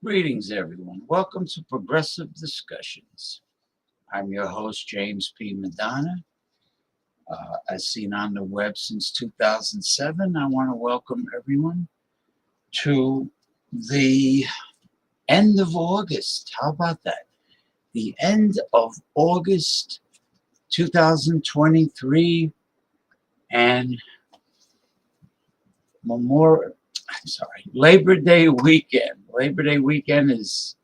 Greetings, everyone. Welcome to Progressive Discussions. I'm your host, James P. Madonna. As seen on the web since 2007, I want to welcome everyone to the end of August. How about that? The end of August 2023 and Labor Day weekend. Labor Day weekend is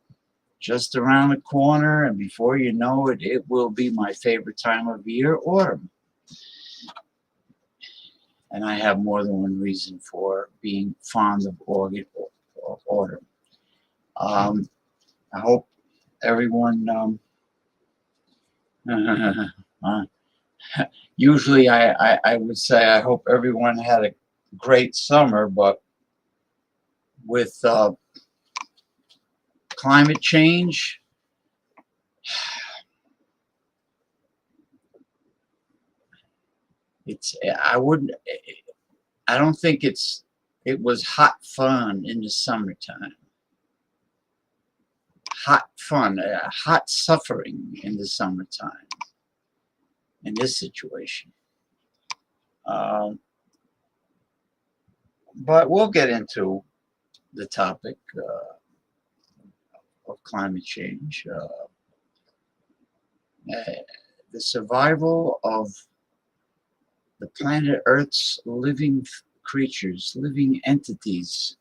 just around the corner, and before you know it, it will be my favorite time of year, autumn. And I have more than one reason for being fond of autumn. I hope everyone, usually I would say I hope everyone had a great summer, but with climate change, I don't think it was hot fun in the summertime. Hot fun, hot suffering in the summertime in this situation. But we'll get into the topic of climate change. The survival of the planet Earth's living creatures, living entities,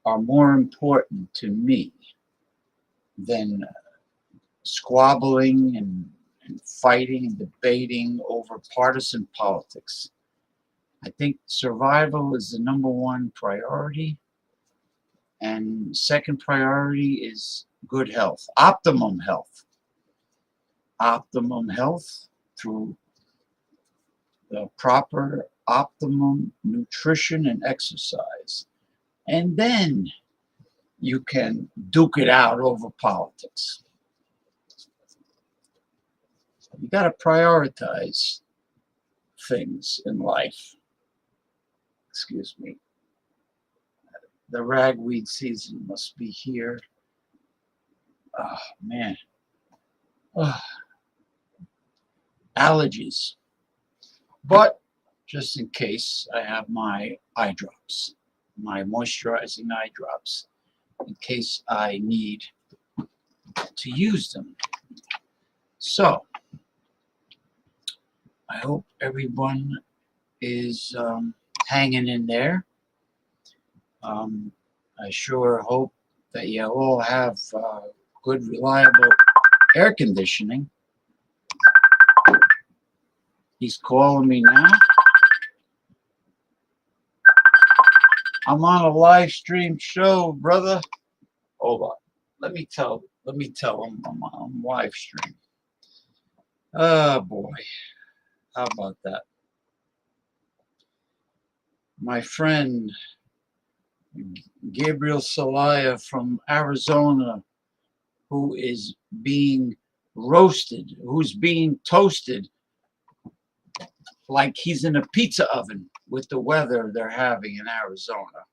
are more important to me than squabbling and fighting and debating over partisan politics. I think survival is the #1 priority, and second priority is good health, optimum health. Optimum health through the proper optimum nutrition and exercise. And then you can duke it out over politics. You got to prioritize things in life. Excuse me. The ragweed season must be here. Oh, man. Oh. Allergies. But just in case, I have my eye drops, my moisturizing eye drops, in case I need to use them. So, I hope everyone is hanging in there. I sure hope that you all have good, reliable air conditioning. He's calling me now. I'm on a live stream show, brother. Hold on. Let me tell him I'm on live stream. Oh boy. How about that? My friend Gabriel Salaya from Arizona, who is being roasted, who's being toasted like he's in a pizza oven with the weather they're having in Arizona.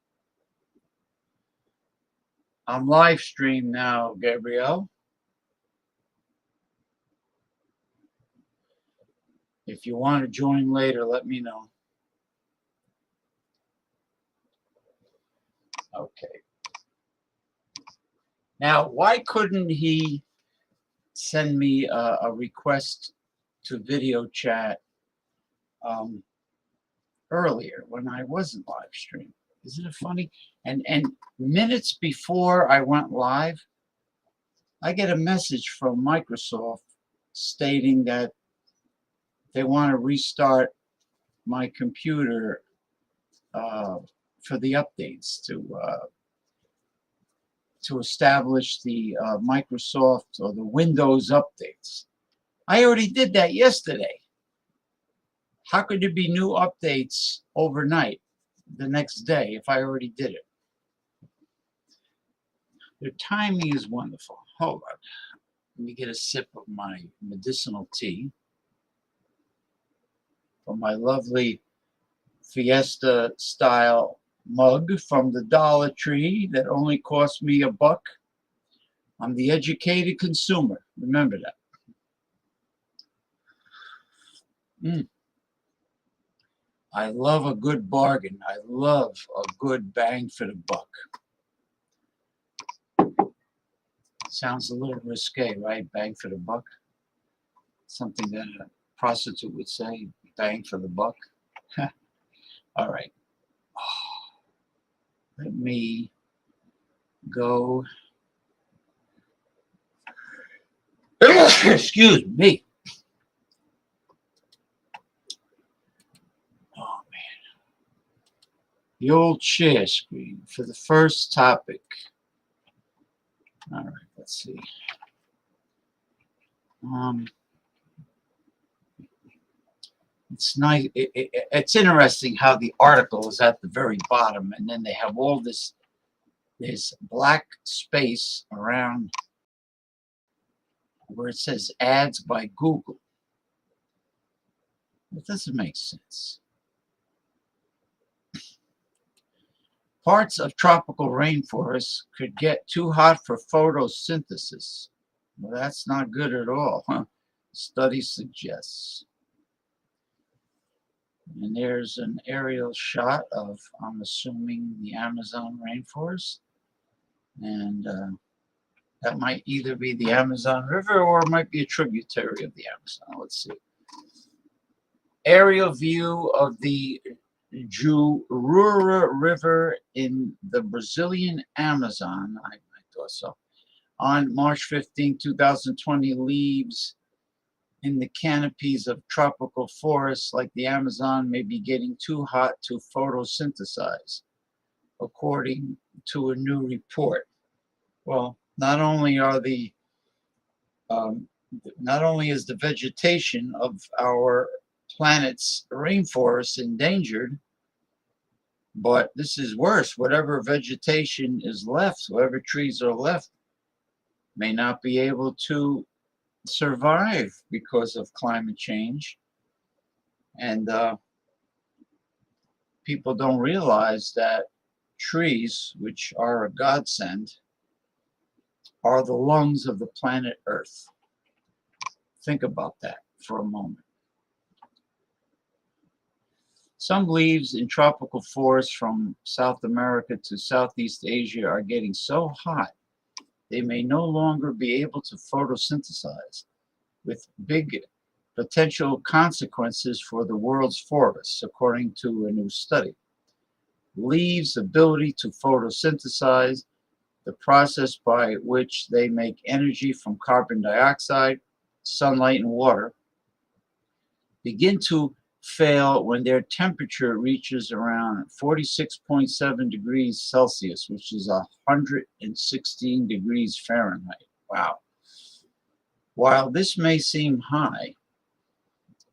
I'm live stream now, Gabriel. If you want to join later, let me know. Okay. Now, why couldn't he send me a request to video chat earlier when I wasn't live streaming? Isn't it funny? And minutes before I went live, I get a message from Microsoft stating that they want to restart my computer for the updates to establish the Microsoft or the Windows updates. I already did that yesterday. How could there be new updates overnight the next day if I already did it? Their timing is wonderful. Hold on. Let me get a sip of my medicinal tea from my lovely Fiesta style mug from the Dollar Tree that only cost me $1. I'm the educated consumer. Remember that. I love a good bargain. I love a good bang for the buck. Sounds a little risque, right? Bang for the buck. Something that a prostitute would say, bang for the buck. All right. Let me go. Excuse me. Oh, man. The old share screen for the first topic. All right, let's see. It's nice. It's interesting how the article is at the very bottom, and then they have all this black space around where it says ads by Google. It doesn't make sense. Parts of tropical rainforests could get too hot for photosynthesis. Well, that's not good at all, huh? Study suggests. And there's an aerial shot of, I'm assuming, the Amazon rainforest. And that might either be the Amazon River or it might be a tributary of the Amazon. Let's see. Aerial view of the Jurura River in the Brazilian Amazon. I thought so. On March 15, 2020, leaves in the canopies of tropical forests like the Amazon may be getting too hot to photosynthesize, according to a new report. Well, not only is the vegetation of our planet's rainforests endangered, but this is worse. Whatever vegetation is left, whatever trees are left, may not be able to survive because of climate change. And people don't realize that trees, which are a godsend, are the lungs of the planet Earth. Think about that for a moment. Some leaves in tropical forests from South America to Southeast Asia are getting so hot they may no longer be able to photosynthesize, with big potential consequences for the world's forests, according to a new study. Leaves' ability to photosynthesize, the process by which they make energy from carbon dioxide, sunlight, and water, begin to fail when their temperature reaches around 46.7 degrees Celsius, which is 116 degrees Fahrenheit. Wow. While this may seem high,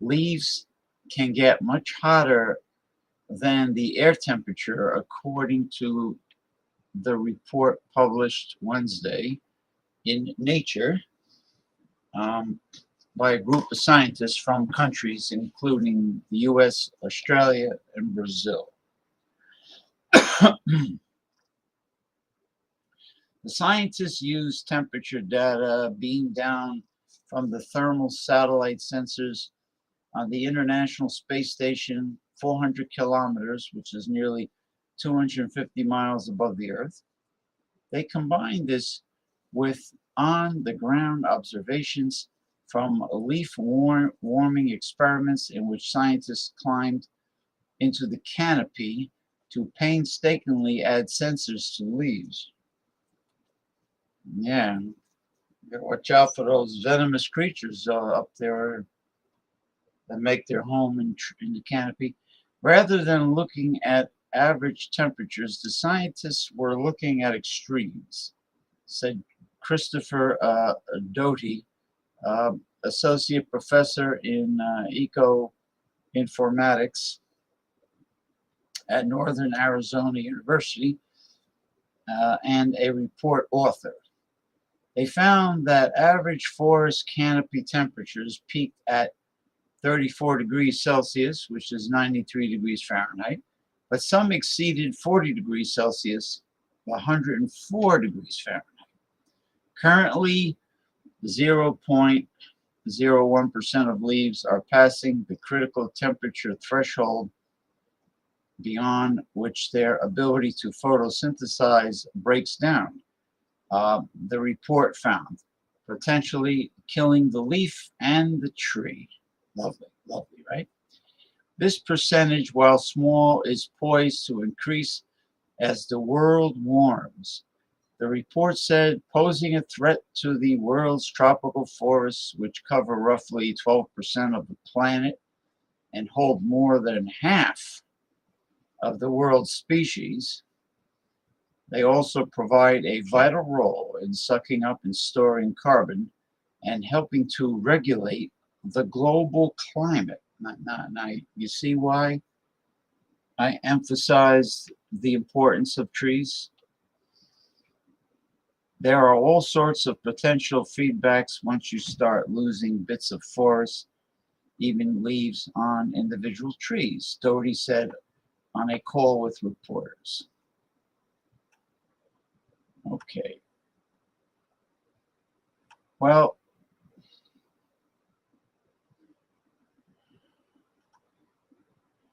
leaves can get much hotter than the air temperature, according to the report published Wednesday in Nature by a group of scientists from countries including the US, Australia, and Brazil. The scientists used temperature data beamed down from the thermal satellite sensors on the International Space Station, 400 kilometers, which is nearly 250 miles above the Earth. They combined this with on-the-ground observations from leaf warming experiments in which scientists climbed into the canopy to painstakingly add sensors to leaves. Yeah, watch out for those venomous creatures up there that make their home in the canopy. Rather than looking at average temperatures, the scientists were looking at extremes, said Christopher Doty, associate professor in eco-informatics at Northern Arizona University, and a report author. They found that average forest canopy temperatures peaked at 34 degrees Celsius, which is 93 degrees Fahrenheit, but some exceeded 40 degrees Celsius, 104 degrees Fahrenheit. Currently, 0.01% of leaves are passing the critical temperature threshold, beyond which their ability to photosynthesize breaks down, the report found, potentially killing the leaf and the tree. Lovely, lovely, right? This percentage, while small, is poised to increase as the world warms. The report said, posing a threat to the world's tropical forests, which cover roughly 12% of the planet and hold more than half of the world's species. They also provide a vital role in sucking up and storing carbon and helping to regulate the global climate. Now, you see why I emphasize the importance of trees? There are all sorts of potential feedbacks once you start losing bits of forest, even leaves on individual trees, Doty said on a call with reporters. Okay. Well,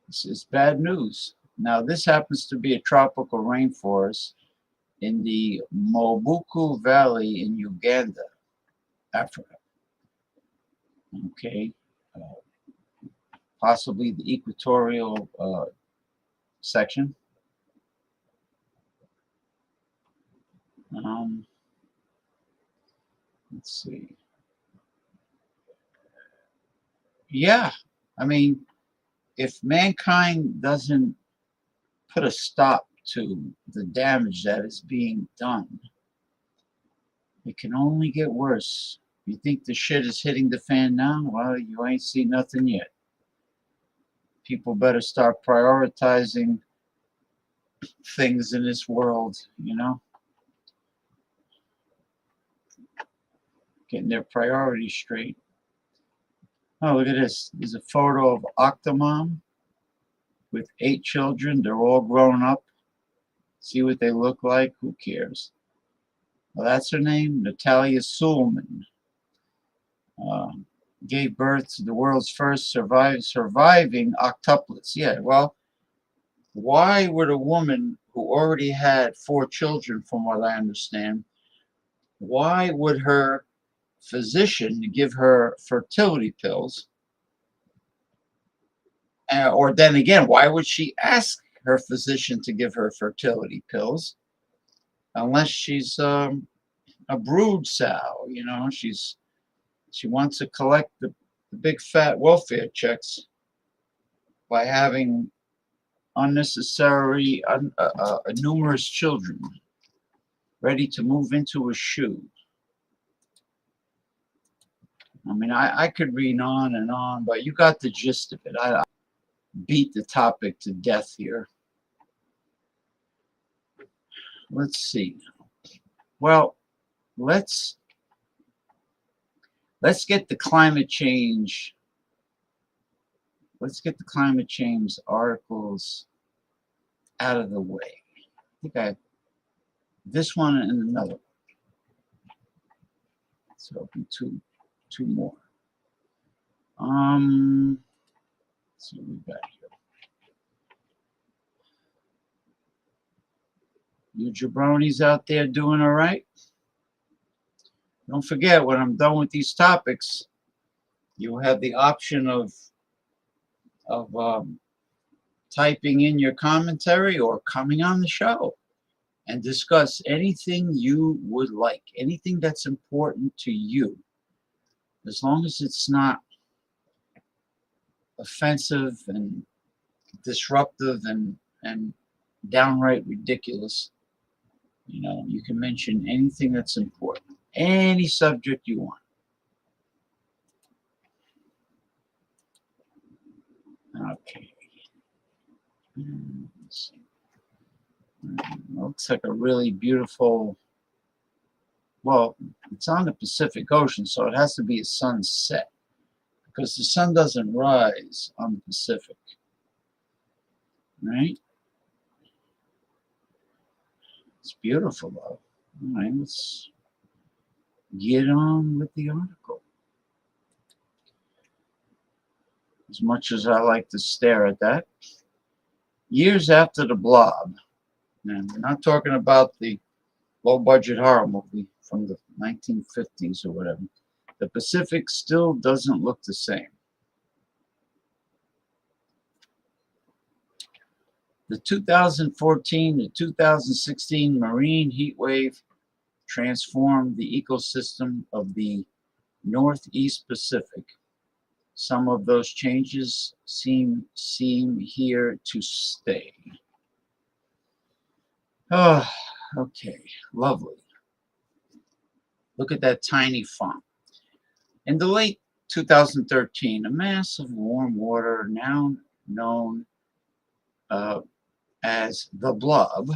this is bad news. Now, this happens to be a tropical rainforest in the Mobuku Valley in Uganda, Africa. Okay. Possibly the equatorial section. Let's see. Yeah, I mean, if mankind doesn't put a stop to the damage that is being done, it can only get worse. You think the shit is hitting the fan now? Well, you ain't seen nothing yet. People better start prioritizing things in this world, getting their priorities straight. Oh, look at this. There's a photo of Octomom with 8 children. They're all grown up. See what they look like? Who cares? Well, that's her name, Natalia Suleman. Uh, gave birth to the world's first surviving octuplets. Yeah, well, why would a woman who already had 4 children, from what I understand, why would her physician give her fertility pills? Or then again, why would she ask her physician to give her fertility pills unless she's a brood sow? She wants to collect the big fat welfare checks by having unnecessary, numerous children ready to move into a shoe. I mean, I could read on, but you got the gist of it. I beat the topic to death here. Let's see. Well, let's get the climate change. Let's get the climate change articles out of the way. I think I have this one and another one. So it'll be two more. Let's see what we got here. You jabronis out there doing all right? Don't forget, when I'm done with these topics, you have the option of typing in your commentary or coming on the show and discuss anything you would like, anything that's important to you, as long as it's not offensive and disruptive and downright ridiculous. You can mention anything that's important, any subject you want. Okay. Let's see. Looks like a really beautiful, well, it's on the Pacific Ocean, so it has to be a sunset because the sun doesn't rise on the Pacific, right? It's beautiful, though. All right, let's get on with the article. As much as I like to stare at that. Years after the Blob, and we're not talking about the low-budget horror movie from the 1950s or whatever, the Pacific still doesn't look the same. The 2014 to 2016 marine heat wave transformed the ecosystem of the Northeast Pacific. Some of those changes seem here to stay. Oh, okay, lovely. Look at that tiny font. In the late 2013, a mass of warm water, now known as the Blob,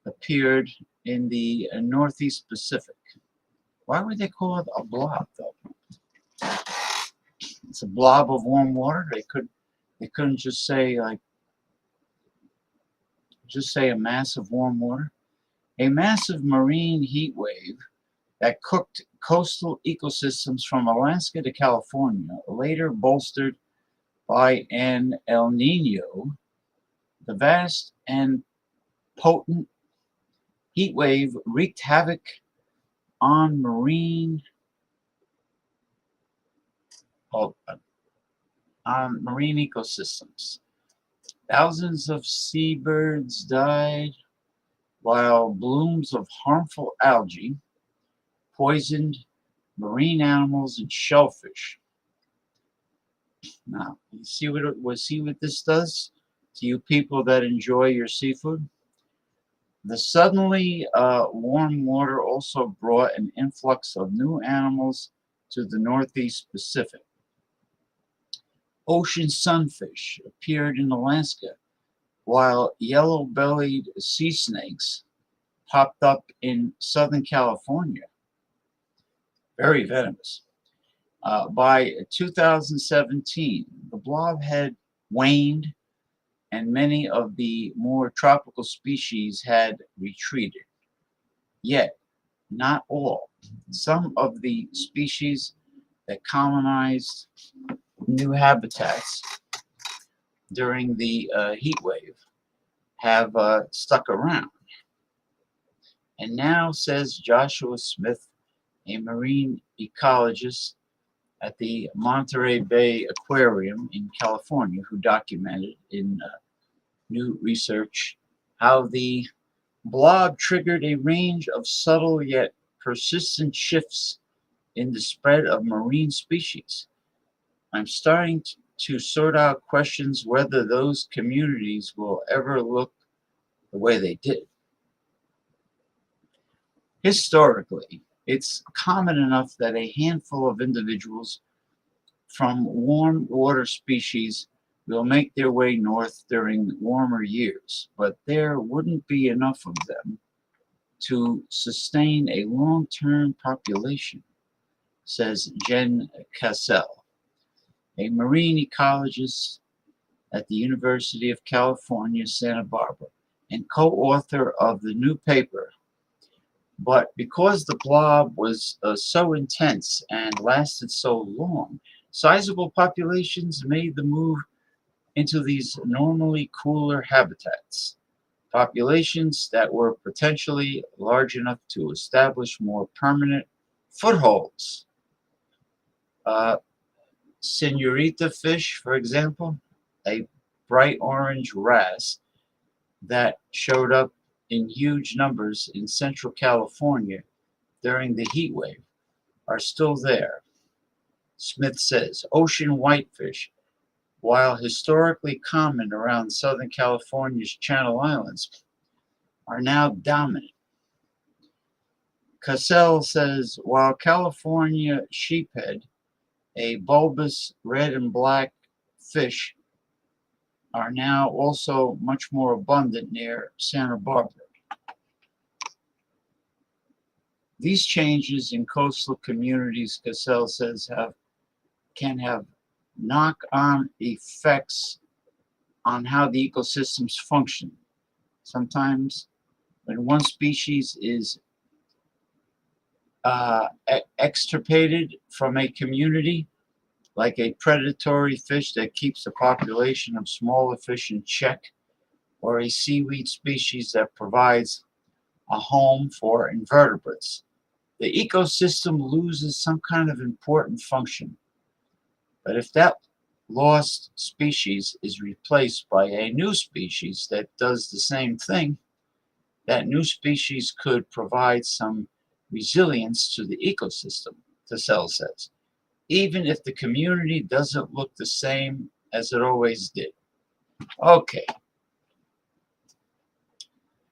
appeared in the Northeast Pacific. Why would they call it a blob, though? It's a blob of warm water. They couldn't just say a mass of warm water. A massive marine heat wave that cooked coastal ecosystems from Alaska to California, later bolstered by an El Nino. The vast and potent heat wave wreaked havoc on marine ecosystems. Thousands of seabirds died, while blooms of harmful algae poisoned marine animals and shellfish. Now, you see what this does to you people that enjoy your seafood? The suddenly warm water also brought an influx of new animals to the Northeast Pacific. Ocean sunfish appeared in Alaska, while yellow-bellied sea snakes popped up in Southern California. Very venomous. By 2017, the blobhead waned and many of the more tropical species had retreated. Yet, not all. Some of the species that colonized new habitats during the heat wave have stuck around. And now, says Joshua Smith, a marine ecologist at the Monterey Bay Aquarium in California, who documented in new research how the blob triggered a range of subtle yet persistent shifts in the spread of marine species. I'm starting to sort out questions whether those communities will ever look the way they did. Historically, it's common enough that a handful of individuals from warm water species will make their way north during warmer years, but there wouldn't be enough of them to sustain a long-term population, says Jen Cassell, a marine ecologist at the University of California, Santa Barbara, and co-author of the new paper. But because the blob was so intense and lasted so long, sizable populations made the move into these normally cooler habitats. Populations that were potentially large enough to establish more permanent footholds. Uh, Senorita fish, for example, a bright orange wrasse that showed up in huge numbers in Central California during the heat wave, are still there. Smith says ocean whitefish, while historically common around Southern California's Channel Islands, are now dominant. Cassell says while California sheephead, a bulbous red and black fish, are now also much more abundant near Santa Barbara. These changes in coastal communities, Cassell says, can have knock-on effects on how the ecosystems function. Sometimes when one species is extirpated from a community, like a predatory fish that keeps the population of smaller fish in check, or a seaweed species that provides a home for invertebrates, the ecosystem loses some kind of important function. But if that lost species is replaced by a new species that does the same thing, that new species could provide some resilience to the ecosystem, Tassell says, even if the community doesn't look the same as it always did. Okay,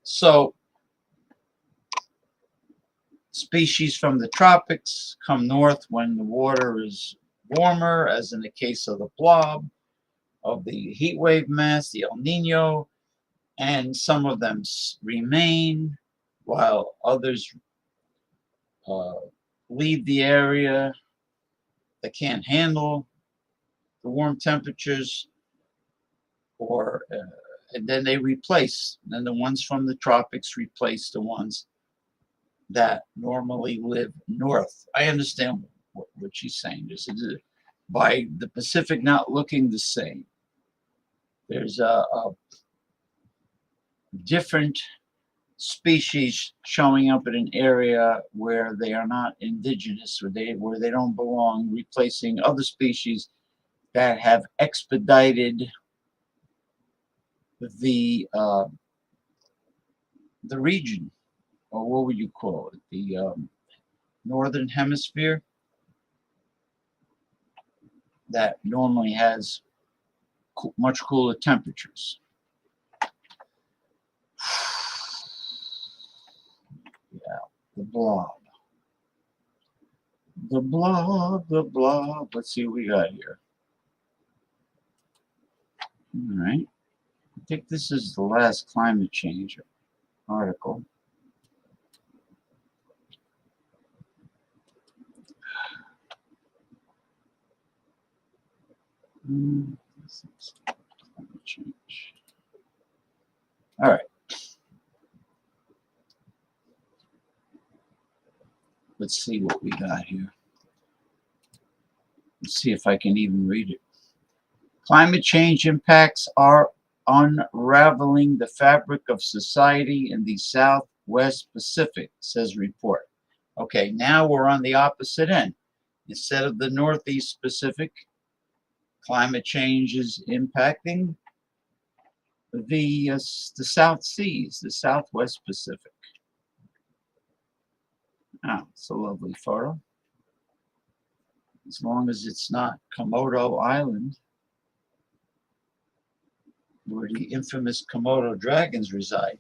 so species from the tropics come north when the water is warmer, as in the case of the blob, of the heat wave mass, the El Nino, and some of them remain while others uh, leave the area that can't handle the warm temperatures, or and then they replace. Then the ones from the tropics replace the ones that normally live north. I understand what she's saying. By the Pacific not looking the same, there's a different species showing up in an area where they are not indigenous, or where they don't belong, replacing other species that have expedited the the region, or what would you call it, the northern hemisphere. that normally has much cooler temperatures. Yeah, the blob. The blob, the blob. Let's see what we got here. All right. I think this is the last climate change article. This is climate change. All right. Let's see what we got here. Let's see if I can even read it. Climate change impacts are unraveling the fabric of society in the Southwest Pacific, says report. Okay, now we're on the opposite end. Instead of the Northeast Pacific, climate change is impacting the South Seas, the Southwest Pacific. Oh, it's a lovely photo. As long as it's not Komodo Island, where the infamous Komodo dragons reside.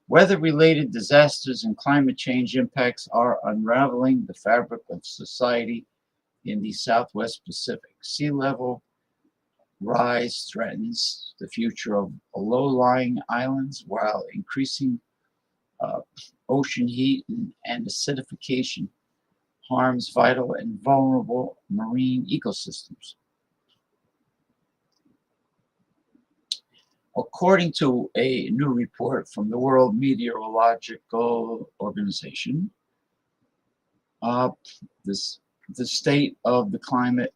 Weather-related disasters and climate change impacts are unraveling the fabric of society in the Southwest Pacific. Sea level rise threatens the future of low-lying islands, while increasing ocean heat and acidification harms vital and vulnerable marine ecosystems. According to a new report from the World Meteorological Organization, the state of the climate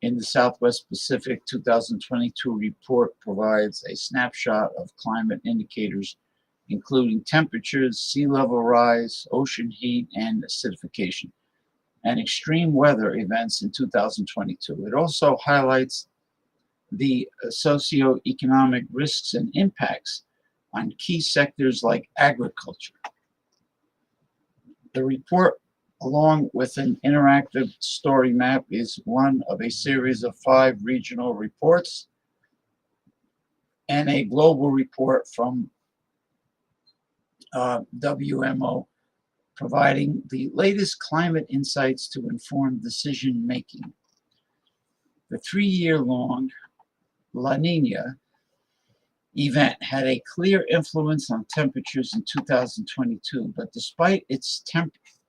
in the Southwest Pacific 2022 report provides a snapshot of climate indicators, including temperatures, sea level rise, ocean heat, and acidification, and extreme weather events in 2022. It also highlights the socioeconomic risks and impacts on key sectors like agriculture. The report, along with an interactive story map, is one of a series of 5 regional reports and a global report from WMO, providing the latest climate insights to inform decision making. The 3-year-long La Nina event had a clear influence on temperatures in 2022, but despite its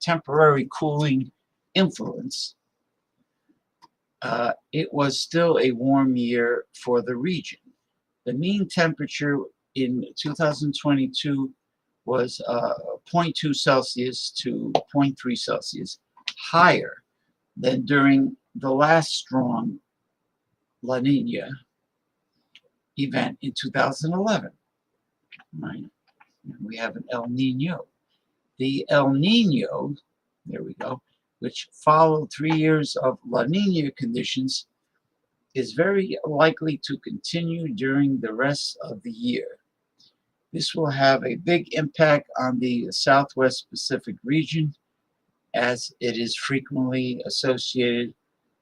temporary cooling influence, it was still a warm year for the region. The mean temperature in 2022 was 0.2 Celsius to 0.3 Celsius higher than during the last strong La Nina event in 2011. Right? We have an El Nino. The El Nino, there we go, which followed 3 years of La Nina conditions, is very likely to continue during the rest of the year. This will have a big impact on the Southwest Pacific region, as it is frequently associated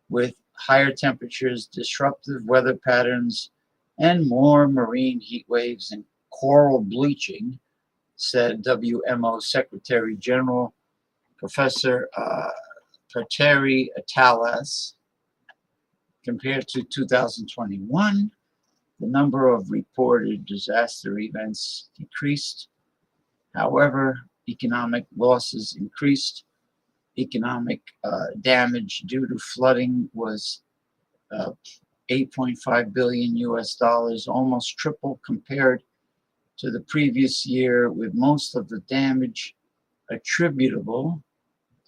with higher temperatures, disruptive weather patterns, and more marine heat waves and coral bleaching, said WMO Secretary General Professor Perteri Atalas. Compared to 2021, the number of reported disaster events decreased. However, economic losses increased. Economic damage due to flooding was 8.5 billion US dollars, almost triple compared to the previous year, with most of the damage attributable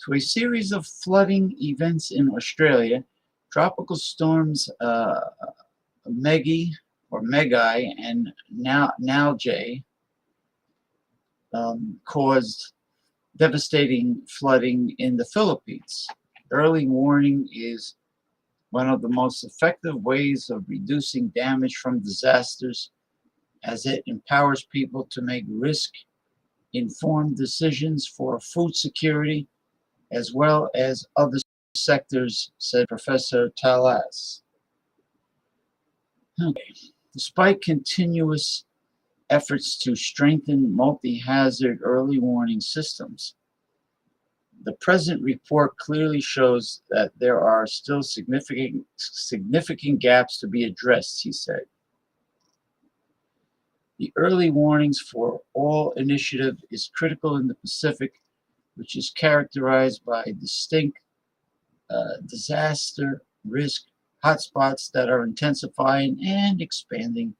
to a series of flooding events in Australia. Tropical storms Megai and Nalgae caused devastating flooding in the Philippines. Early warning is one of the most effective ways of reducing damage from disasters, as it empowers people to make risk-informed decisions for food security as well as other sectors, said Professor Talas. Okay. Despite continuous efforts to strengthen multi-hazard early warning systems, the present report clearly shows that there are still significant gaps to be addressed, he said. The early warnings for all initiative is critical in the Pacific, which is characterized by distinct disaster risk hotspots that are intensifying and expanding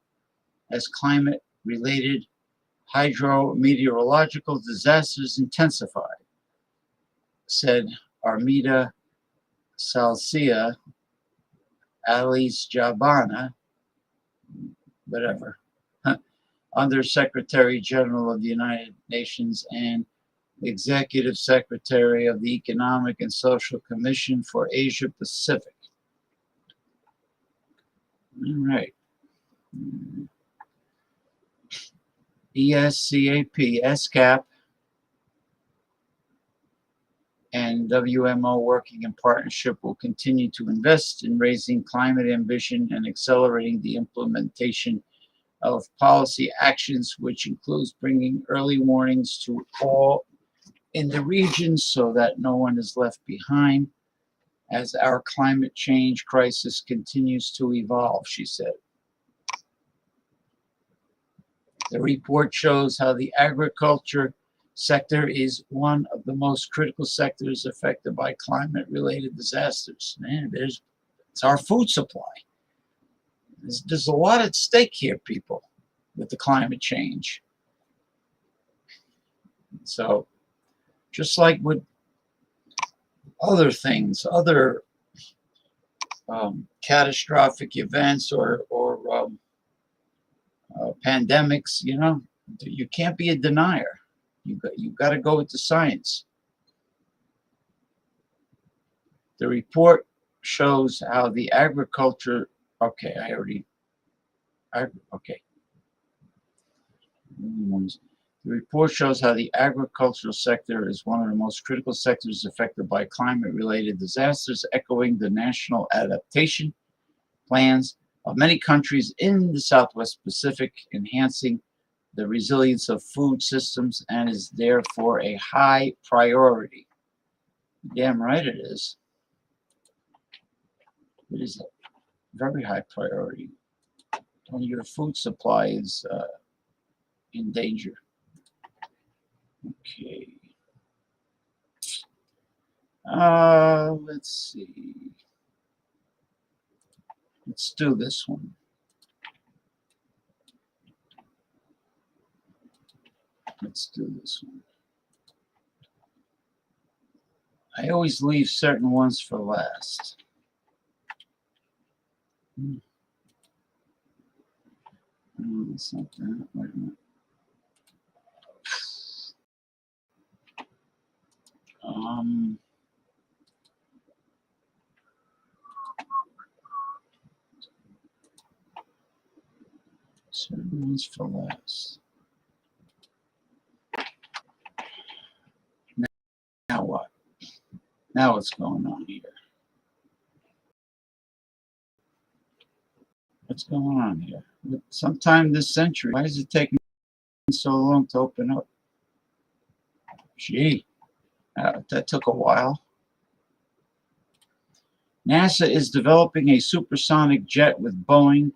as climate-related hydrometeorological disasters intensify, said Armida Salcia Alice Jabana, whatever, Under Secretary General of the United Nations and Executive Secretary of the Economic and Social Commission for Asia Pacific. All right. ESCAP, SCAP, and WMO working in partnership will continue to invest in raising climate ambition and accelerating the implementation of policy actions, which includes bringing early warnings to all in the region so that no one is left behind as our climate change crisis continues to evolve, she said. The report shows how the agriculture sector is one of the most critical sectors affected by climate-related disasters. Man, it's our food supply. There's a lot at stake here, people, with the climate change. So, just like with other things, other catastrophic events or pandemics, you know, you can't be a denier. You've got to go with the science. The report shows how the agriculture. Okay, okay. The report shows how the agricultural sector is one of the most critical sectors affected by climate-related disasters, echoing the national adaptation plans of many countries in the Southwest Pacific, enhancing the resilience of food systems, and is therefore a high priority. Damn right it is. It is a very high priority when your food supply is in danger. Okay. Let's see. Let's do this one. Let's do this one. I always leave certain ones for last. No, it's not that. Wait a minute. Certain ones for last. Now what? Now what's going on here? What's going on here? Sometime this century. Why is it taking so long to open up? Gee, that took a while. NASA is developing a supersonic jet with Boeing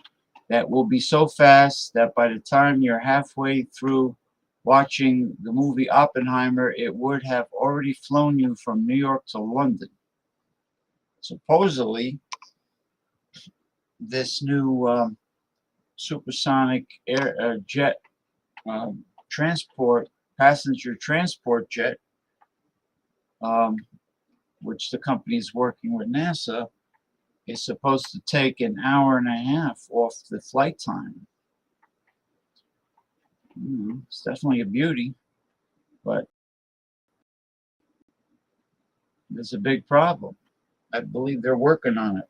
that will be so fast that by the time you're halfway through watching the movie Oppenheimer, it would have already flown you from New York to London. Supposedly, this new supersonic jet passenger transport jet, which the company is working with NASA, is supposed to take an hour and a half off the flight time. It's definitely a beauty, but there's a big problem. I believe they're working on it.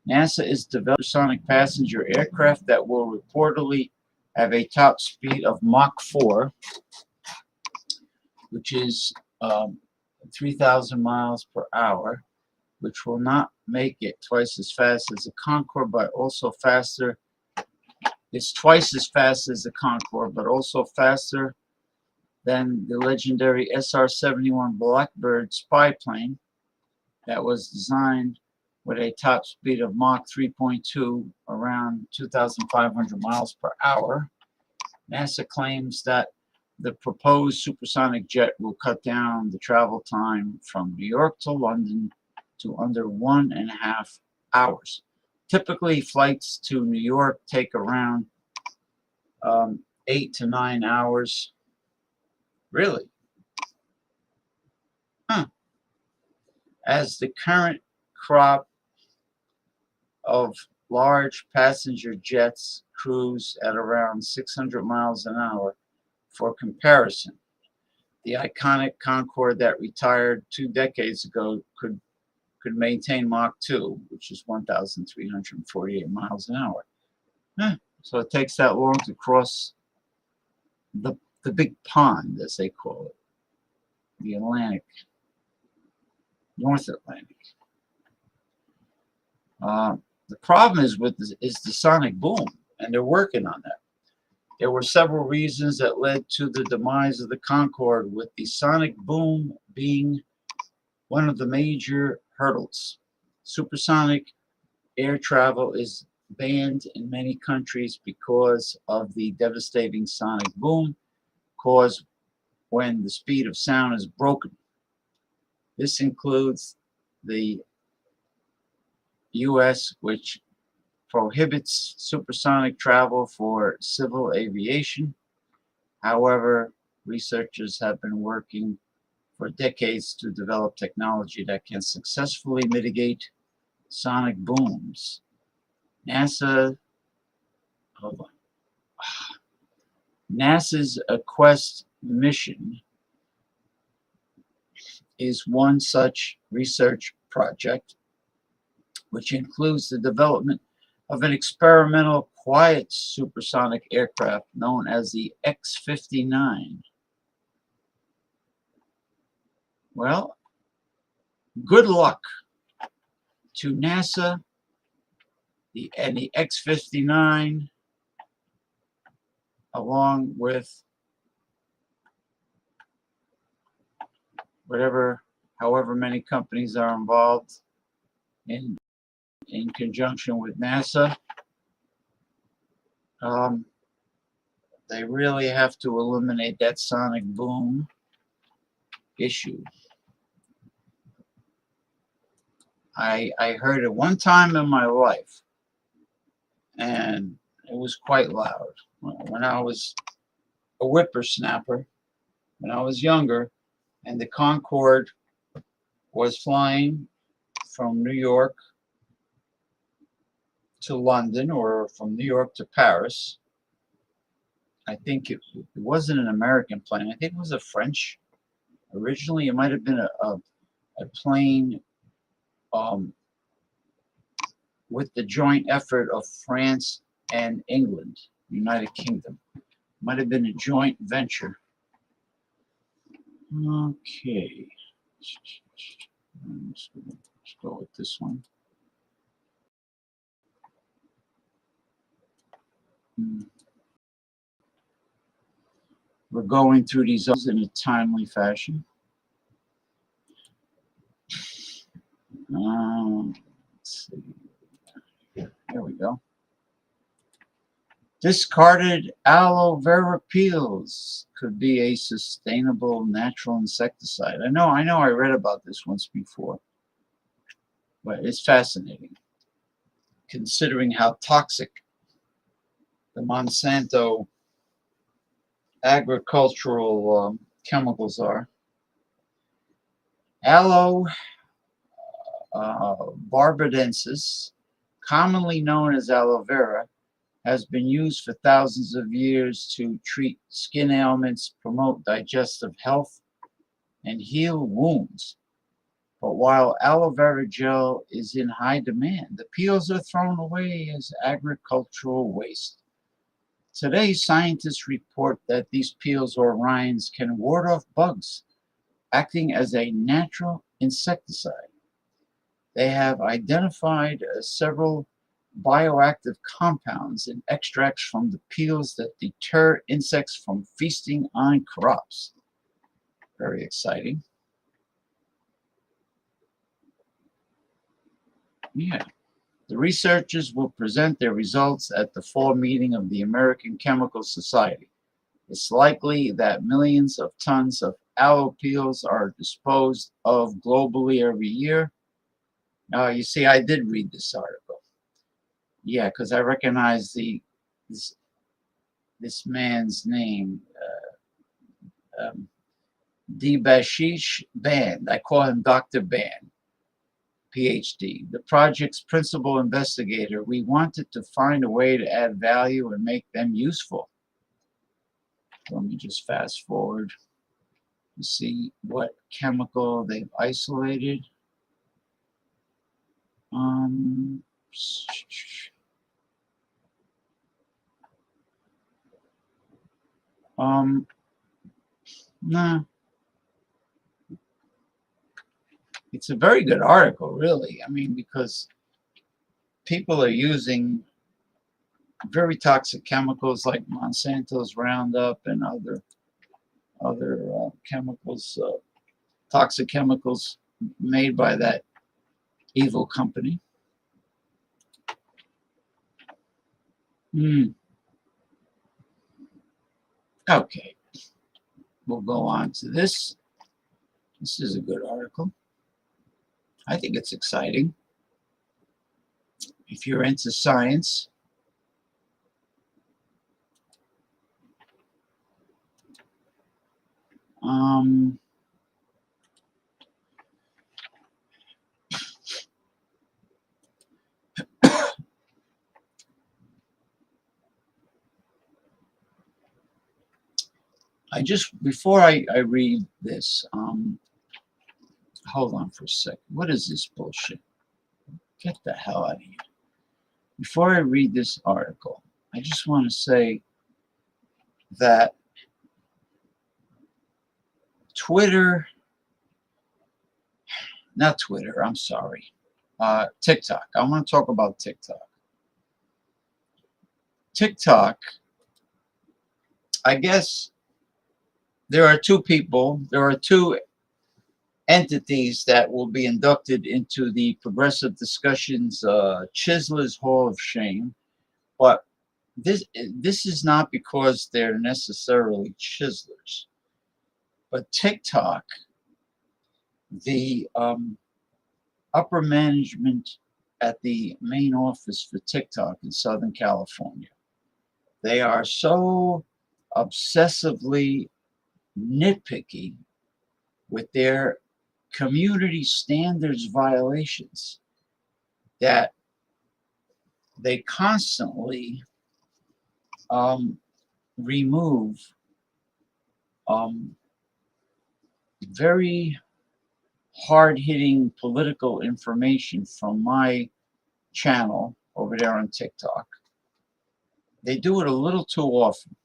NASA is developing a sonic passenger aircraft that will reportedly have a top speed of Mach 4, which is 3,000 miles per hour, which will not make it twice as fast as the Concorde, but also faster. It's twice as fast as the Concorde, but also faster than the legendary SR-71 Blackbird spy plane that was designed with a top speed of Mach 3.2, around 2,500 miles per hour. NASA claims that the proposed supersonic jet will cut down the travel time from New York to London to under 1.5 hours. Typically, flights to New York take around 8 to 9 hours. Really? Huh. As the current crop of large passenger jets cruise at around 600 miles an hour. For comparison, the iconic Concorde that retired 2 decades ago could maintain Mach 2, which is 1,348 miles an hour. So it takes that long to cross the big pond, as they call it, the Atlantic, North Atlantic. The problem is the sonic boom, and they're working on that. There were several reasons that led to the demise of the Concorde, with the sonic boom being one of the major hurdles. Supersonic air travel is banned in many countries because of the devastating sonic boom caused when the speed of sound is broken. This includes the U.S., which prohibits supersonic travel for civil aviation. However, researchers have been working for decades to develop technology that can successfully mitigate sonic booms. NASA's Quest mission is one such research project, which includes the development of an experimental quiet supersonic aircraft known as the X-59. Well, good luck to NASA and the X-59, along with however many companies are involved in conjunction with NASA. They really have to eliminate that sonic boom issue. I heard it one time in my life, and it was quite loud. When I was a whippersnapper, when I was younger, and the Concorde was flying from New York to London, or from New York to Paris. I think it wasn't an American plane. I think it was a French. Originally, it might have been a plane with the joint effort of France and England, United Kingdom. Might have been a joint venture. Okay. Let's go with this one. We're going through these in a timely fashion. Let's see. There we go. Discarded aloe vera peels could be a sustainable natural insecticide. I know I read about this once before, but it's fascinating considering how toxic the Monsanto agricultural chemicals are. Aloe barbadensis, commonly known as aloe vera, has been used for thousands of years to treat skin ailments, promote digestive health, and heal wounds. But while aloe vera gel is in high demand, the peels are thrown away as agricultural waste. Today, scientists report that these peels or rinds can ward off bugs, acting as a natural insecticide. They have identified several bioactive compounds in extracts from the peels that deter insects from feasting on crops. Very exciting. Yeah. The researchers will present their results at the fall meeting of the American Chemical Society. It's likely that millions of tons of aloe peels are disposed of globally every year. You see, I did read this article. Yeah, because I recognize this man's name, Debashish Band. I call him Dr. Band, PhD. The project's principal investigator. We wanted to find a way to add value and make them useful. Let me just fast forward to see what chemical they've isolated. Nah, it's a very good article, really. I mean, because people are using very toxic chemicals like Monsanto's Roundup and other chemicals, toxic chemicals made by that evil company. Okay, we'll go on to this. This is a good article. I think it's exciting. If you're into science, before I read this, hold on for a second. What is this bullshit? Get the hell out of here. Before I read this article, I just want to say that I'm sorry, TikTok. I want to talk about TikTok. TikTok, I guess there are two entities that will be inducted into the Progressive Discussions Chiseler's Hall of Shame, but this is not because they're necessarily chiselers, but TikTok, the upper management at the main office for TikTok in Southern California, they are so obsessively nitpicky with their community standards violations that they constantly remove very hard-hitting political information from my channel over there on TikTok. They do it a little too often.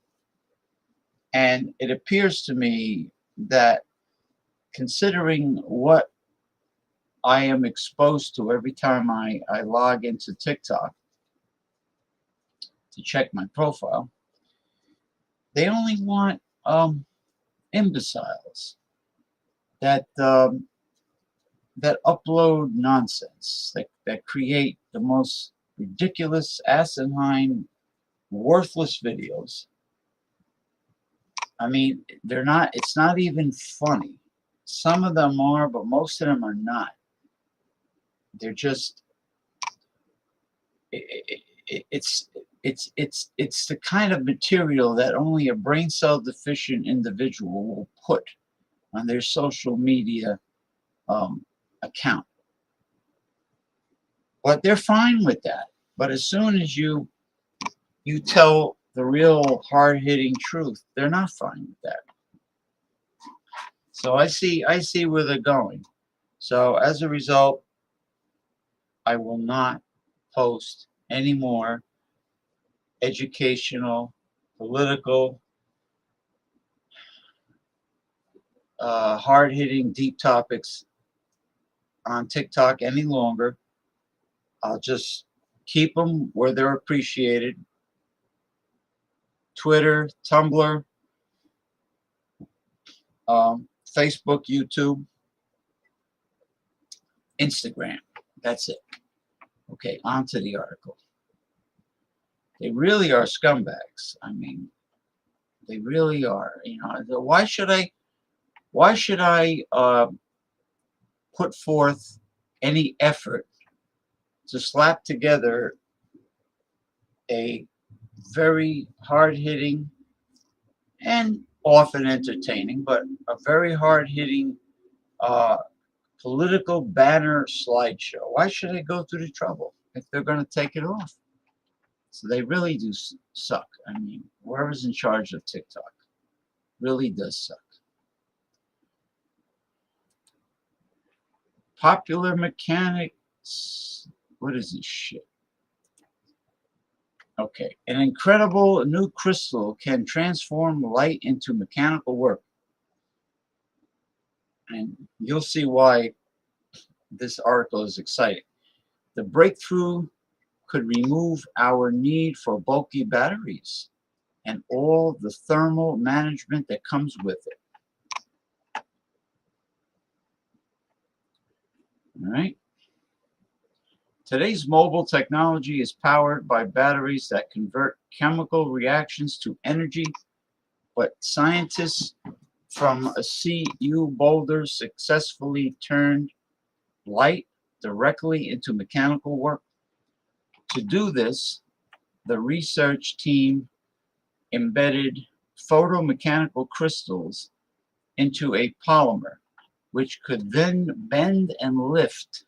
And it appears to me that considering what I am exposed to every time I log into TikTok to check my profile, they only want imbeciles that upload nonsense, that create the most ridiculous, asinine, worthless videos. I mean, it's not even funny. Some of them are, but most of them are not. They're just, it's the kind of material that only a brain cell deficient individual will put on their social media account. But they're fine with that. But as soon as you tell the real hard-hitting truth, they're not fine with that. So I see where they're going. So as a result, I will not post any more educational, political, hard-hitting, deep topics on TikTok any longer. I'll just keep them where they're appreciated. Twitter, Tumblr, Facebook, YouTube, Instagram. That's it. Okay, on to the article. They really are scumbags. I mean, they really are. You know, why should I put forth any effort to slap together a very hard-hitting and often entertaining, but a very hard-hitting political banner slideshow? Why should I go through the trouble if they're going to take it off? So they really do suck. I mean, whoever's in charge of TikTok really does suck. Popular mechanics. What is this shit? Okay. An incredible new crystal can transform light into mechanical work. And you'll see why this article is exciting. The breakthrough could remove our need for bulky batteries and all the thermal management that comes with it. All right. Today's mobile technology is powered by batteries that convert chemical reactions to energy, but scientists from a CU Boulder successfully turned light directly into mechanical work. To do this, the research team embedded photomechanical crystals into a polymer, which could then bend and lift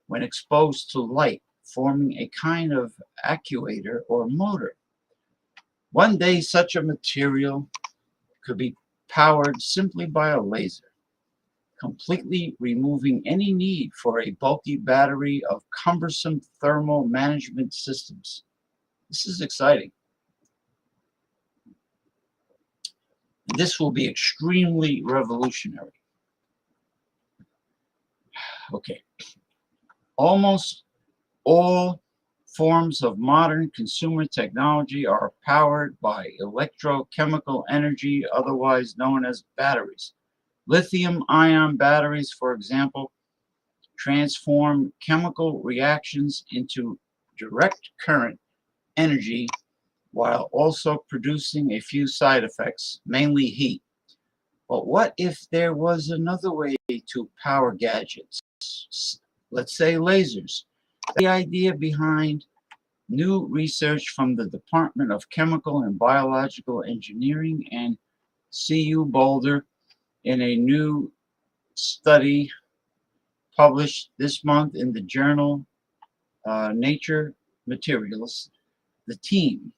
when exposed to light, forming a kind of actuator or motor. One day, such a material could be powered simply by a laser, completely removing any need for a bulky battery of cumbersome thermal management systems. This is exciting. This will be extremely revolutionary. Okay. Almost all forms of modern consumer technology are powered by electrochemical energy, otherwise known as batteries. Lithium-ion batteries, for example, transform chemical reactions into direct current energy while also producing a few side effects, mainly heat. But what if there was another way to power gadgets? Let's say lasers. The idea behind new research from the Department of Chemical and Biological Engineering and CU Boulder in a new study published this month in the journal Nature Materials. The team,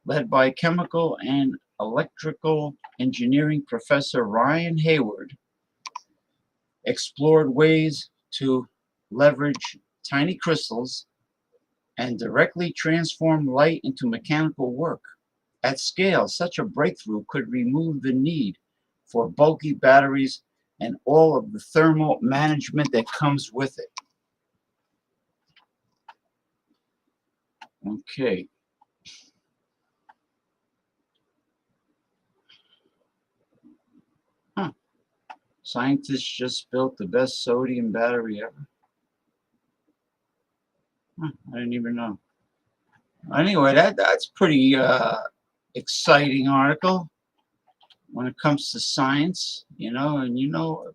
led by chemical and electrical engineering professor Ryan Hayward, explored ways to leverage tiny crystals and directly transform light into mechanical work. At scale, such a breakthrough could remove the need for bulky batteries and all of the thermal management that comes with it. Okay. Huh. Scientists just built the best sodium battery ever. Huh, I didn't even know. Anyway, that's pretty exciting article when it comes to science, you know, and you know,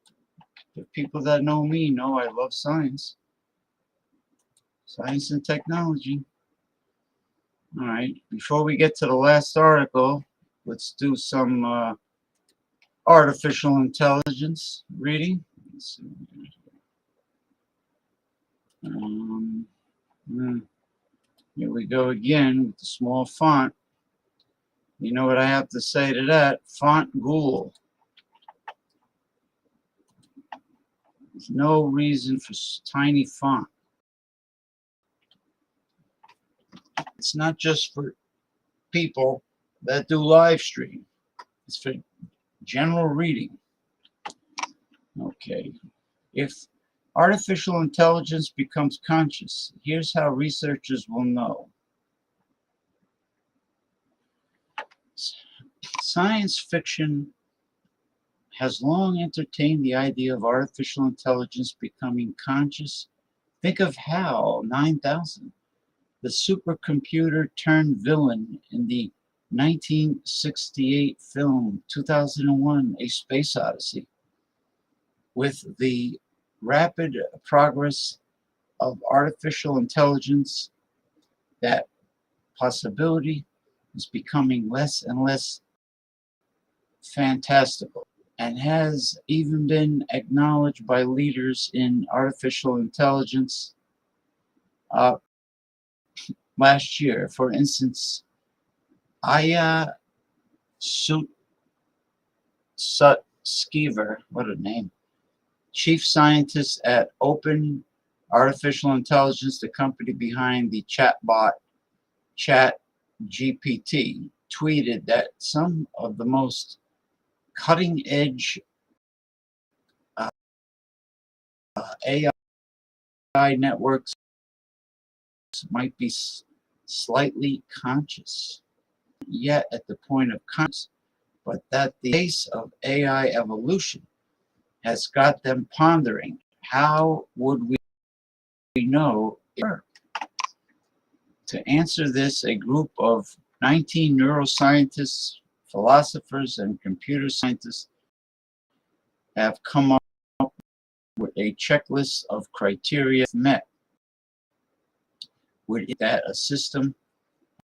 the people that know me know I love science. Science and technology. All right, before we get to the last article, let's do some artificial intelligence reading. Let's see. Hmm. Here we go again with the small font. You know what I have to say to that? Font ghoul. There's no reason for tiny font. It's not just for people that do live stream. It's for general reading. Okay. If artificial intelligence becomes conscious, here's how researchers will know. Science fiction has long entertained the idea of artificial intelligence becoming conscious. Think of HAL 9000, the supercomputer turned villain in the 1968 film 2001 A Space Odyssey. With the rapid progress of artificial intelligence, that possibility is becoming less and less fantastical, and has even been acknowledged by leaders in artificial intelligence last year. For instance, Aya Sutskever, what a name, chief scientist at Open Artificial Intelligence, the company behind the chatbot ChatGPT, tweeted that some of the most cutting-edge AI networks might be slightly conscious, yet at the point of consciousness, but that the pace of AI evolution has got them pondering how would we know it worked. To answer this, a group of 19 neuroscientists, philosophers, and computer scientists have come up with a checklist of criteria met with that a system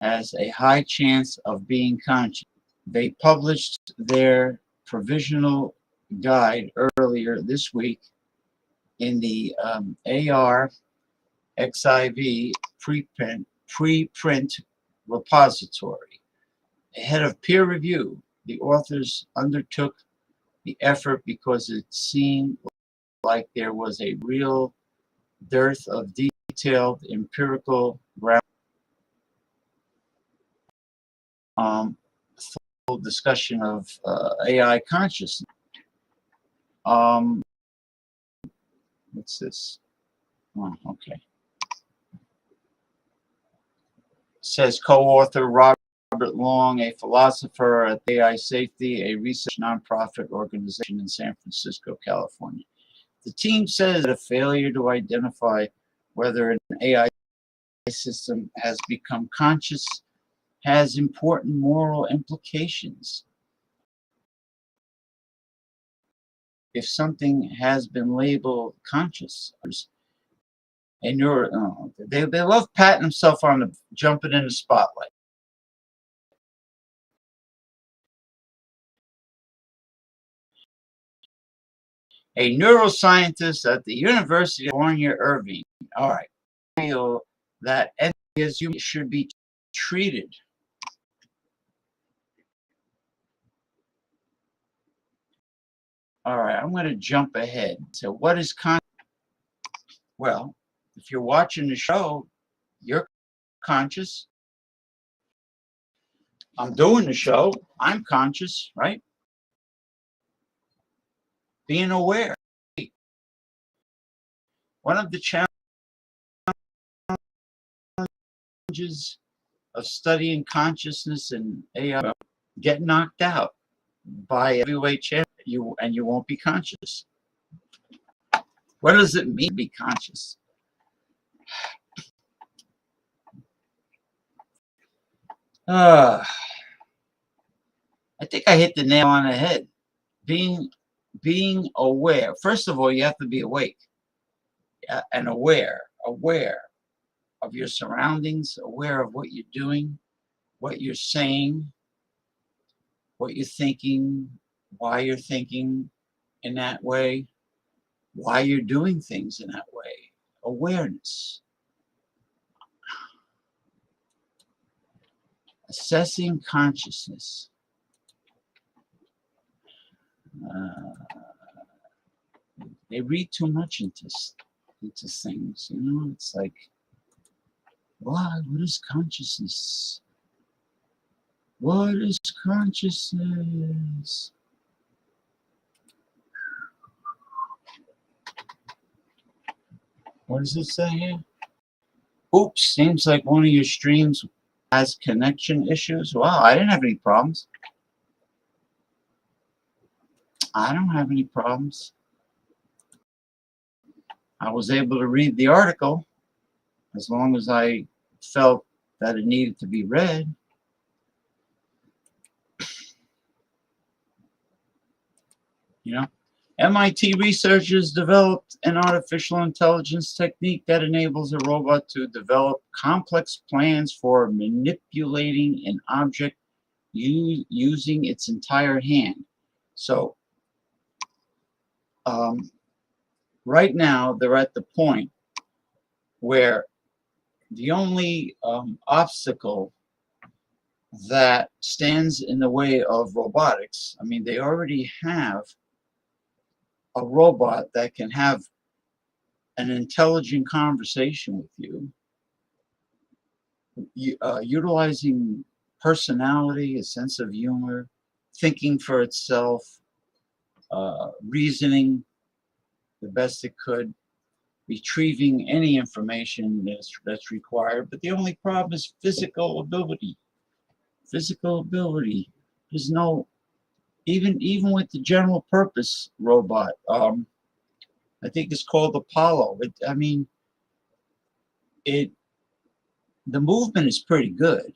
has a high chance of being conscious. They published their provisional guide earlier this week in the AR XIV preprint repository. Ahead of peer review, the authors undertook the effort because it seemed like there was a real dearth of detailed empirical ground. Full discussion of AI consciousness. What's this? Oh, okay. Says co-author Robert Long, a philosopher at AI Safety, a research nonprofit organization in San Francisco, California. The team says that a failure to identify whether an AI system has become conscious has important moral implications. If something has been labeled conscious, and they love patting themselves on the jumping in the spotlight. A neuroscientist at the University of California, Irvine. All right, feel that entities should be treated. All right, I'm going to jump ahead. So, what is conscious? Well, if you're watching the show, you're conscious. I'm doing the show. I'm conscious, right? Being aware. One of the challenges of studying consciousness and AI, get knocked out by a heavyweight champion, you won't be conscious. What does it mean to be conscious? I think I hit the nail on the head. Being aware. First of all, you have to be awake and aware of your surroundings, aware of what you're doing, what you're saying, what you're thinking, why you're thinking in that way, why you're doing things in that way. Awareness. Assessing consciousness. They read too much into things, you know. It's like, what is consciousness? What is consciousness? What does it say here? Oops, seems like one of your streams has connection issues. Wow, I didn't have any problems. I don't have any problems. I was able to read the article as long as I felt that it needed to be read. You know, MIT researchers developed an artificial intelligence technique that enables a robot to develop complex plans for manipulating an object using its entire hand. So, right now, they're at the point where the only obstacle that stands in the way of robotics, I mean, they already have a robot that can have an intelligent conversation with you, utilizing personality, a sense of humor, thinking for itself, reasoning the best it could, retrieving any information that's required. But the only problem is physical ability. Physical ability. There's no even with the general purpose robot. I think it's called Apollo. I mean, it the movement is pretty good,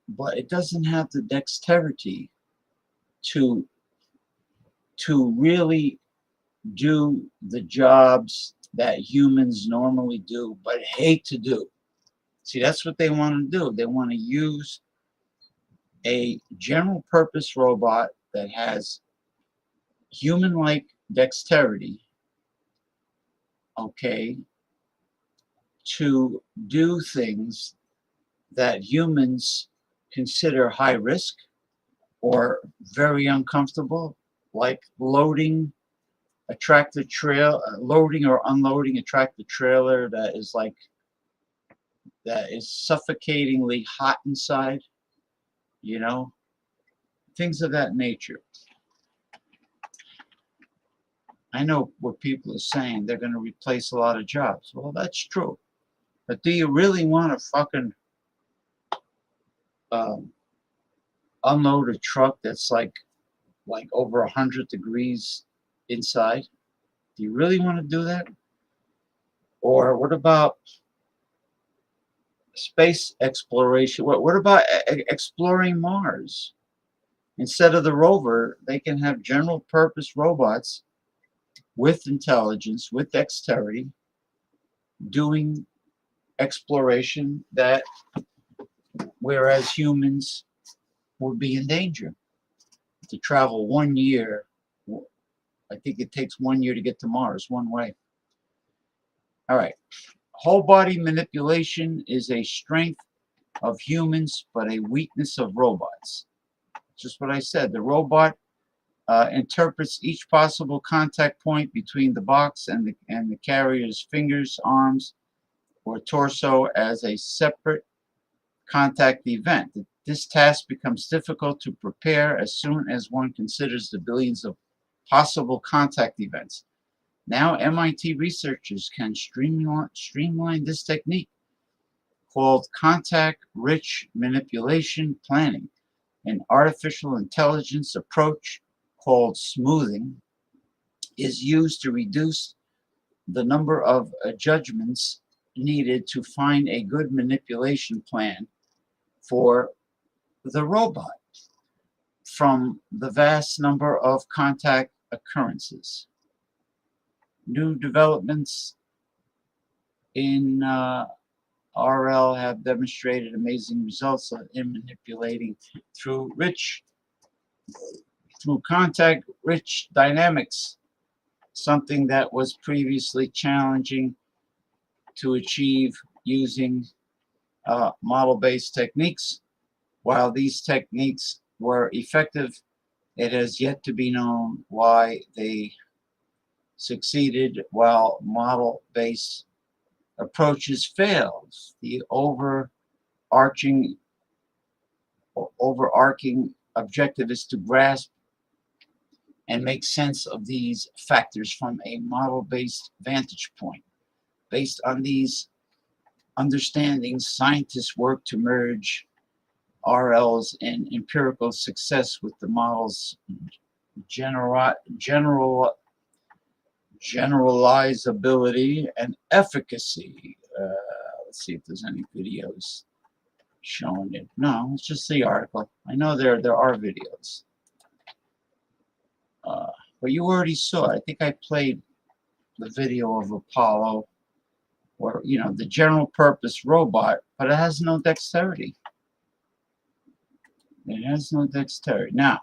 but it doesn't have the dexterity to really do the jobs that humans normally do, but hate to do. See, that's what they want to do. They want to use a general purpose robot that has human-like dexterity, okay, to do things that humans consider high risk or very uncomfortable, like loading a tractor trailer, loading or unloading a tractor trailer that is suffocatingly hot inside, you know, things of that nature. I know what people are saying, they're going to replace a lot of jobs. Well, that's true. But do you really want to fucking um, unload a truck that's like over 100 degrees inside? Do you really want to do that? Or what about space exploration? What about exploring Mars? Instead of the rover, they can have general purpose robots with intelligence, with dexterity, doing exploration that whereas humans would be in danger. To travel 1 year, I think it takes 1 year to get to Mars one way. All right. Whole body manipulation is a strength of humans, but a weakness of robots. Just what I said. The robot interprets each possible contact point between the box and the carrier's fingers, arms, or torso as a separate contact event. This task becomes difficult to prepare as soon as one considers the billions of possible contact events. Now, MIT researchers can streamline this technique called contact-rich manipulation planning. An artificial intelligence approach called smoothing is used to reduce the number of judgments needed to find a good manipulation plan for the robot from the vast number of contact occurrences. New developments in RL have demonstrated amazing results in manipulating through contact-rich dynamics, something that was previously challenging to achieve using model-based techniques. While these techniques were effective, it has yet to be known why they succeeded while model-based approaches failed. The overarching objective is to grasp and make sense of these factors from a model-based vantage point. Based on these understandings, scientists work to merge RLs in empirical success with the model's generalizability and efficacy. Let's see if there's any videos showing it. No, it's just the article. I know there are videos. But you already saw it. I think I played the video of Apollo, or the general purpose robot, but it has no dexterity. It has no dexterity. Now,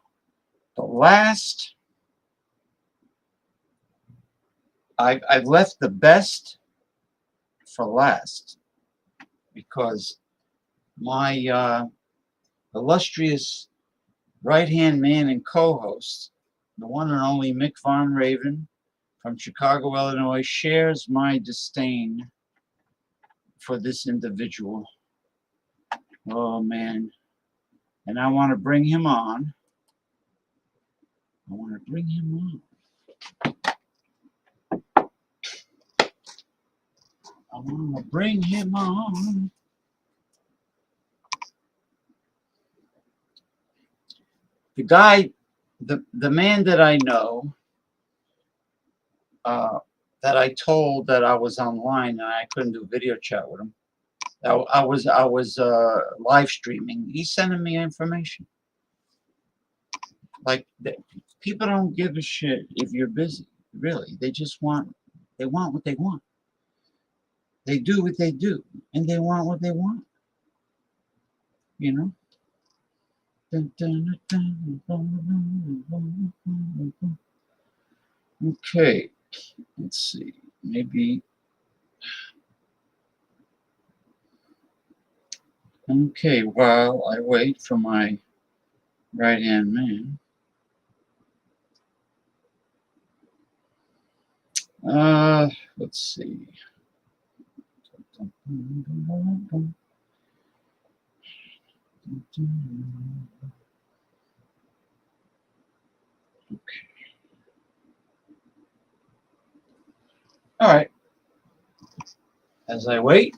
the last, I've left the best for last, because my illustrious right-hand man and co-host, the one and only Mick Von Raven from Chicago, Illinois, shares my disdain for this individual. Oh, man. And I want to bring him on. I want to bring him on. I want to bring him on. The guy, the man that I know, that I told that I was online and I couldn't do video chat with him. I was live streaming. He's sending me information. Like, people don't give a shit if you're busy. Really, they just want what they want. They do what they do, and they want what they want. You know. Okay, let's see. Maybe. Okay, while I wait for my right-hand man. Let's see. Okay. All right. As I wait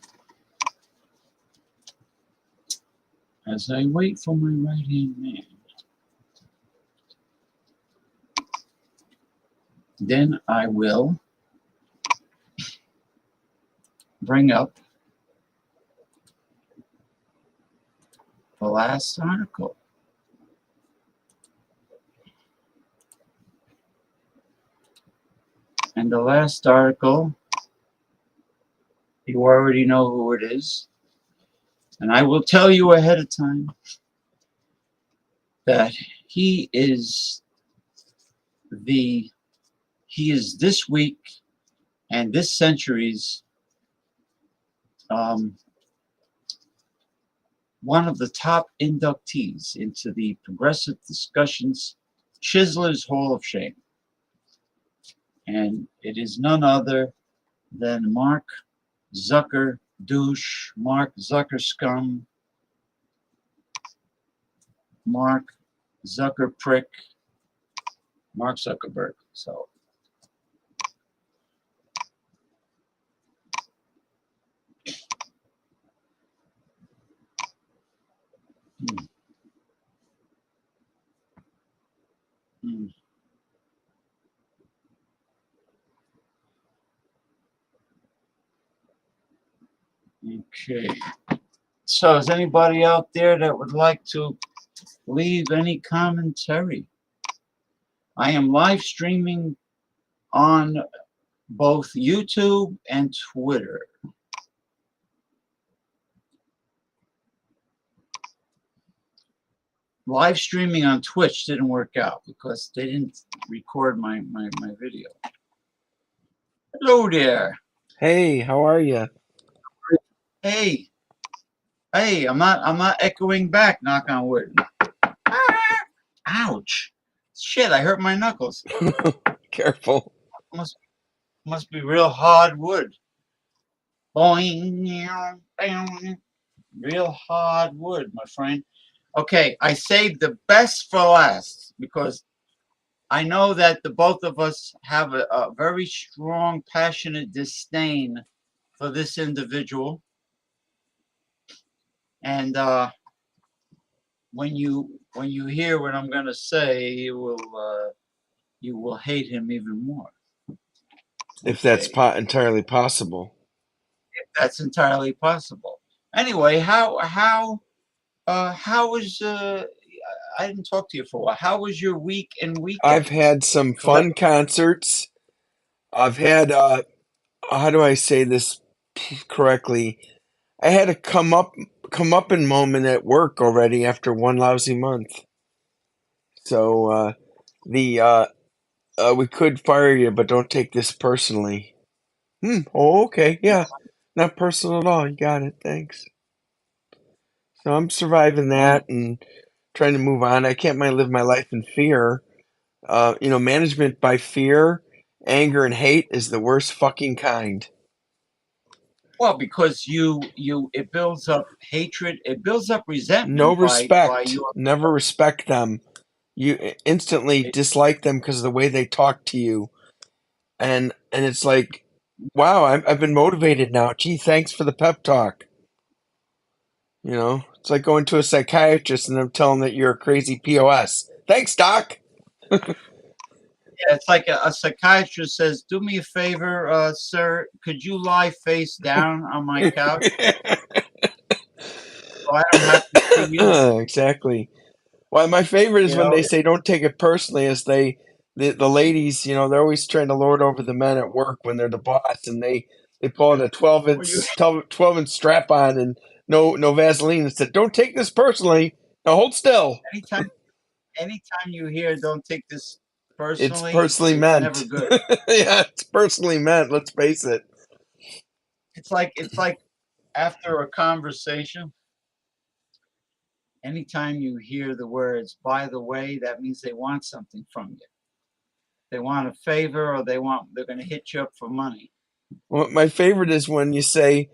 for my right-hand man, then I will bring up the last article. And the last article, you already know who it is. And I will tell you ahead of time that he is this week and this century's one of the top inductees into the Progressive Discussions Chiseler's Hall of Shame. And it is none other than Mark Zucker douche, Mark Zucker scum, Mark Zucker prick, Mark Zuckerberg. So Okay. So is anybody out there that would like to leave any commentary? I am live streaming on both YouTube and Twitter. Live streaming on Twitch didn't work out because they didn't record my video. Hello there. Hey, how are you? Hey, I'm not echoing back. Knock on wood. Ouch! Shit, I hurt my knuckles. Careful. Must be real hard wood. Boing, real hard wood, my friend. Okay, I saved the best for last because I know that the both of us have a very strong, passionate disdain for this individual, and when you hear what I'm going to say, you will hate him even more. If that's Okay, entirely possible. that's entirely possible. Anyway, how was I didn't talk to you for a while. How was your week and I've weekend? had some Correct. fun concerts. I've had how do I say this correctly? I had a come up in moment at work already after one lousy month. So the we could fire you, but don't take this personally. Oh, okay. Yeah. Not personal at all. You got it. Thanks. So I'm surviving Oh, that and trying to move on. I can't mind live my life in fear. Management by fear, anger, and hate is the worst fucking kind. well, because you it builds up hatred, it builds up No resentment by respect. your Never respect them. You instantly it, dislike them because of the way they talk to you. And it's like, wow, I've been motivated now. Gee, thanks for the pep talk. It's like going to a psychiatrist and them telling that you're a crazy POS. Thanks, doc. yeah, it's like a psychiatrist says, "Do me a favor, sir. Could you lie face down on my couch so I don't have to see you?" Exactly. Well, my favorite is You when know, they say don't take it personally, as the ladies, they're always trying to lord over the men at work when they're the boss, and they pull out a 12 or you inch 12-inch strap on and no Vaseline and said, "Don't take this personally. Now hold still. anytime anytime you hear "don't take this It's personally," personally it's never meant." good. Yeah, it's personally meant. Let's face it. It's like after a conversation, anytime you hear the words "by the way," that means they want something from you. They want a favor, or they're going to hit you up for money. Well, my favorite is when you say,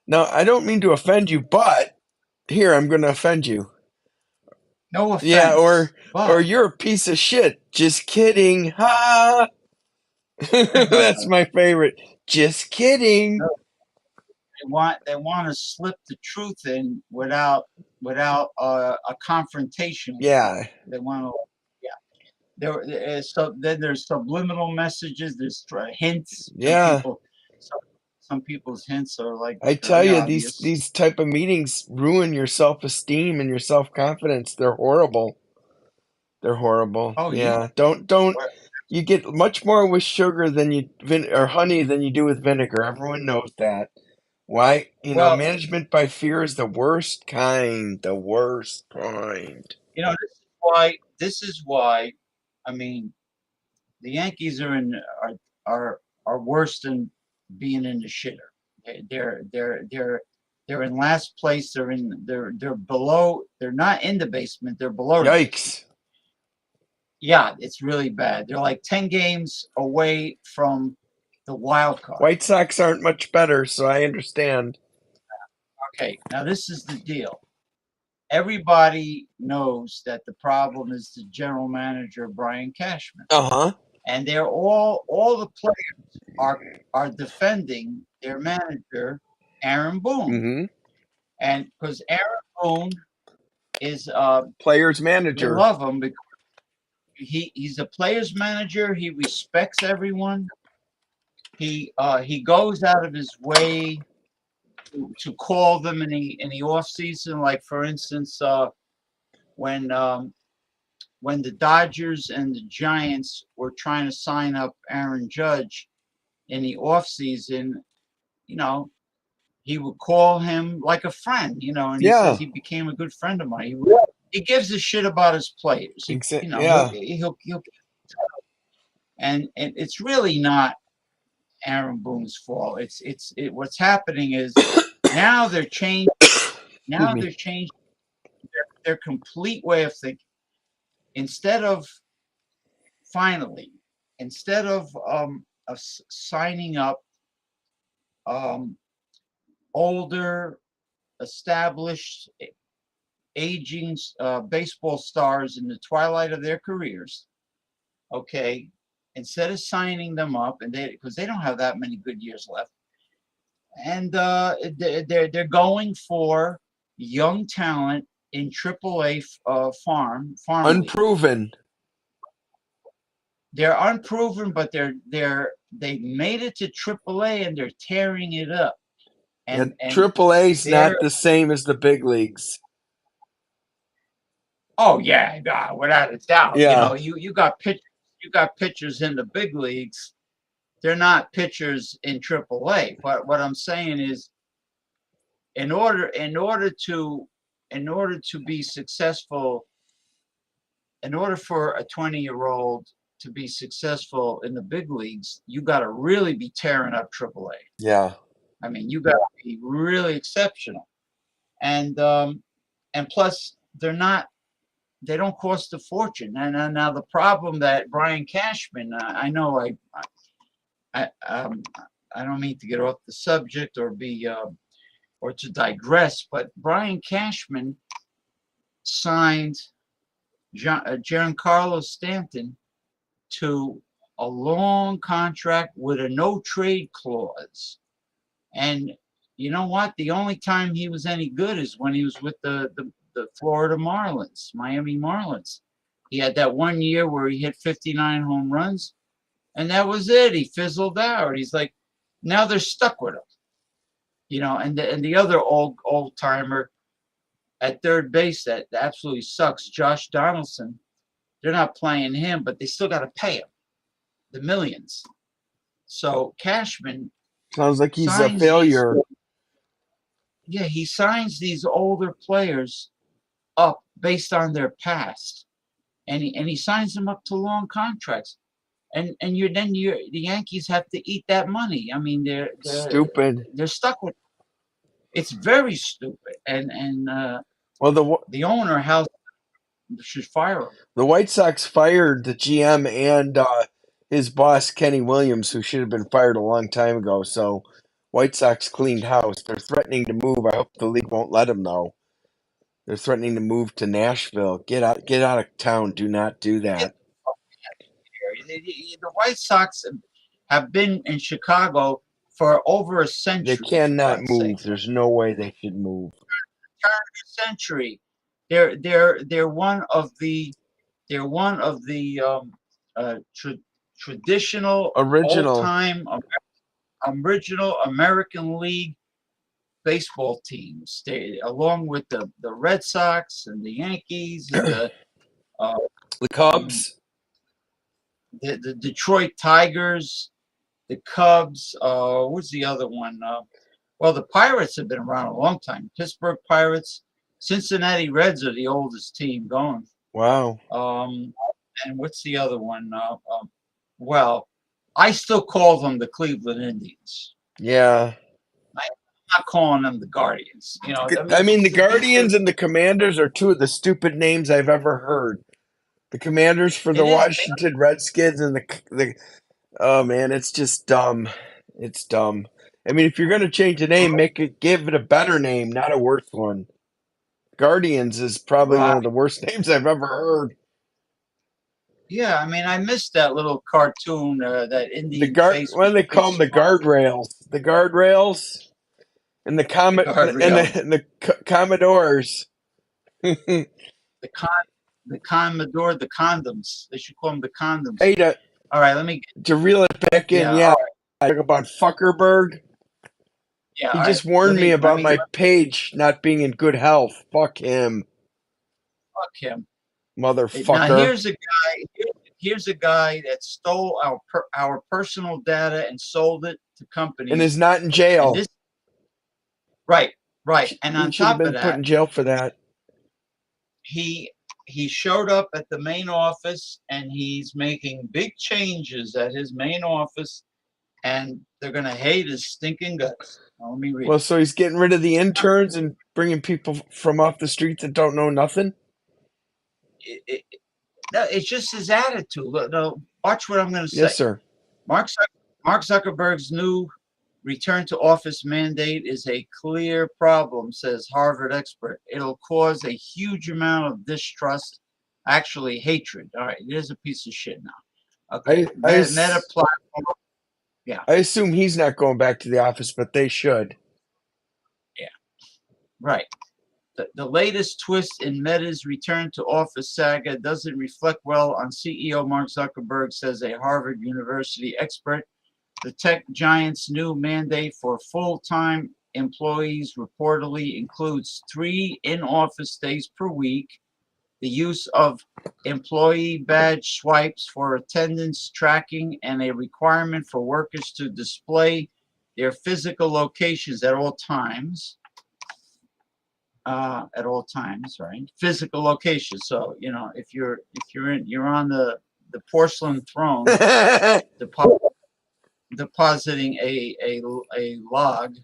"No, I don't mean to offend you, but here I'm going to offend you." No Yeah, offense, or but you're a piece of shit. Just kidding. Ha. That's my favorite. Just kidding. no, they want to slip the truth in without a confrontation with you. Yeah. They want to, yeah. So then there's subliminal messages. There's hints. Yeah. Some people's hints are like I tell very you, these obvious. these type of meetings ruin your self-esteem and your self-confidence. They're horrible. They're horrible. Oh, you know, Yeah. Don't where- you get much more with sugar than or honey than you do with vinegar. Everyone knows that. Why? well, Management by fear is the worst kind. The worst kind. this is why. I mean, the Yankees are worse than being in the shitter. They're in last place. They're below. They're not in the basement. They're below the basement. Yikes. Yeah, it's really bad. They're like 10 games away from the wild card. White Sox aren't much better, so I understand. Okay, now this is the deal. Everybody knows that the problem is the general manager Brian Cashman, Uh-huh. and they're all the players are defending their manager Aaron Boone, Mm-hmm. and because Aaron Boone is Player's they manager. love him because he's a player's manager. He respects everyone. He goes out of his way to call them in the off season. Like for instance, when when the Dodgers and the Giants were trying to sign up Aaron Judge in the off season, you know, he would call him like a friend, and he says Yeah. he became a good friend of mine. He gives a shit about his players. He, you know, he'll Yeah. he'll and it's really not Aaron Boone's fault. What's happening is now they're changing. Excuse Now me. they're changing their complete way of thinking. Instead of finally, instead of signing up um, older, established, aging baseball stars in the twilight of their careers, okay, instead of signing them up, and because they don't have that many good years left, and they're going for young talent in AAA farm league. Unproven. They're unproven, but they made it to AAA and they're tearing it up. And And Triple A's they're not the same as the big leagues. oh yeah, without a doubt. You Yeah. know, you got pitchers in the big leagues. They're not pitchers in AAA. But what I'm saying is, in order in order to in order to be successful, in order for a 20-year-old to be successful in the big leagues, you got to really be tearing up AAA. Yeah. I mean, you got to be really exceptional, and plus they don't cost a fortune. And now the problem that Brian Cashman, I know I I don't mean to get off the subject or be or to digress, but Brian Cashman signed Giancarlo Stanton to a long contract with a no trade clause. And you know what? The only time he was any good is when he was with the Florida Marlins, Miami Marlins. He had that 1 year where he hit 59 home runs, and that was it. He fizzled out. He's like, now they're stuck with him, you know. And the other old timer at third base that absolutely sucks, Josh Donaldson. They're not playing him, but they still got to pay him the millions. So Cashman Sounds like he's a signs these, failure. yeah, he signs these older players up based on their past, and he signs them up to long contracts, and the Yankees have to eat that money. I mean, Stupid. they're stuck with. It's very stupid, and Well, the owner House should fire him. the White Sox fired the GM and his boss Kenny Williams, who should have been fired a long time ago. So White Sox cleaned house. They're threatening to move. I hope the league won't let them though. They're threatening to move to Nashville. Get out of town. Do not do that. The White Sox have been in Chicago for over a They century, for cannot God's sake. move. There's no way they should move. Turn of the century. They're one of the traditional old Original. time original American League baseball teams. They along with the Red Sox and the Yankees and uh, The Cubs. the Detroit Tigers, the Cubs. What's the other one? Well, the Pirates have been around a long time. Pittsburgh Pirates, Cincinnati Reds are the oldest team going. Wow. And what's the other one? Well, I still call them the Cleveland Indians. Yeah. I'm not calling them the Guardians. You know, I mean, the Guardians and the Commanders are two of the stupid names I've ever heard. The Commanders for the it is. Washington Redskins and the oh man, it's just dumb. It's dumb. I mean, if you're gonna change the name, give it a better name, not a worse one. Guardians is probably Right. one of the worst names I've ever heard. Yeah, I mean, I missed that little cartoon, that Indian face. What do they call them? The guardrails. The guardrails and the comet Guardrails. and the Commodores. The con, the Commodore, the condoms. They should call them the condoms. Hey, All right, let me. to reel it back in, yeah. Right. Talk about Fuckerberg. Yeah, he just warned me about my page not being in good health. Fuck him. Fuck him. Motherfucker. Now here's a guy that stole our personal data and sold it to companies and is not in jail. Right. And on top of that, put in jail for that. He showed up at the main office and he's making big changes at his main office, and they're gonna hate his stinking guts. Now, let me read. Well, so he's getting rid of the interns and bringing people from off the street that don't know nothing. It's just his attitude. No, watch what I'm going to say. Yes, sir. Mark Zuckerberg's new return to office mandate is a clear problem, says Harvard expert. It'll cause a huge amount of distrust, actually hatred. All right, here's a piece of shit now. Okay, Meta platform. Yeah, I assume he's not going back to the office, but they should. yeah, right. The latest twist in Meta's return to office saga doesn't reflect well on CEO Mark Zuckerberg, says a Harvard University expert. The tech giant's new mandate for full-time employees reportedly includes 3 in-office days per week, the use of employee badge swipes for attendance tracking, and a requirement for workers to display their physical locations at all times. Right? Physical location. So if you're on the porcelain throne, depo- depositing a log,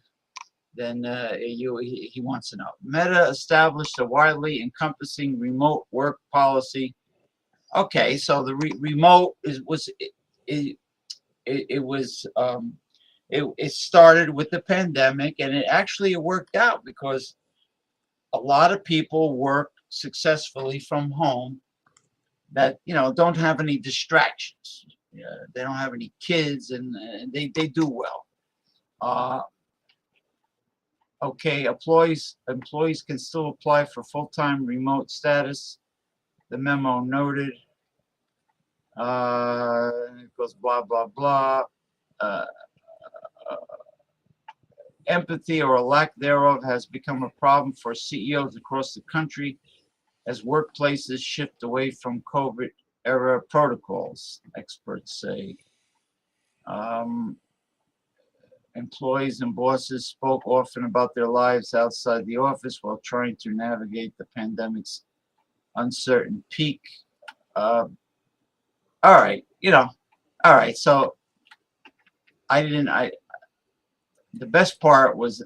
then he wants to know. Meta established a widely encompassing remote work policy. Okay, so the remote it, it was it started with the pandemic, and it actually worked out because a lot of people work successfully from home that don't have any distractions. They don't have any kids, and they do well. Uh, okay, employees can still apply for full-time remote status. The memo noted. It goes blah blah blah. Uh, Empathy or a lack thereof has become a problem for CEOs across the country as workplaces shift away from COVID era protocols, experts say. Um, Employees and bosses spoke often about their lives outside the office while trying to navigate the pandemic's uncertain peak. Uh, all right, all right. So I didn't. I the best part was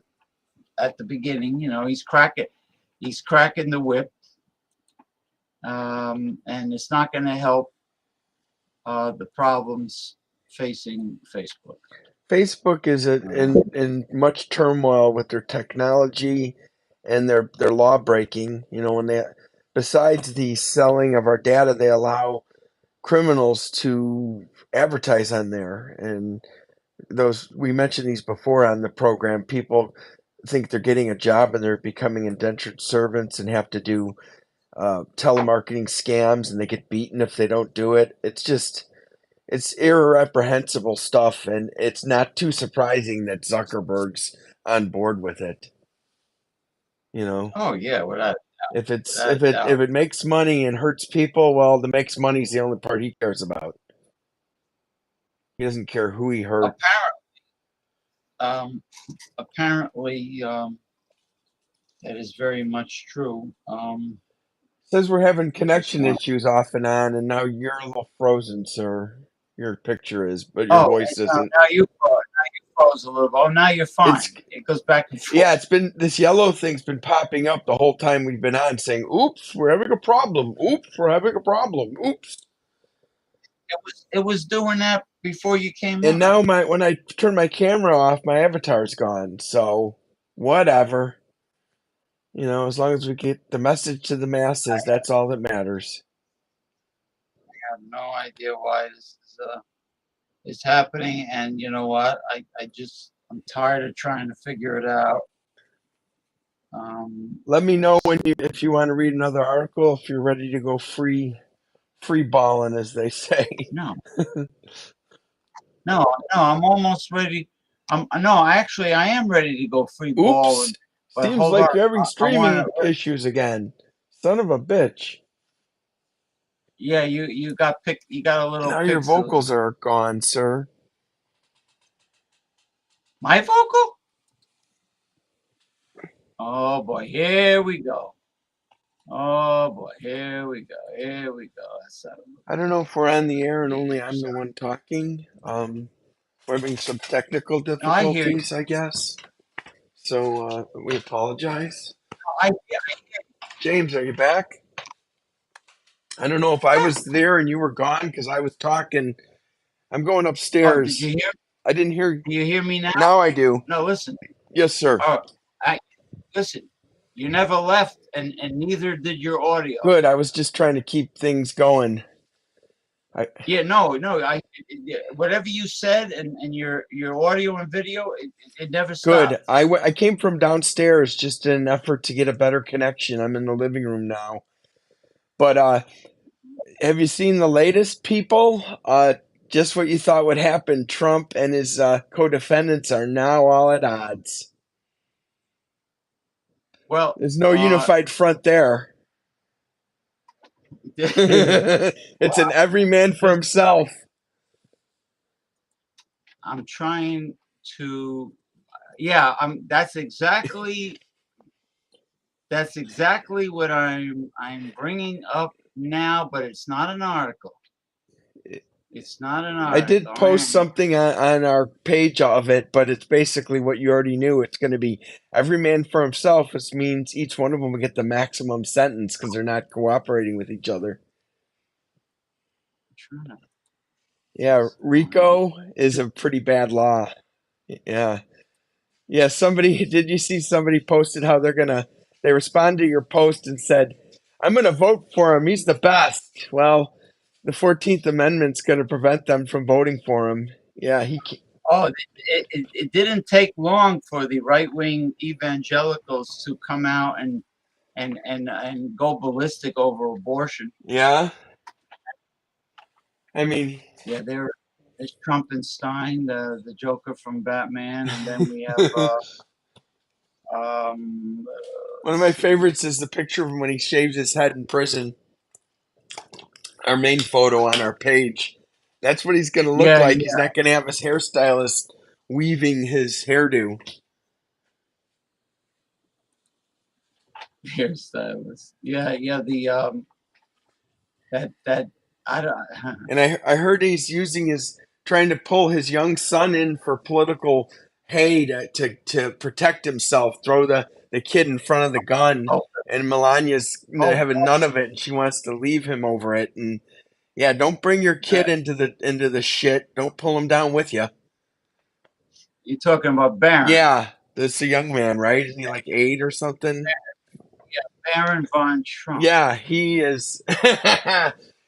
at the beginning. He's cracking the whip, and it's not going to help the problems facing Facebook. Facebook is in much turmoil with their technology and their law breaking. When they, besides the selling of our data, they allow criminals to advertise on there. And those, we mentioned these before on the program. People think they're getting a job and they're becoming indentured servants and have to do telemarketing scams, and they get beaten if they don't do it. It's irreprehensible stuff, and it's not too surprising that Zuckerberg's on board with it. You know, Oh yeah, if it's without if a it if doubt. it makes money and hurts people, well, the makes money is the only part he cares about. He doesn't care who he hurts. Um, Apparently, that is very much true. Says we're having I just connection want. issues off and on, and now you're a little frozen, sir. Your picture is, but your Oh, voice isn't. now you froze a little. Oh, now you're It's fine. It goes back and Yeah, forth. it's been this yellow thing's been popping up the whole time we've been on, saying, "Oops, we're having a problem. Oops, we're having a problem. Oops." It was doing that before you came And on. now when I turn my camera off, my avatar's gone. So whatever, as long as we get the message to the masses, that's all that matters. I have no idea why this is happening, and you know what? I'm tired of trying to figure it out. Let me know It's, if you want to read another article, if you're ready to go free balling, as they say. no, no. I'm almost ready. No, actually, I am ready to go free ball, Oops, but seems hold on. like you're having I want streaming to. issues again. Son of a bitch. Yeah, you got picked. You got a little Now your pixel. vocals are gone, sir. My vocal? Oh boy, here we go. Oh boy, here we go. Here we go. That's I don't know if we're on the air and only I'm years. the one talking. We're having some technical No, I hear you. difficulties, I guess. So we apologize. Yeah. James, are you back? I don't know if I was there and you were gone because I was talking. I'm going Oh, did you upstairs. hear? I didn't hear. Do you hear me now? Now I do. No, listen. Yes, sir. Oh, I listen. You never left, and neither did your audio. Good. I was just trying to keep things going. Yeah, no, whatever you said and your audio and video, it never Good. stopped. I came from downstairs just in an effort to get a better connection. I'm in the living room now. But have you seen the latest, people? Just what you thought would happen. Trump and his co-defendants are now all at odds. Well, There's no unified front there. It's an every man for himself. I'm trying to, yeah, that's exactly what I'm bringing up now, but it's not an article. It's not an I did article. post something on our page of it, but it's basically what you already knew. It's going to be every man for himself, which means each one of them will get the maximum sentence because they're not cooperating with each other. Yeah, RICO is a pretty bad law. Yeah. Yeah, did you see somebody posted how they responded to your post and said, I'm going to vote for him. He's the best. Well, the 14th Amendment's going to prevent them from voting for him. Yeah, he can't. Oh, it didn't take long for the right-wing evangelicals to come out and go ballistic over abortion. Yeah. I mean, yeah, there's Trumpenstein, the Joker from Batman, and then we have one of my favorites is the picture of him when he shaves his head in prison. Our main photo on our page. That's what he's going to look like. He's not going to have his hairstylist weaving his hairdo. Hairstylist. Yeah, the that I don't. And I heard he's trying to pull his young son in for political hay to protect himself. Throw the kid in front of the gun, and Melania's having none of it, and she wants to leave him over it. And yeah, don't bring your kid into the shit. Don't pull him down with you. You're talking about Barron. Yeah, that's a young man, right? Isn't he like 8 or something? Yeah, Barron von Trump. Yeah, he is.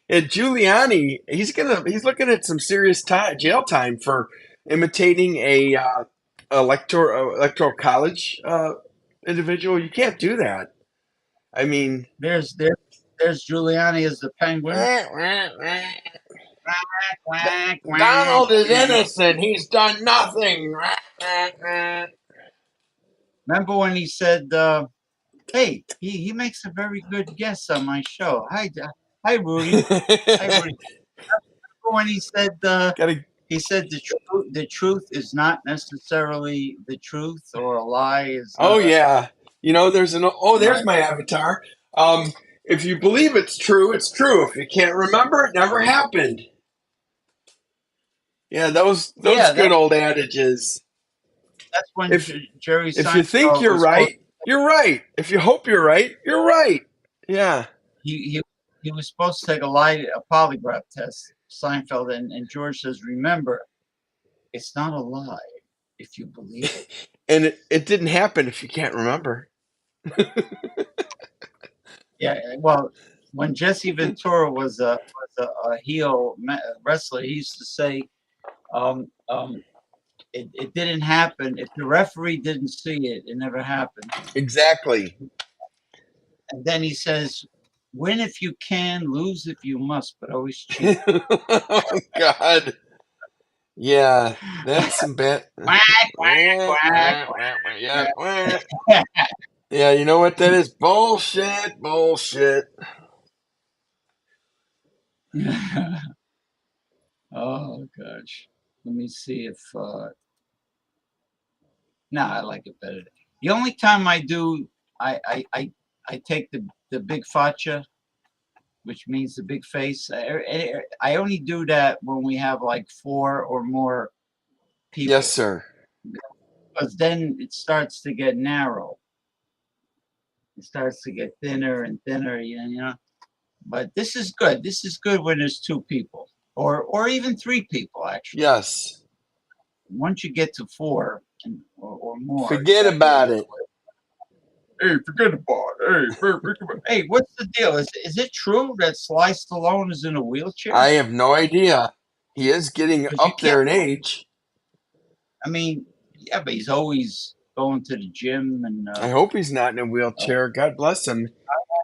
And Giuliani, he's looking at some serious jail time for imitating a electoral college individual. You can't do that. I mean, there's Giuliani as the penguin. Donald is innocent. He's done nothing. Remember when he said, "Hey, he makes a very good guest on my show." Hi, Rudy. Hi, Rudy. Remember when he said, the truth is not necessarily the truth, or a lie is. Yeah. There's there's my avatar. If you believe it's true, it's true. If you can't remember, it never happened. Yeah, those good old adages. That's when Jerry Seinfeld. If you think you're right, you're right. If you hope you're right, you're right. Yeah. He was supposed to take a polygraph test, Seinfeld, and George says, "Remember, it's not a lie if you believe it." And it didn't happen if you can't remember. Yeah, well, when Jesse Ventura was a heel wrestler, he used to say, it didn't happen. If the referee didn't see it, it never happened. Exactly. And then he says, "Win if you can, lose if you must, but always cheat." Oh, God. Yeah, that's some bad. Yeah, you know what that is? Bullshit. Oh gosh, let me see if. No, I like it better. The only time I do, I take the big facha, which means the big face. I only do that when we have like 4 or more people. Yes, sir. Because then it starts to get narrow. It starts to get thinner and thinner, But this is good. This is good when there's 2 people, or even 3 people, actually. Yes. Once you get to 4 or more, forget about it. Hey, forget about Hey, what's the deal? Is it true that Sly Stallone is in a I wheelchair? have no idea. He is getting Because you up can't. there in age. I mean, yeah, but he's always going to the gym and. I hope he's not in a Uh, wheelchair. God bless him.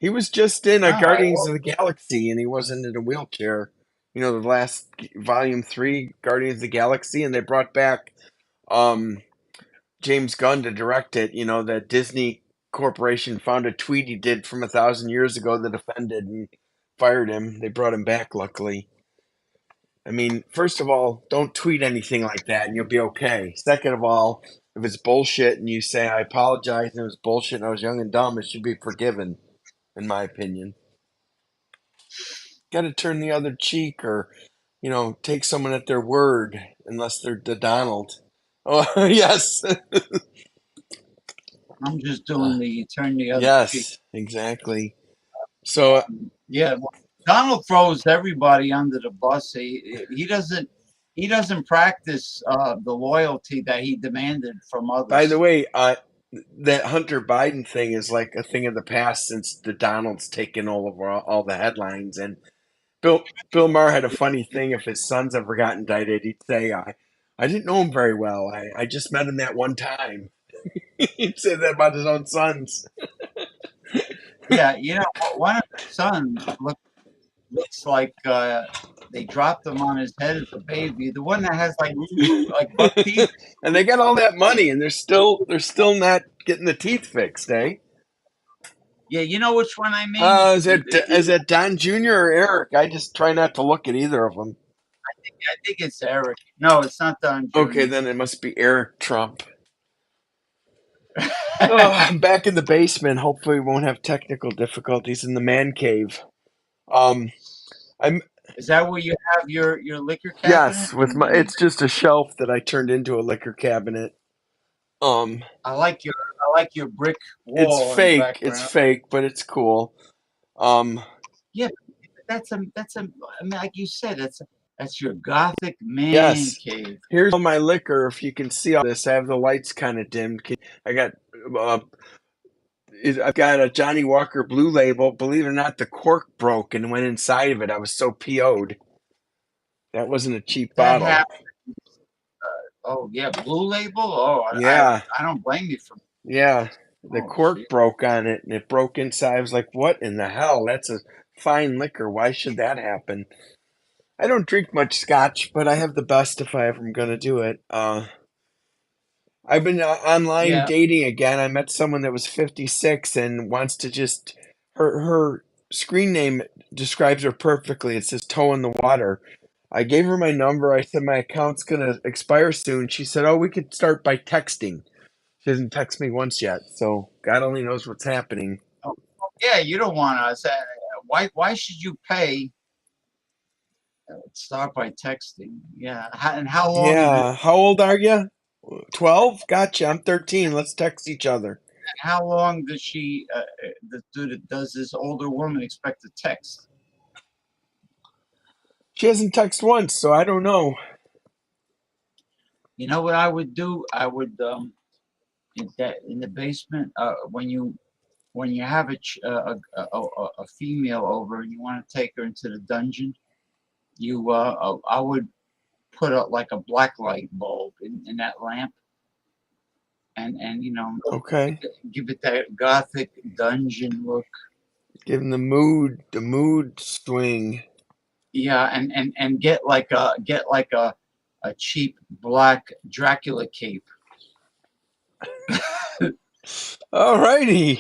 He was just in a no, I Guardians of hope. the Galaxy and he wasn't in a wheelchair. You know, the last volume 3 Guardians of the Galaxy, and they brought back um James Gunn to direct it. You know, that Disney Corporation found a tweet he did from 1,000 years ago that offended and fired him. They brought him back, luckily. I mean, first of all, don't tweet anything like that and you'll be okay. Second of all, if it's bullshit and you say, I apologize and it was bullshit and I was young and dumb, it should be forgiven, in my opinion. Got to turn the other cheek or, take someone at their word unless they're the Donald. Oh, yes. I'm just Uh, doing the turn the other cheek. yes, exactly. So, Yeah, well, Donald throws everybody under the bus. He doesn't practice the loyalty that he demanded from by the others. way, that Hunter Biden thing is like a thing of the past since the Donald's taken over all the headlines. And Bill Maher had a funny thing. If his sons ever got indicted, he'd say, I didn't know him very well. I just met him that one time. He'd say that about his own sons. Yeah, one of his sons looks like they dropped him on his head as a baby. The one that has like buck teeth. And they got all that money, and they're still not getting the teeth fixed, eh? Yeah, you know which one I mean. Is it Don Jr. or Eric? I just try not to look at either of them. I think it's Eric. No, it's not Don Okay, Jr. then it must be Eric Trump. Oh, I'm back in the basement. Hopefully, we won't have technical difficulties in the man cave. Um, I'm Is that where you have your liquor cabinet? yes, with my. It's just a shelf that I turned into a liquor cabinet. Um, I like your brick it's wall in the fake. It's background. fake, but it's cool. Um, Yeah, that's a. I mean, like you said, that's your gothic man yes. cave. Here's all my liquor. If you can see all this, I have the lights kind of dimmed. I got uh, I've got a Johnny Walker Blue Label. Believe it or not, the cork broke and went inside of it. I was so PO'd. That wasn't a cheap That bottle. happened. Oh yeah, Blue Label. Oh, I Yeah, I don't blame you for. yeah. The Oh cork shit. broke on it and it broke inside. I was like, what in the hell? That's a fine liquor. Why should that happen? I don't drink much scotch, but I have the best if I ever am going to do it. I've been online Yeah, dating again. I met someone that was 56 and wants to just her screen name describes her perfectly. It says toe in the water. I gave her my number. I said my account's gonna expire soon. She said, "Oh, we could start by texting." She hasn't texted me once yet, so God only knows what's happening. oh, yeah. You don't want to say why should you pay? Start by texting. Yeah, and how long have you? Yeah, how old are you? 12? Gotcha. I'm 13. Let's text each other. How long does she? Does this older woman expect to text? She hasn't texted once, so I don't know. You know what I would do? I would in the basement when you have a female over and you want to take her into the dungeon, I would put up like a black light bulb in that lamp and Okay. give it that gothic dungeon look. Give him the mood swing. Yeah, and get like a cheap black Dracula cape. Alrighty.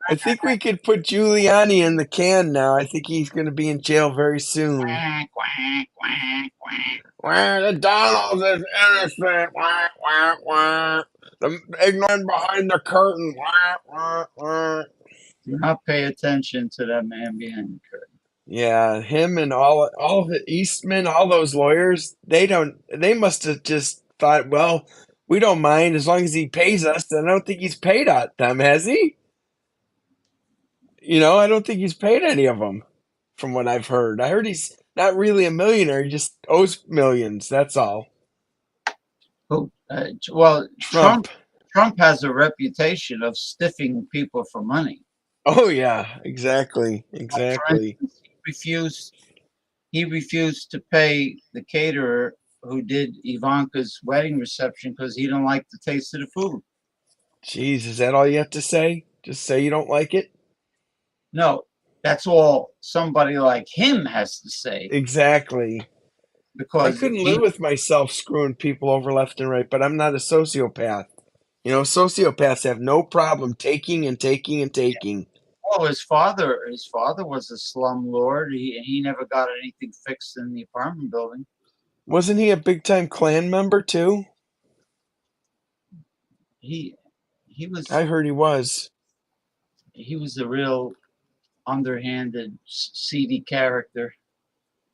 I think we could put Giuliani in the can now. I think he's going to be in jail very soon. Quack, quack, quack, quack. Where the Donald is innocent. Wah, wah, wah. The ignorant behind the curtain. Wah, wah, wah. Do not pay attention to that man behind the curtain. Yeah, him and all of the Eastman, all those lawyers, they must have just thought, well, we don't mind as long as he pays us. And I don't think he's paid them, has he? I don't think he's paid any of them, from what I've heard. I heard he's not really a millionaire; he just owes millions. That's all. Who? Well, Trump Trump. Trump has a reputation of stiffing people for money. Oh yeah, exactly, Like for exactly. instance, he refused to pay the caterer who did Ivanka's wedding reception because he didn't like the taste of the food. Jeez, is that all you have to say? Just say you don't like it? No, that's all somebody like him has to say Exactly. I because couldn't live with myself screwing people over left and right, but I'm not a sociopath. You know, sociopaths have no problem taking and taking and taking. well, his father was a slum lord. He never got anything fixed in the apartment building. Wasn't he a big time Klan member too? He he was I heard he was. he was a real underhanded, seedy character.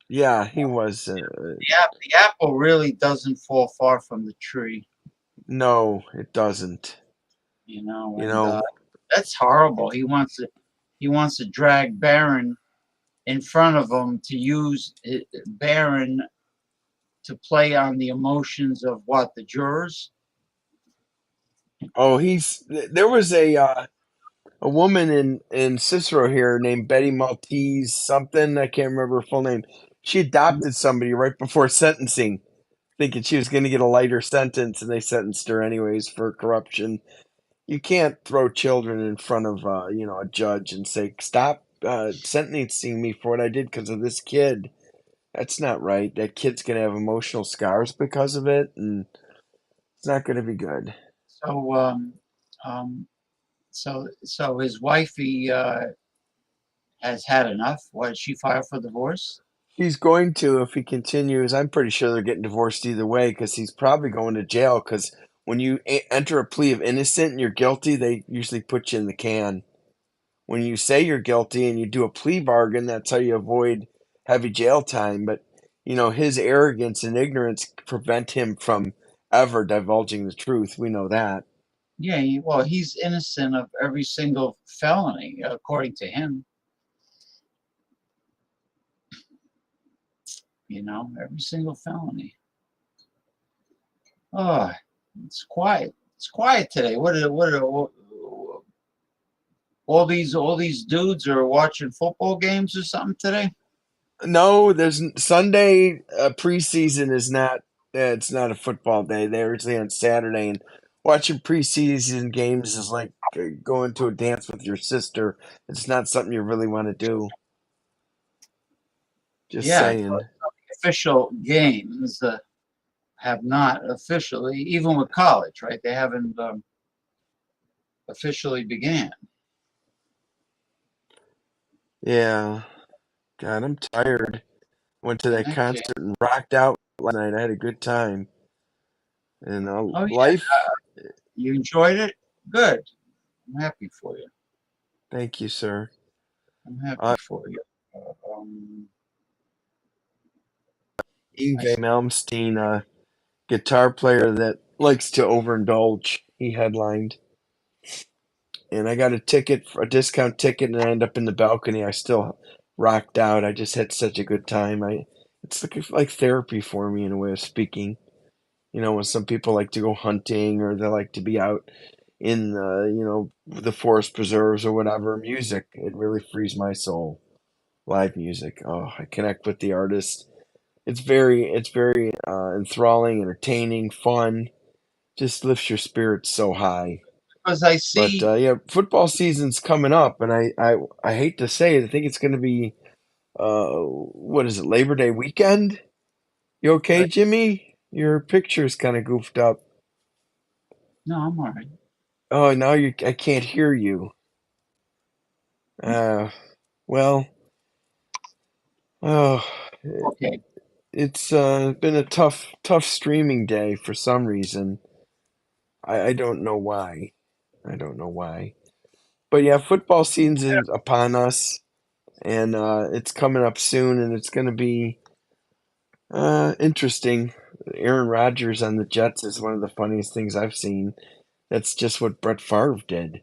Yeah, he was. The apple really doesn't fall far from the tree, No, it doesn't. You and know, that's horrible. He wants to drag Barron in front of him to use Barron to play on the emotions of what the jurors. oh, there was a woman in Cicero here named Betty Maltese something. I can't remember her full name. She adopted somebody right before sentencing, thinking she was going to get a lighter sentence, and they sentenced her anyways for corruption. You can't throw children in front of a judge and say stop sentencing me for what I did because of this kid. That's not right. That kid's going to have emotional scars because of it, and it's not going to be good. So um, so his wifey has had enough. What did she file for divorce? He's going to if he continues. I'm pretty sure they're getting divorced either way because he's probably going to jail. Because when you enter a plea of innocent and you're guilty, they usually put you in the can. When you say you're guilty and you do a plea bargain, that's how you avoid heavy jail time. But his arrogance and ignorance prevent him from ever divulging the truth. We know that. Yeah, well, he's innocent of every single felony, according to him. Every single felony. Oh, it's quiet. It's quiet today. All these dudes are watching football games or something today? No, there's Sunday preseason is not. It's not a football day. They're usually on Saturday, and watching preseason games is like going to a dance with your sister. It's not something you really want to do. Just Yeah, saying. official games have not officially, even with college, right? They haven't officially began. Yeah. God, I'm tired. Went to that And that game. concert and rocked out last night. I had a good time. And Oh yeah, life. you enjoyed it. Good. I'm happy for you. Thank you, sir. I'm happy Uh, for you. I Yngwie Malmsteen, a guitar player that likes to overindulge. He headlined. And I got a discount ticket, and I end up in the balcony. I still rocked out. I just had such a good time. It's like therapy for me in a way of speaking. When some people like to go hunting or they like to be out in the forest preserves or whatever, music, it really frees my soul. Live music. Oh, I connect with the artist. It's very enthralling, entertaining, fun. Just lifts your spirits so high. because I But see. yeah, football season's coming up, and I hate to say it, I think it's going to be what is it, Labor Day weekend? You okay, Jimmy? Your picture's kind of goofed up. No, I'm all right. Oh, now I can't hear you. Uh, well, oh, Okay. it's been a tough streaming day for some reason. I don't know why. I don't know why. But yeah, football season's upon us, and it's coming up soon, and it's going to be interesting. Aaron Rodgers on the Jets is one of the funniest things I've seen. That's just what Brett Favre did.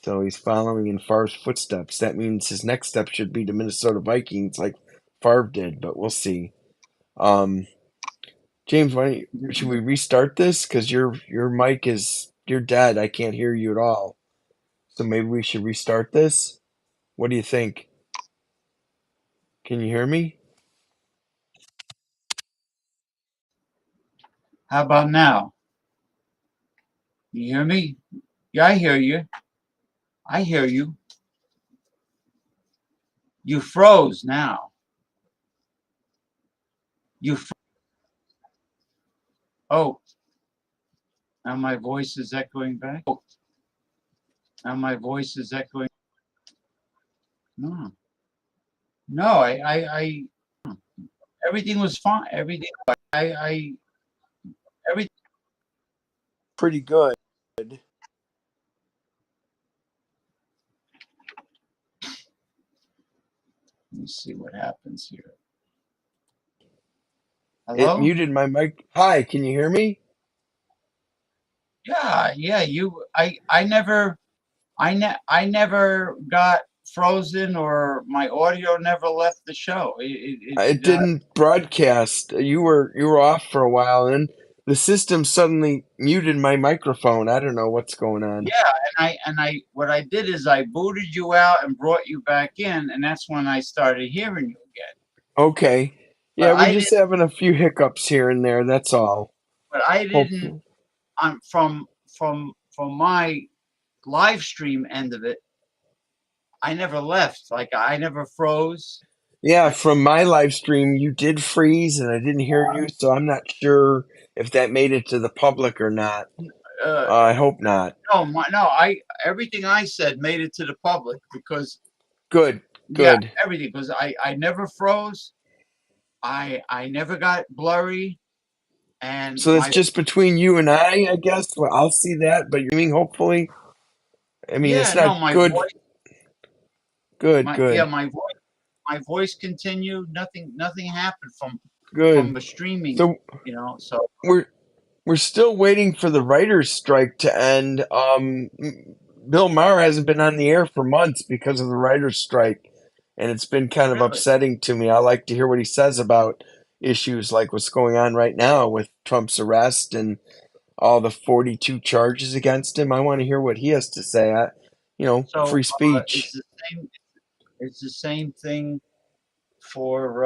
So he's following in Favre's footsteps. That means his next step should be the Minnesota Vikings, like Favre did. But we'll see. Um, James, should we restart this? Because your mic is You're dead. I can't hear you at all. So maybe we should restart this? What do you think? Can you hear me? How about now? You hear me? Yeah, I hear you. I hear you. You froze now. Oh, now my voice is echoing back. Oh, now my voice is echoing. No, no, everything was fine. Everything. Pretty good. Let me see what happens here. It Hello? muted my mic. Hi, can you hear me? Yeah. I never got frozen or my audio never left the show. It didn't broadcast. You were off for a while, and the system suddenly muted my microphone. I don't know what's going on. Yeah, what I did is I booted you out and brought you back in, and that's when I started hearing you again. Okay. But Yeah, we're just having a few hiccups here and there. That's all. I didn't. Hopefully. From my live stream end of it, I never left. Like I never froze. Yeah, I from my live stream, you did freeze, and I didn't hear you, so I'm not sure if that made it to the public or not. uh, I hope not. no. I everything I said made it to the public because Good, yeah, good. everything because I never froze. I never got blurry, and So that's just between you and I guess. Well, I'll see that, but you're streaming, hopefully. I mean, yeah, it's no, not good. Good, good, my voice continued. Nothing happened from good. the streaming. So So we're we're still waiting for the writers' strike to end. Bill Maher hasn't been on the air for months because of the writers' strike, and it's been kind of really, upsetting to me. I like to hear what he says about issues like what's going on right now with Trump's arrest and all the 42 charges against him. I want to hear what he has to say. so Free speech. it's the same thing for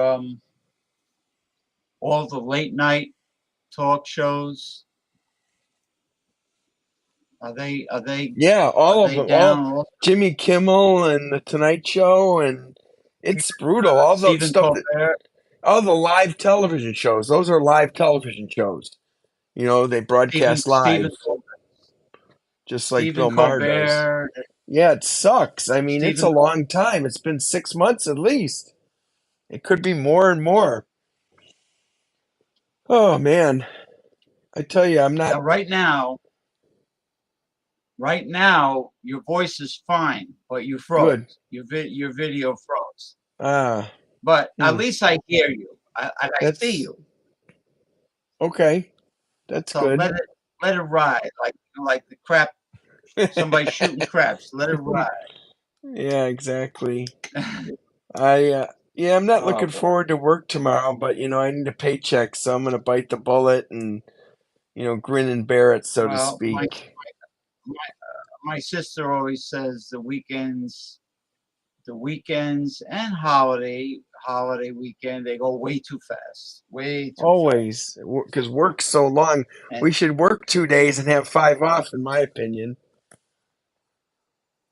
all the late night talk shows. Yeah, Are all of they them. All down? Jimmy Kimmel and the Tonight Show, and it's brutal. All the Stephen stuff that Colbert, all the live television shows. Those are live television shows. They broadcast live, Stephen Colbert, just like Stephen Bill Maher does. Colbert, Yeah, it sucks. I mean, it's Stephen a long time. It's been 6 months at least. It could be more and more. Oh man, I tell you, I'm not Now, right now, your voice is fine, but you good. froze. Your video froze. Ah, But at hmm. least I hear you. I see That's you. okay. That's So good. let it ride, like the crap. Somebody shooting craps. Let it ride. Yeah, exactly. I yeah, I'm not Oh looking boy. forward to work tomorrow, but I need a paycheck, so I'm gonna bite the bullet and grin and bear it, so to Well, speak. my my sister always says the weekends and holiday weekend, they go way too fast, way too fast. Always, because work's so long. And We should work 2 days and have 5 off, in my opinion.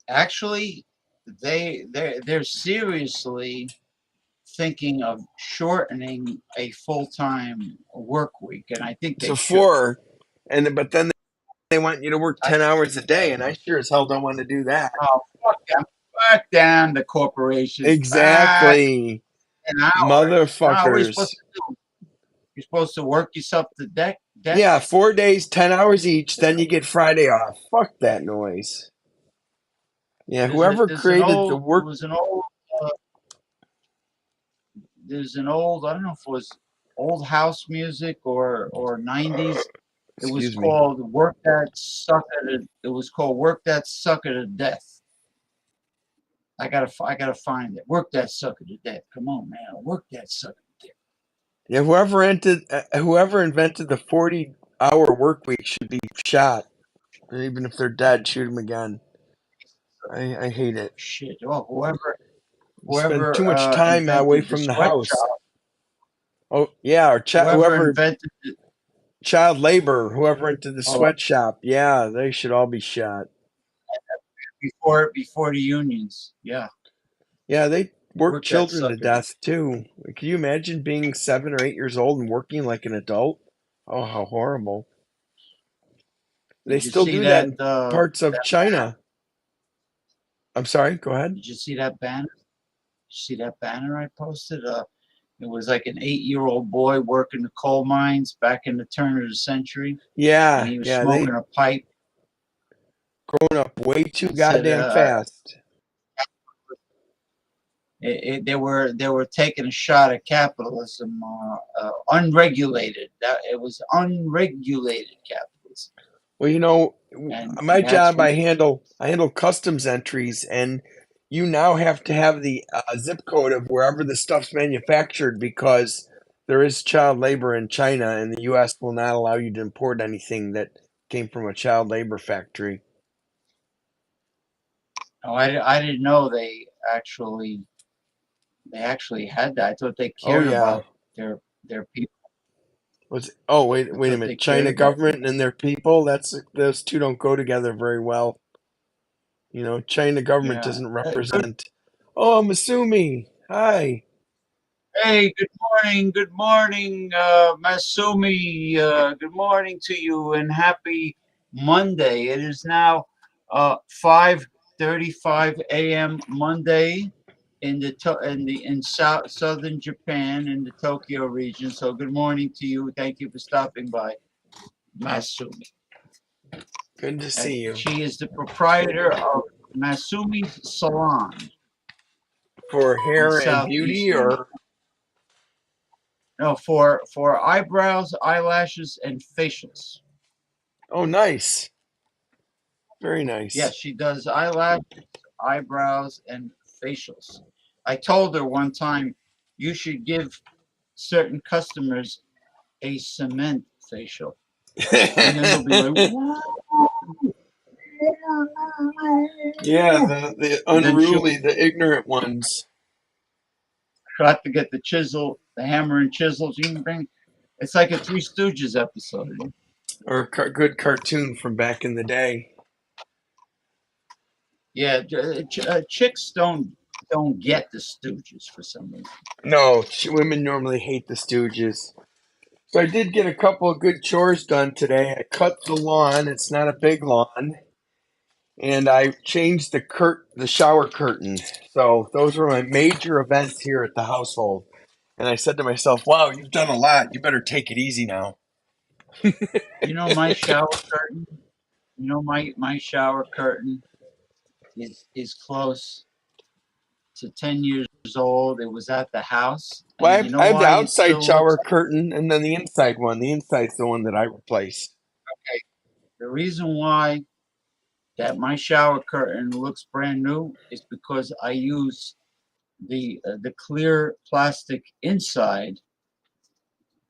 actually, they're seriously thinking of shortening a full-time work week, and I think they So should. but then they want you to work I, 10 hours a day, and I sure as hell don't want to do that. oh, fuck them, the corporations. Exactly, 10 hours. No, what are you supposed motherfuckers. to do? You're supposed to work yourself to death. Yeah, 4 days, 10 hours each. Then you get Friday off. Fuck that noise. Yeah, whoever created the There work. was an old uh, there's an old, I don't know if it was old house music or 90s. It was Excuse me. called Work That Sucker to It was called Work That Sucker to Death. I gotta find it. Work that sucker to death. Come on, man. Work that sucker to death. Yeah, whoever invented the 40-hour work week should be shot. And even if they're dead, shoot them again. I hate it. Shit. Oh, whoever You spend too whoever much time away invented the from the house. sweatshop, Oh yeah, or whoever whoever invented it, child labor, whoever entered the oh, sweatshop. Yeah, they should all be shot. before the unions. Yeah, Yeah, they work work that children to sucker down. death too. Can you imagine being 7 or 8 years old and working like an adult? Oh, how horrible. They Did you still see do that that? in parts of China. I'm sorry, go ahead. Did you see that banner? See that banner I posted? It was like an 8-year-old boy working the coal mines back in the turn of the century, and Yeah, he was yeah, they smoking a pipe. grown up way too It said goddamn fast. they were taking a shot at capitalism, unregulated. That it was unregulated capitalism, Well, you know, my and that's job, what. I handle customs entries, and you now have to have the zip code of wherever the stuff's manufactured because there is child labor in China, and the U.S. will not allow you to import anything that came from a child labor factory. Oh, I didn't know they actually had that. I thought they Oh cared yeah, about their people. oh wait I wait a thought they minute, cared China about government and their people. That's those two don't go together very well. You know, China government yeah. doesn't Good. represent. Oh, Masumi, hi. Hey, good morning, Masumi. Good morning to you, and happy Monday. It is now 5:35 a.m. Monday in southern Japan in the Tokyo region. So good morning to you. Thank you for stopping by, Masumi. Good to see you. She is the proprietor of Masumi's Salon For in hair and beauty, southeastern. or No, for eyebrows, eyelashes, and facials. oh, nice, very Yes, nice. she does eyelashes, eyebrows, and facials. I told her one time you should give certain customers a cement facial, and then they'll be like, Yeah, the and then she'll unruly, the ignorant ones, have to get the chisel, the hammer and chisels. You can bring. It's like a Three Stooges episode. or a good cartoon from back in the day. Yeah, chicks don't get the Stooges for some reason. No, women normally hate the Stooges. So I did get a couple of good chores done today. I cut the lawn. It's not a big lawn, and I changed the shower curtain. So those were my major events here at the household. And I said to myself, "Wow, you've done a lot. You better take it easy now." You know my shower curtain. My shower curtain is close to 10 years old. It was at the house, Well, and you I know have the why it outside still looks shower curtain and then the inside one. The inside's the one that I replaced. okay. The reason why that my shower curtain looks brand new is because I use the clear plastic inside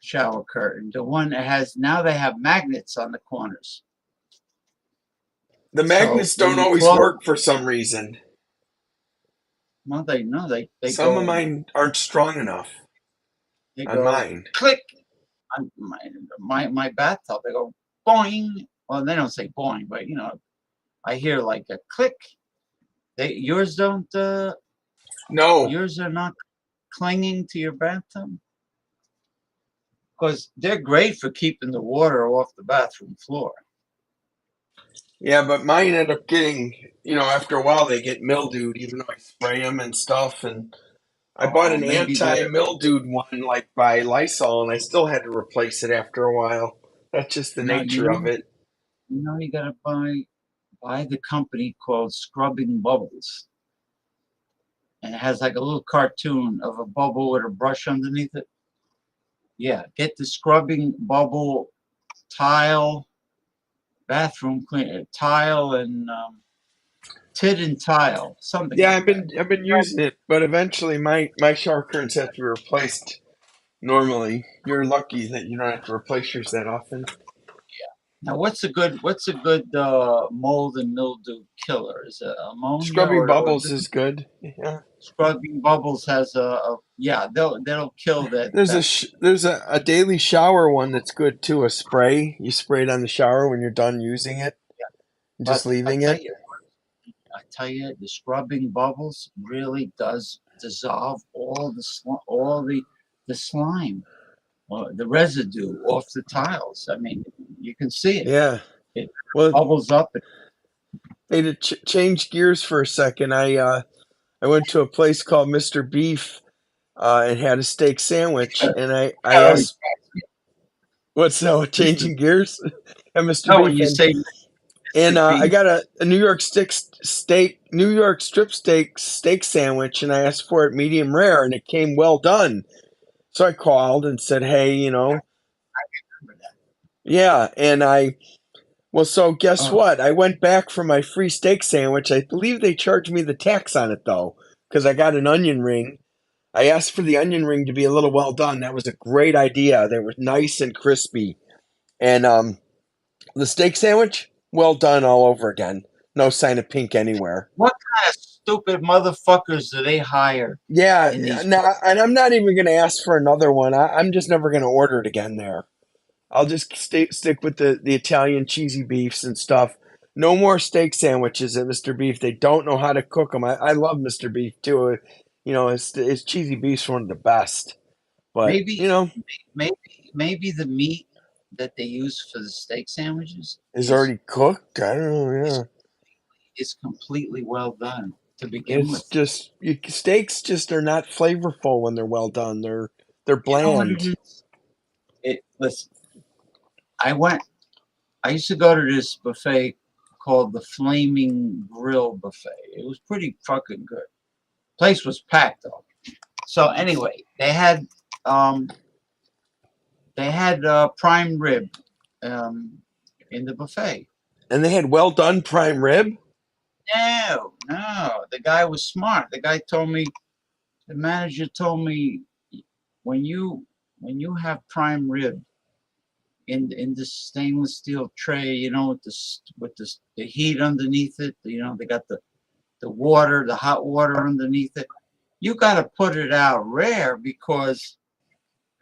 shower curtain, the one that has now they have magnets on the corners. The So magnets when don't you always close, work for some reason. well, they no, they Some of go mine aren't strong enough they on go mine. click on my bathtub. They go boing. Well, they don't say boing, but I hear like a click. They yours don't. No. Yours are not clinging to your bathtub because they're great for keeping the water off the bathroom floor. Yeah, but mine end up getting, after a while they get mildewed, even though I spray them and stuff. And I bought Oh, an maybe they're. anti-mildewed one, like by Lysol, and I still had to replace it after a while. That's just the No, nature of it. you gotta buy the company called Scrubbing Bubbles, and it has like a little cartoon of a bubble with a brush underneath it. Yeah, get the Scrubbing Bubble tile bathroom cleaner, tile and tit and tile, something Yeah, like I've that. been using it, but eventually my shower curtains have to be replaced. Normally, you're lucky that you don't have to replace yours that often. Now, what's a good mold and mildew killer? Is it ammonia Scrubbing or bubbles this is good. Yeah. scrubbing bubbles has a yeah, they'll kill that. There's a daily shower one that's good too. A spray you spray it on the shower when you're done using it, But just leaving it. I tell you, the scrubbing bubbles really does dissolve all all the slime, the residue off the tiles. I mean, you can see it. Yeah. It Well, bubbles up. hey, to change gears for a second, I went to a place called Mr. Beef and had a steak sandwich, and I That always asked, "What's no Mr. changing gears?" At Mr. No, when Beef, you say and Mr. I Beef, got a New York strip steak sandwich, and I asked for it medium rare, and it came well done. So I called and said, "Hey, remember that. yeah," and so guess Oh, what? I went back for my free steak sandwich. I believe they charged me the tax on it though, because I got an onion ring. I asked for the onion ring to be a little well done. That was a great idea. They were nice and crispy. And the steak sandwich, well done all over again. No sign of pink anywhere. what kind of stupid motherfuckers do they hire Yeah, in these? now, and I'm not even going to ask for another one. I'm just never going to order it again there. I'll just stick with the Italian cheesy beefs and stuff. No more steak sandwiches at Mr. Beef. They don't know how to cook them. I love Mr. Beef too. His cheesy beef's one of the best. But Maybe, maybe, maybe the meat that they use for the steak sandwiches is already cooked. I don't know. is Yeah, is completely well done to begin it's with. just steaks just are not flavorful when they're well done. They're You know what it bland. is? It listen. I went. I used to go to this buffet called the Flaming Grill Buffet. It was pretty fucking good. Place was packed though. So anyway, um, they had prime rib um, in the buffet. And they had well done prime rib. No, no, the guy was smart. The guy told me, the manager told me, when you have prime rib in this stainless steel tray, with the heat underneath it, they got the hot water underneath it. You got to put it out rare because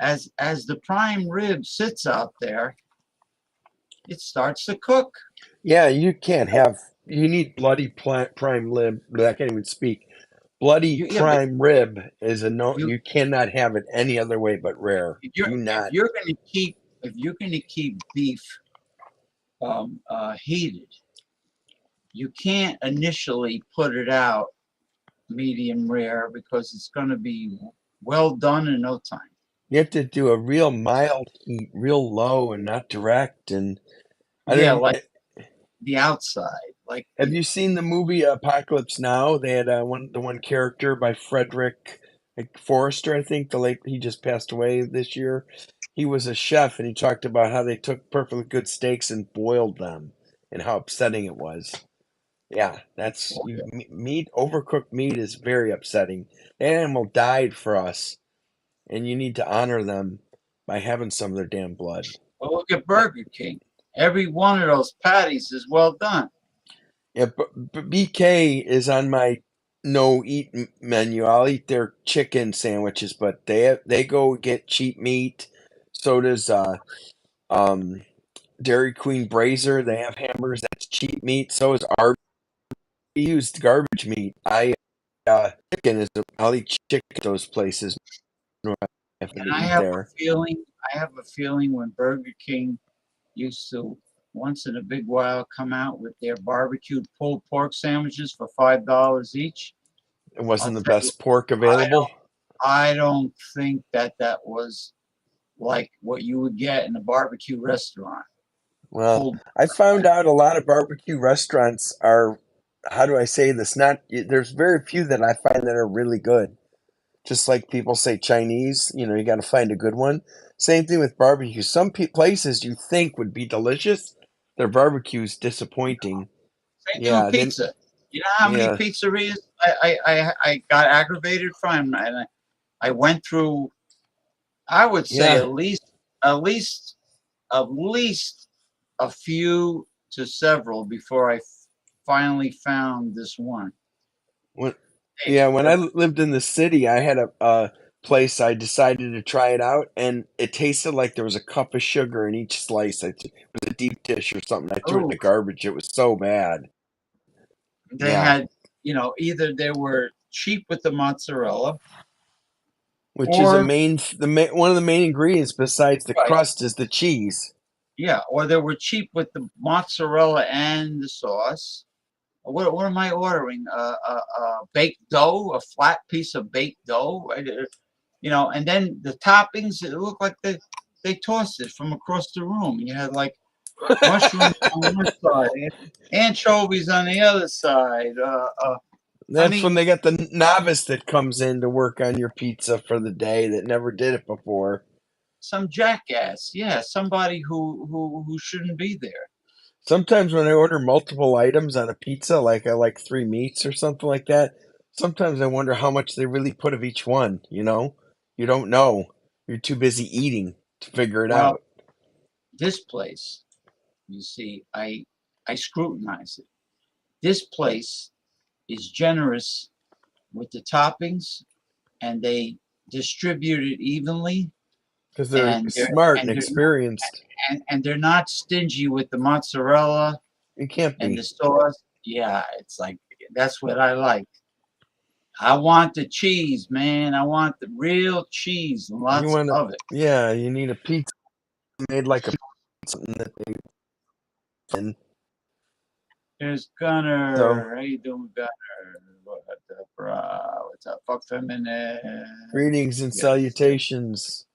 as the prime rib sits out there, it starts to cook. Yeah, you can't have. You need bloody prime rib. I can't even speak. Bloody But prime rib is a no. you You cannot have it any other way but rare. Do if not. you're going to keep beef heated, you can't initially put it out medium rare because it's going to be well done in no time. You have to do a real mild heat, real low, and not direct. And I Yeah, don't. like the outside, like Have you seen the movie Apocalypse Now? They had the one character by Frederick Forrester, I think. He just passed away this year. He was a chef, and he talked about how they took perfectly good steaks and boiled them, and how upsetting it was. Yeah, meat. Overcooked meat is very upsetting. The animal died for us, and you need to honor them by having some of their damn blood. well, look at Yeah, Burger King. Every one of those patties is well done. yeah, but BK is on my no eat menu. I'll eat their chicken sandwiches, but they go get cheap meat. So does um Dairy Queen Brazier. They have hamburgers that's cheap meat. So is our used garbage meat. Chicken is I'll eat chicken at those places when I have And to eat there. I have a feeling when Burger King used to once in a big while come out with their barbecued pulled pork sandwiches for $5 each. It I'll wasn't the tell you, best pork I available. I don't think that was like what you would get in a barbecue restaurant. Well, Pulled I found out a lot of barbecue restaurants are, how do I say this? Not there's very few that I find that are really good. Just like people say Chinese, you got to find a good one. Same thing with barbecue. Some places you think would be delicious, their barbecue's disappointing. Same thing with Yeah, then pizza. You know how many yeah, pizzerias I got aggravated from, and I went through. I would say yeah. at least at least a few to several before I finally found this one. When, Hey, yeah, when I lived in the city, I had a place I decided to try it out, and it tasted like there was a cup of sugar in each slice. It was a deep dish or something. I threw it in oh, the garbage. It was so bad. they Yeah, had, either they were cheap with the mozzarella, which is a or main one of the main ingredients besides the right, crust is the cheese. yeah, or they were cheap with the mozzarella and the sauce. What am I ordering? Baked dough, a flat piece of baked dough, right? And then the toppings, it looked like they tossed it from across the room. You had like mushrooms on one side, anchovies on the other side. I That's when mean, they got the novice that comes in to work on your pizza for the day that never did it before. some jackass, yeah, somebody who shouldn't be there. Sometimes when I order multiple items on a pizza, like I like three meats or something like that, sometimes I wonder how much they really put of each one, you know? You don't know. You're too busy eating to figure it Well, out. this place, you see, I scrutinize it. This place is generous with the toppings, and they distribute it evenly, Because they're and they're smart and and they're not experienced. and they're not stingy with the mozzarella You can't and the be. sauce. Yeah, it's like that's what I like. I want the cheese, man. I want the real cheese, and You lots want to, of it. yeah, you need a pizza made like a something that they, and There's so Gunner. How you doing, Gunner? What up, bro? What's up, fuck feminine? greetings and Yes. salutations.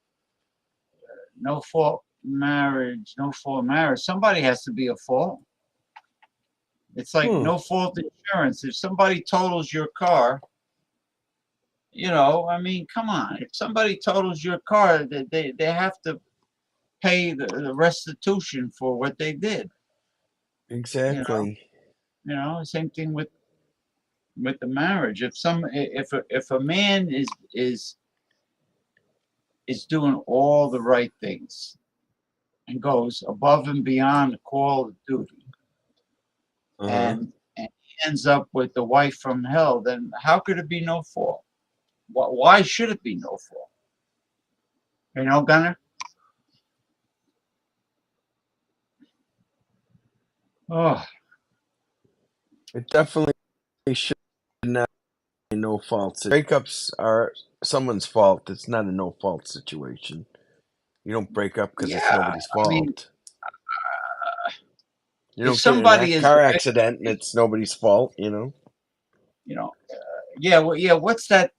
No fault marriage. No fault marriage. Somebody has to be a fault. It's like Hmm, no fault insurance. If somebody totals your car, I mean, come on. If somebody totals your car, they have to pay the restitution for what they did. You know, exactly. same thing with the marriage. If a man is doing all the right things and goes above and beyond the call of duty, Uh-huh. and he ends up with the wife from hell, then how could it be no fault? Why should it be no fault? Gunner? Oh, It definitely should not be no fault. Breakups are someone's fault. It's not a no fault situation. You don't break up because it's yeah. nobody's I mean, fault. You if don't get in somebody that is car a accident and it's nobody's fault, you know? you know, yeah, well, yeah. What's that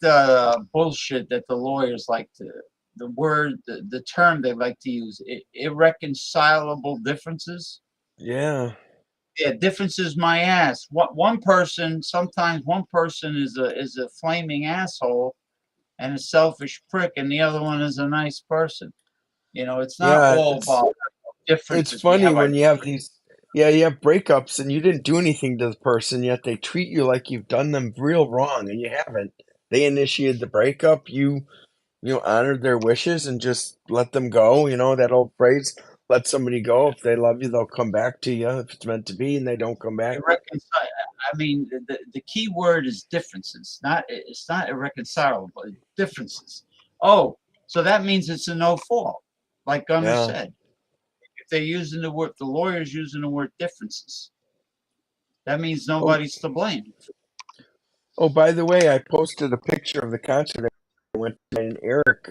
bullshit that the lawyers like to? The term they like to use, irreconcilable differences. Yeah. Yeah, differences my ass. Sometimes one person is a flaming asshole and a selfish prick, and the other one is a nice person. It's not Yeah, all about it's differences. We funny have our when you have these yeah, you have breakups and you didn't do anything to the person, yet they treat you like you've done them real wrong and you haven't. They initiated the breakup, you honored their wishes and just let them go. You know that old phrase, let somebody go. If they love you, they'll come back to you. If it's meant to be and they don't come back. irreconcilable. I mean, the key word is differences. It's not irreconcilable. It's differences. Oh, so that means it's a no fault, like Gunner Yeah. said. If they're using the lawyer's using the word differences, that means Oh, nobody's to blame. oh, by the way, I posted a picture of the concert I went to, and Eric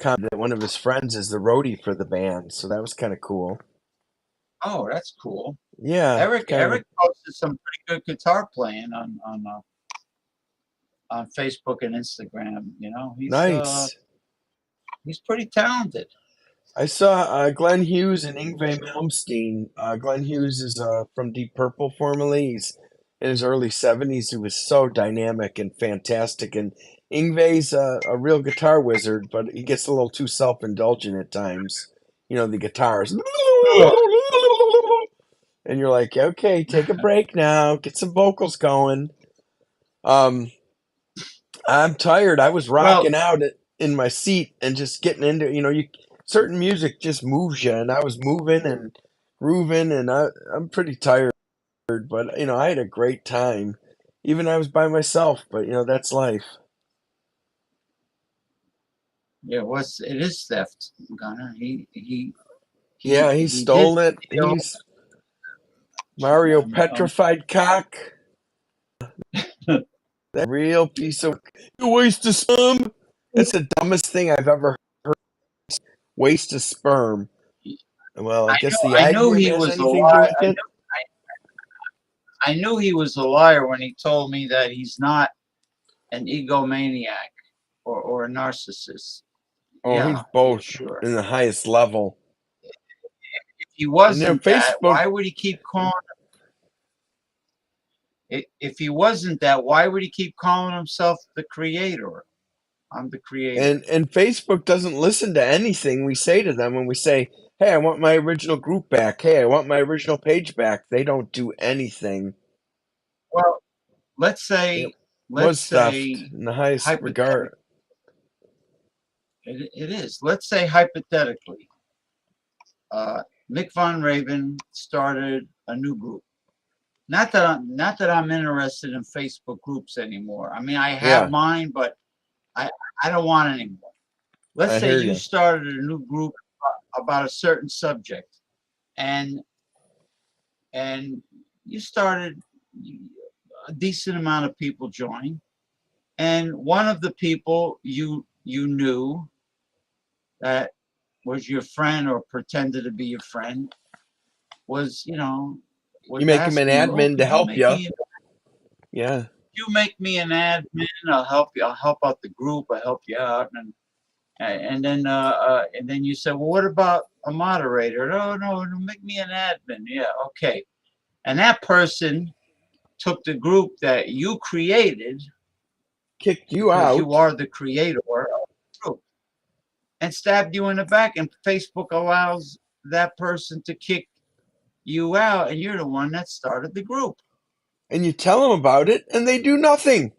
commented that one of his friends is the roadie for the band, so that was kind of cool. Oh, that's cool. Yeah, it's Eric kind of a Eric posted some pretty good guitar playing on Facebook and Instagram. nice. He's pretty talented. I saw Glenn Hughes and Yngwie Malmsteen. Glenn Hughes is from Deep Purple formerly. He's in his early 70s. He was so dynamic and fantastic. And Yngwie's a real guitar wizard, but he gets a little too self indulgent at times. You know, the guitars. Ugh. And you're like, okay, take a break now, get some vocals going. Um, I'm tired. I was Well, rocking out in my seat and just getting into, certain music just moves you, and I was moving and grooving, and I'm pretty tired, but I had a great time. Even I was by myself, but that's life. Yeah, it is theft, Gunner. Yeah, he He did stole it. steal. He's Mario Um, petrified cock. That real piece of you waste of sperm. That's the dumbest thing I've ever heard. Waste of sperm. Well, I guess the I knew admin he has was a anything to do liar. with it. I knew he was a liar when he told me that he's not an egomaniac or a narcissist. Oh, he's Yeah, yeah, both sure. in the highest level. If he And wasn't that, Facebook why would he keep calling? If he wasn't that, why would he keep calling himself the creator? I'm the creator. and Facebook doesn't listen to anything we say to them when we say, "Hey, I want my original group back. Hey, I want my original page back." They don't do anything. Well, let's It say, let's was theft say, in the highest hypothetically, regard. it is. Let's say hypothetically, uh, Mick Von Raven started a new group. Not that I'm interested in Facebook groups anymore. I mean, I have Yeah, mine, but I I don't want any more. Let's I say hear you you. started a new group about a certain subject, and and you started a decent amount of people join, and one of the people you knew that was your friend or pretended to be your friend was You was make him an asking you, oh, admin to help you. Yeah, you make me an admin, I'll help you, I'll help out the group, I'll help you out, and then you said, well, what about a moderator? No, no, no, make me an admin. Yeah, okay. And that person took the group that you created kicked you because you out, are the creator of the group and stabbed you in the back. And Facebook allows that person to kick you out, and you're the one that started the group. and you tell them about it, and they do nothing.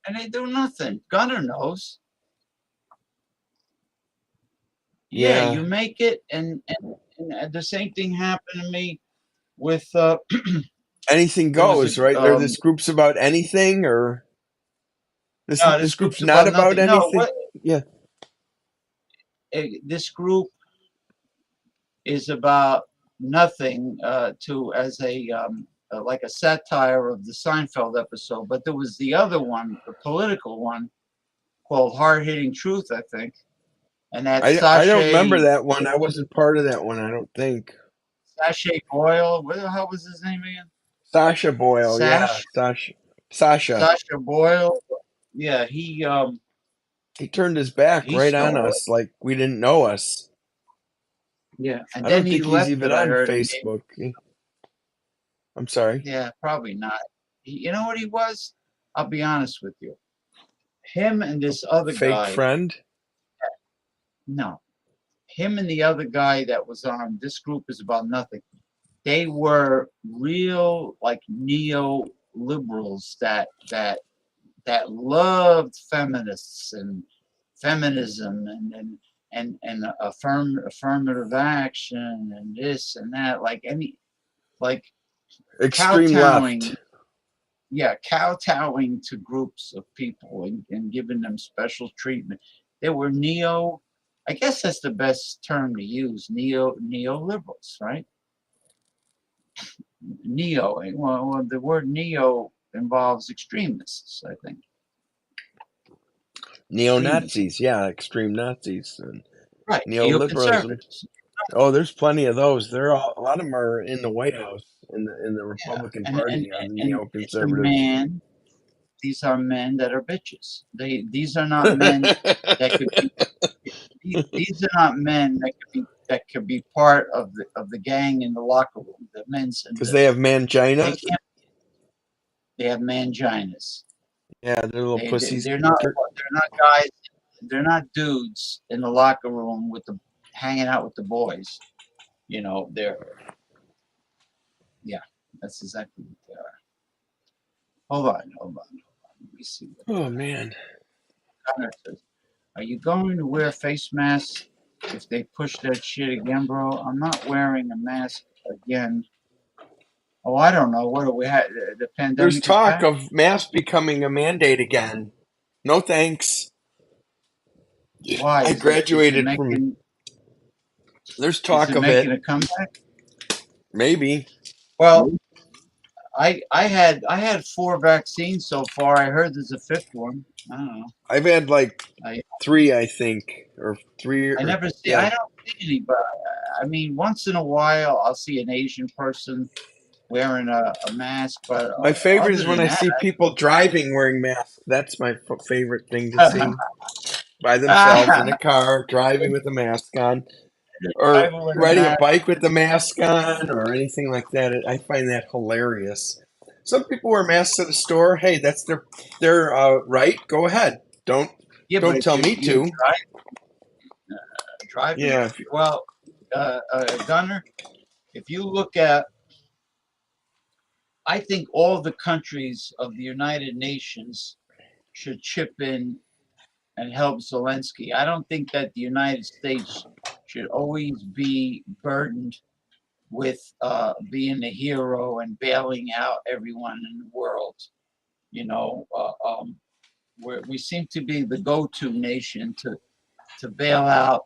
And they do nothing. Gunner knows. Yeah, Yeah, you make it, and the same thing happened to me with anything there was a goes, right? There, this group's about anything, or this no, this this group's group's not about about nothing. No, anything. Yeah, this group is about nothing to as a like a satire of the Seinfeld episode. But there was the other one, the political one, called Hard Hitting Truth, I think, and that I don't remember that one. I wasn't part of that one. I don't think. Sashay Boyle. What the hell was his name again? Sasha Boyle, yeah, Sash Sasha. Sasha Boyle. Yeah, He turned his back he right on stole it. us, like we didn't know us. Yeah, and I then don't he think he's left even it. I on heard and gave, Facebook. I'm sorry. yeah, probably not. You know what he was? I'll be honest with you. Him and A this other fake guy. friend. No, him and the other guy that was on this group is about nothing. They were real like neoliberals that loved feminists and feminism and affirmative action and this and that, like any like Extreme kowtowing, left. yeah, kowtowing to groups of people and giving them special treatment. They were neo, I guess that's the best term to use, neoliberals, right? Neo, well, the word neo involves extremists, I think. Extremism, Neo-Nazis, yeah, extreme Nazis and right? neoliberalism. Neoconservatives. Oh, there's plenty of those. A lot of them are in the White House in the Yeah, Republican and Party are the and it's a neoconservatives. man. These are men that are bitches. These are not men that could be. These are not men that could be part of the gang in the locker room. The men's and Because they have they manginas. can't. They have manginas. Yeah, they're little pussies. They're not guys. They're not dudes in the locker room with the hanging out with the boys. They're yeah. That's exactly what they are. Hold on. Let me see what Oh man. Connor says. Are you going to wear face masks if they push that shit again, bro? I'm not wearing a mask again. Oh, I don't know. What do we have? The There's pandemic is talk back. of masks becoming a mandate again. No thanks. Why I is it graduated from. making There's is talk it of making it. a comeback? Maybe. Well, I had four vaccines so far. I heard there's a fifth one. I don't know. I've had like I three, I think, or three, I or never see. yeah. I don't see any, but I mean, once in a while, I'll see an Asian person wearing a mask. But My favorite other is when than I that, see people driving wearing masks. That's my favorite thing to see. By themselves in a car, driving with a mask on, or driving with a riding a mask. bike with the mask on, or anything like that. I find that hilarious. Some people wear masks at a store. Hey, that's their right. Go ahead. Don't Yeah, but don't if tell me you're to. driving, Yeah. well, Gunner, if you look at, I think all the countries of the United Nations should chip in and help Zelensky. I don't think that the United States should always be burdened with being the hero and bailing out everyone in the world. You know, we seem to be the go-to nation to bail out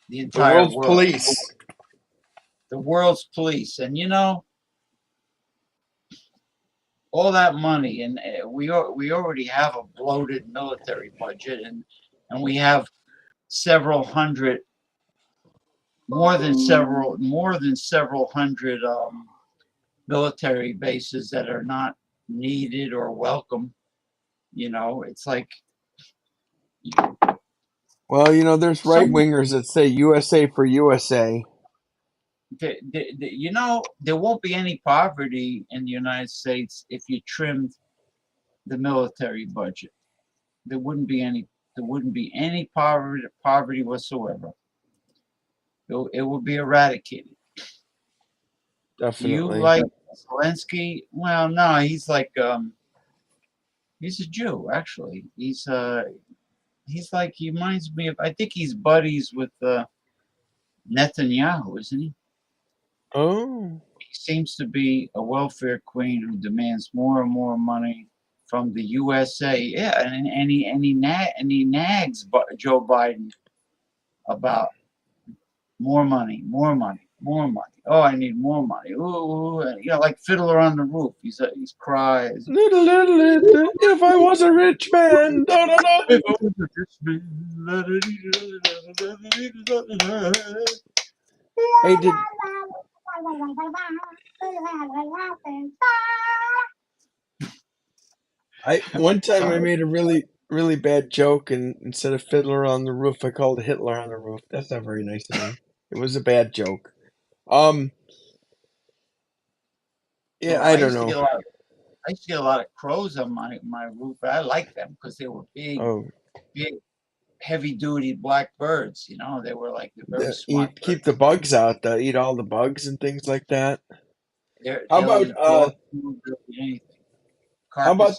the The entire world's world, police. the world's police. And all that money, and we already have a bloated military budget, and we have several hundred, more than several hundred military bases that are not needed or welcome. It's like Well, there's right some wingers that say USA for USA. there won't be any poverty in the United States if you trimmed the military budget. There wouldn't be any poverty whatsoever. It will be eradicated. Do you Definitely. like Zelensky? Well, no, he's a Jew actually. He's like, he reminds me of, I think he's buddies with Netanyahu, isn't he? Oh. He seems to be a welfare queen who demands more and more money from the USA. Yeah, and he nags Joe Biden about more money, more money, more money. Oh, I need more money. Ooh, like Fiddler on the Roof. He's cries. If I was a rich man. Da, da, da. Hey, I one time I Sorry. made a really really bad joke, and instead of Fiddler on the Roof, I called it Hitler on the Roof. That's not very nice of me. It was a bad joke. Um, yeah, Well, I don't know. I used to get a lot of crows on my roof, but I liked them because they were Oh, big, heavy duty black birds. They were like very smart eat keep the birds. bugs out. Eat all the bugs and things like that. How They'll about eat dog food, they'll eat anything, the carcasses.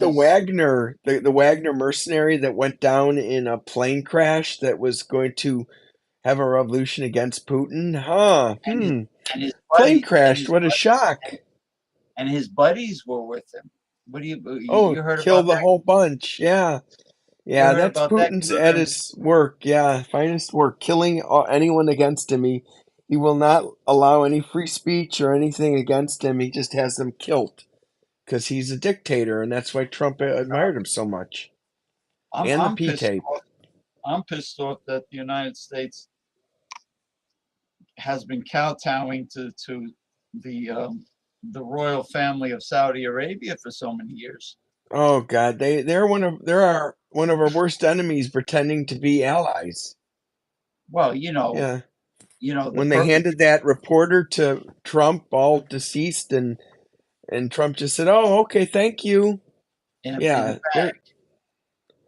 The Wagner mercenary that went down in a plane crash that was going to have a revolution against Putin? Huh. and his and his Plane buddy and crashed. his What a buddies shock. and his buddies were with him. What do Oh, you heard kill about the that? whole bunch. Yeah. You Yeah, heard that's about that, Putin's at Gunner? his work. Yeah, finest work. Killing anyone against him. He will not allow any free speech or anything against him. He just has them killed because he's a dictator, and that's why Trump admired him so much. I'm And the I'm P pissed tape. off. I'm pissed off that the United States has been kowtowing to the royal family of Saudi Arabia for so many years. Oh God, they're one of our worst enemies, pretending to be allies. Well, Yeah, the when they perfect handed that reporter to Trump, all deceased, and Trump just said, "Oh, okay, thank you." in a Yeah, bag.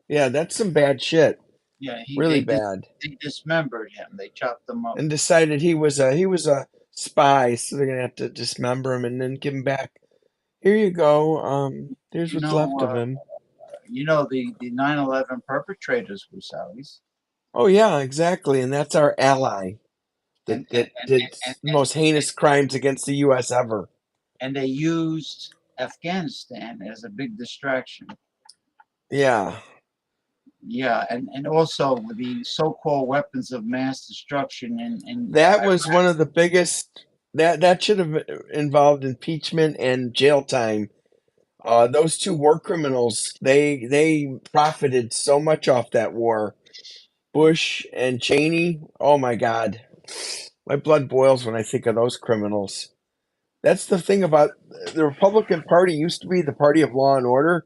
that's some bad shit. Yeah, Really bad. they dismembered him. They chopped him up. And decided he was a spy, so they're gonna have to dismember him and then give him back. Here you go. Here's You what's know, left of uh, him. the 9/11 perpetrators were Saudis. Oh yeah, exactly, and that's our ally and that did and the most heinous crimes against the U.S. ever. and they used Afghanistan as a big distraction. Yeah, Yeah, and also with the so-called weapons of mass destruction in that was one of the biggest. That should have involved impeachment and jail time. Those two war criminals, they profited so much off that war. Bush and Cheney. Oh my God, my blood boils when I think of those criminals. That's the thing about the Republican Party used to be the party of law and order.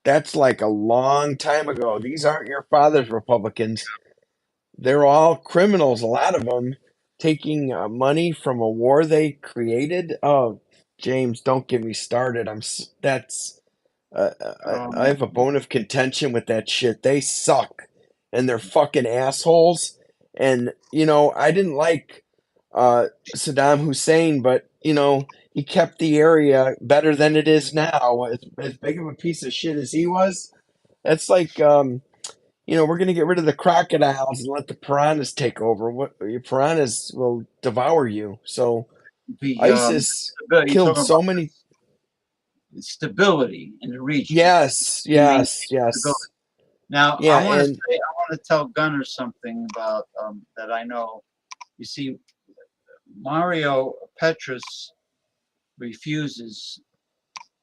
That's like a long time ago. These aren't your father's Republicans. They're all criminals, a lot of them, taking money from a war they created. Oh, James, don't get me started. That's I um, have a bone of contention with that shit. They suck, and they're fucking assholes. And I didn't like Saddam Hussein, but he kept the area better than it is now. As big of a piece of shit as he was, that's like we're gonna get rid of the crocodiles and let the piranhas take over. What your piranhas will devour you. So the ISIS you're killed talking so about many. stability in the region. Yes, He maintained yes, stability. yes. Now, Yeah, and I want to tell Gunner something about that I know. You see, Mario Petrus refuses,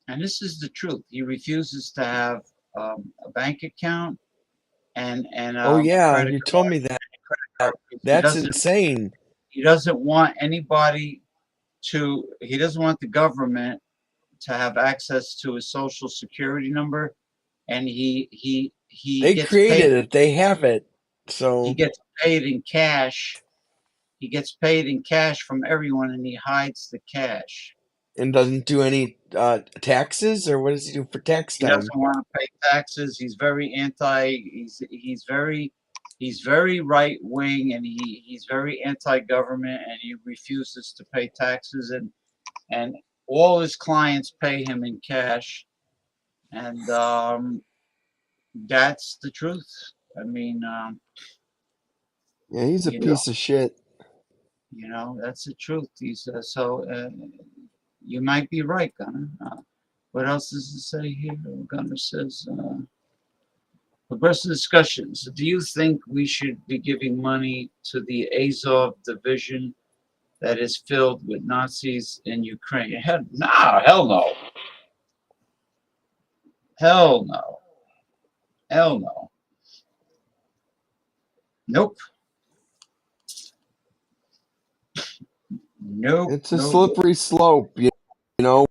and this is the truth. He refuses to have a bank account and oh a yeah, credit you told me that. card. That's insane. He doesn't want anybody to. He doesn't want the government to have access to his social security number, and he They gets paid. created it. They have it. He So gets paid in cash. He gets paid in cash from everyone, and he hides the cash. and doesn't do any taxes, or what does he do for tax He time? doesn't want to pay taxes. He's very anti. He's very right wing, and he's very anti government, and he refuses to pay taxes, and all his clients pay him in cash, and that's the truth. I mean, Yeah, he's a you know, piece of shit. that's the truth. He's you might be right, Gunner. What else does it say here? Gunner says. Progressive discussions. Do you think we should be giving money to the Azov division that is filled with Nazis in Ukraine? Hell no. Hell no. Hell no. Nope. Nope. It's a Nope. Nope. slippery slope. You know,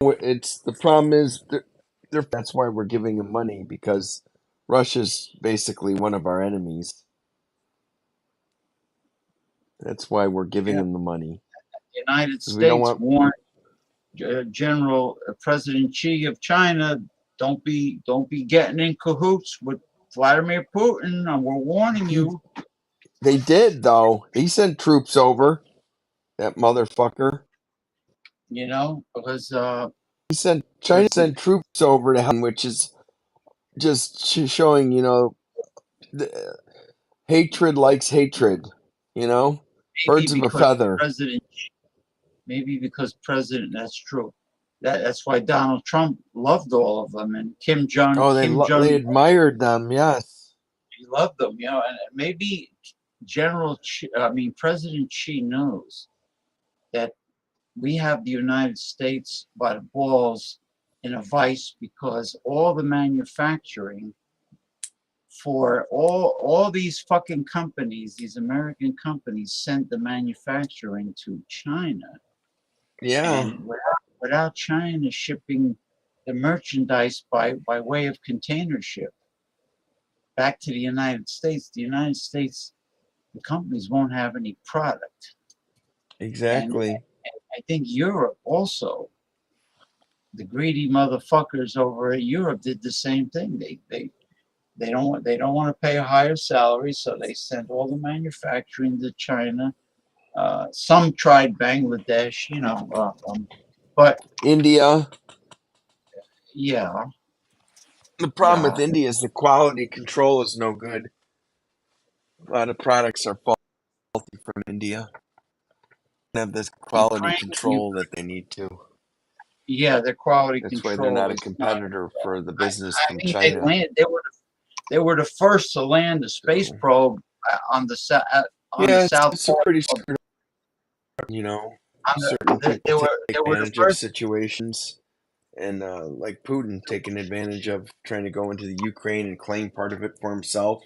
it's the problem is that's why we're giving him money because Russia's basically one of our enemies. That's why we're giving Yeah. him the money The United because we don't States want. warned General President Xi of China, don't be getting in cahoots with Vladimir Putin, and we're warning He you. They did though. He sent troops over. That motherfucker. Because China sent troops over to help, which is just showing the, hatred likes hatred. You know, maybe birds of a because feather. President Maybe because President, that's true. That's why Donald Trump loved all of them, and Oh, Kim they Jong, admired them. Yes, he loved them. And maybe President Xi knows that we have the United States by the balls in a vice because all the manufacturing for all these fucking companies, these American companies, sent the manufacturing to China. yeah, And without China shipping the merchandise by way of container ship back to the United States, the companies won't have any product. And exactly. I think Europe also, the greedy motherfuckers over at Europe did the same thing. They don't want to pay a higher salary, so they sent all the manufacturing to China. Some tried Bangladesh, but India. yeah, The problem with yeah. India is the quality control is no good. A lot of products are faulty from India. They have this quality Ukraine, control that they need to. yeah, their quality That's why they're control not a is not. competitor for the I, business I from mean, they China. land. They were the first to land a space So, probe on the yeah, south it's a pole pretty of screwed up, you know. on Certain they people take were the advantage of first. situations, and like Putin taking advantage of trying to go into the Ukraine and claim part of it for himself.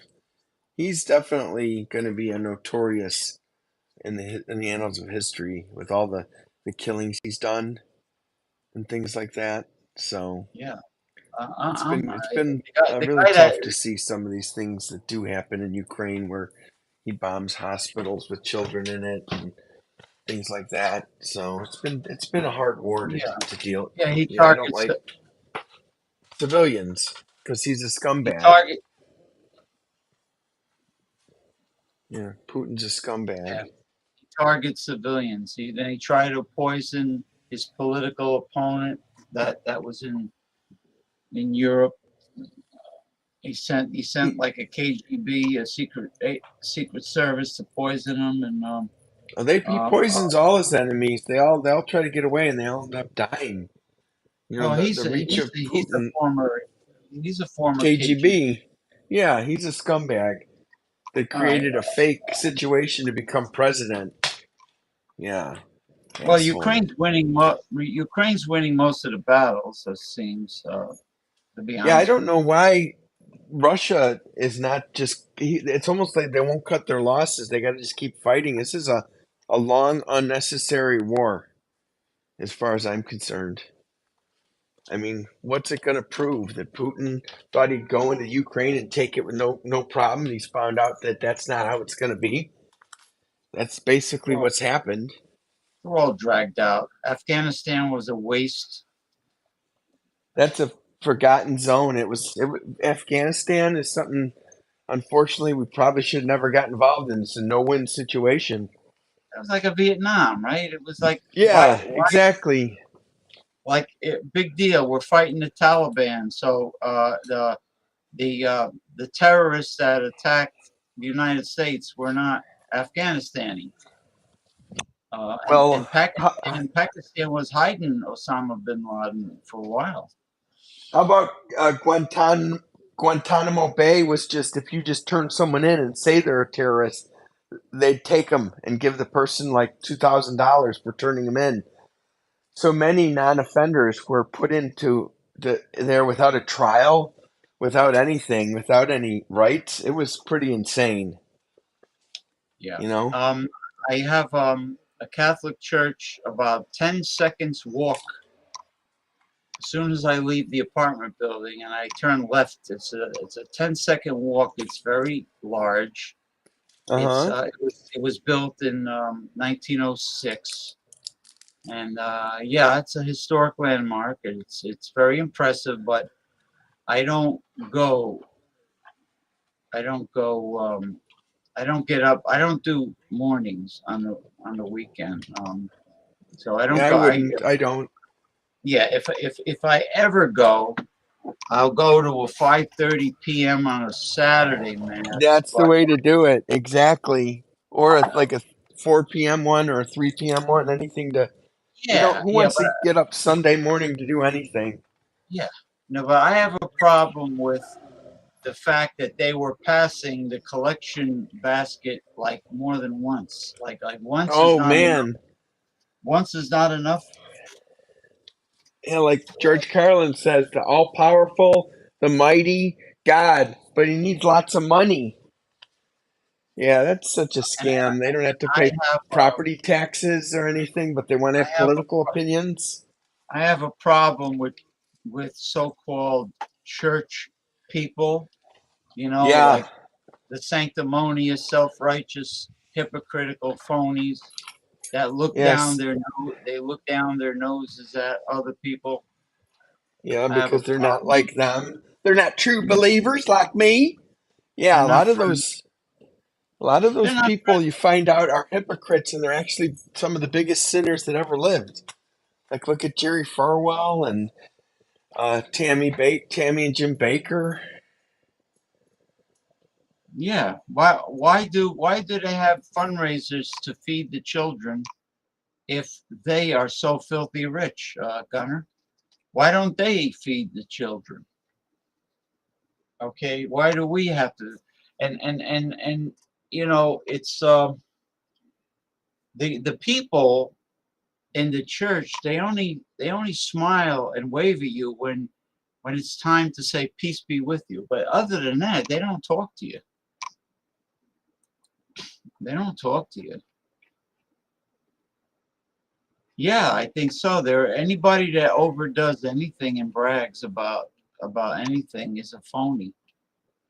He's definitely going to be a notorious in the annals of history with all the killings he's done and things like that. So Yeah, it's been the really guy that tough to see some of these things that do happen in Ukraine where he bombs hospitals with children in it and things like that. So it's been a hard war yeah to deal. yeah Yeah, I don't like civilians because he's a he scumbag. target Yeah, Putin's a yeah, scumbag. he targets civilians. Then he tried to poison his political opponent that was in Europe. He sent He, like a KGB, a secret service to poison him, and he uh, poisons all his enemies. They all try to get away and they all end up dying. You know, well, the reach of Putin, he's a former KGB. KGB. Yeah, he's a scumbag that All right. created a fake situation to become president. Yeah, Well, asshole. Ukraine's winning most of the battles, it seems. To be Yeah, I honest don't with know why Russia is not just. It's almost like they won't cut their losses. They got to just keep fighting. This is a long, unnecessary war, as far as I'm concerned. I mean, what's it going to prove that Putin thought he'd go into Ukraine and take it with no problem? He's found out that that's not how it's going to be. That's basically you. what's happened. We're all dragged out. Afghanistan was a waste. That's a forgotten zone. Afghanistan is something. Unfortunately, we probably should have never got involved in. It's a no-win situation. It was like a Vietnam, right? It was like Yeah, exactly. big deal. We're fighting the Taliban, so the terrorists that attacked the United States were not Afghanistani. Well, And Pakistan was hiding Osama bin Laden for a while. how about Guantanamo Bay was just if you just turn someone in and say they're a terrorist, they'd take them and give the person like $2,000 for turning them in. So many non-offenders were put into there without a trial, without anything, without any rights. It was pretty insane, Yeah. you know. I have a Catholic church about 10 seconds walk as soon as I leave the apartment building and I turn left. It's a 10-second walk. It's very large. Uh huh. It was built in 1906, and yeah, it's a historic landmark. It's very impressive, but I don't go. I don't go. I don't get up. I don't do mornings on the weekend. So I don't Yeah, I go. wouldn't. I don't. Yeah, if I ever go, I'll go to a 5:30 p.m. on a Saturday mass. That's the But way to do it. Exactly. Or like a 4 p.m. one or a 3 p.m. one. Anything to you know. yeah, Who yeah, wants to get up Sunday morning to do anything? yeah. No, but I have a problem with the fact that they were passing the collection basket like more than once. Like once is Oh not enough. man. Once is not enough. Yeah, like George Carlin says, the all powerful, the mighty God, but he needs lots of money. Yeah, that's such a And scam. They don't have to I pay have property taxes or anything, but they want to I have have political opinions. I have a problem with so-called church people. You know, Yeah, like the sanctimonious, self-righteous, hypocritical phonies that yes. they look down their noses at other people. Yeah, I have a because they're not problem. like them. They're not true believers like me. They're Yeah, not friends. a lot of They're those not people you find out are hypocrites and they're actually some of the biggest sinners that ever lived. Like look at Jerry Farwell and Tammy and Jim Baker. Yeah. Why do they have fundraisers to feed the children if they are so filthy rich, Gunner? Why don't they feed the children? Okay. Why do we have to? And it's the people in the church. They only smile and wave at you when it's time to say peace be with you. But other than that, they don't talk to you. They don't talk to you. Yeah, I think so. Anybody that overdoes anything and brags about anything is a phony.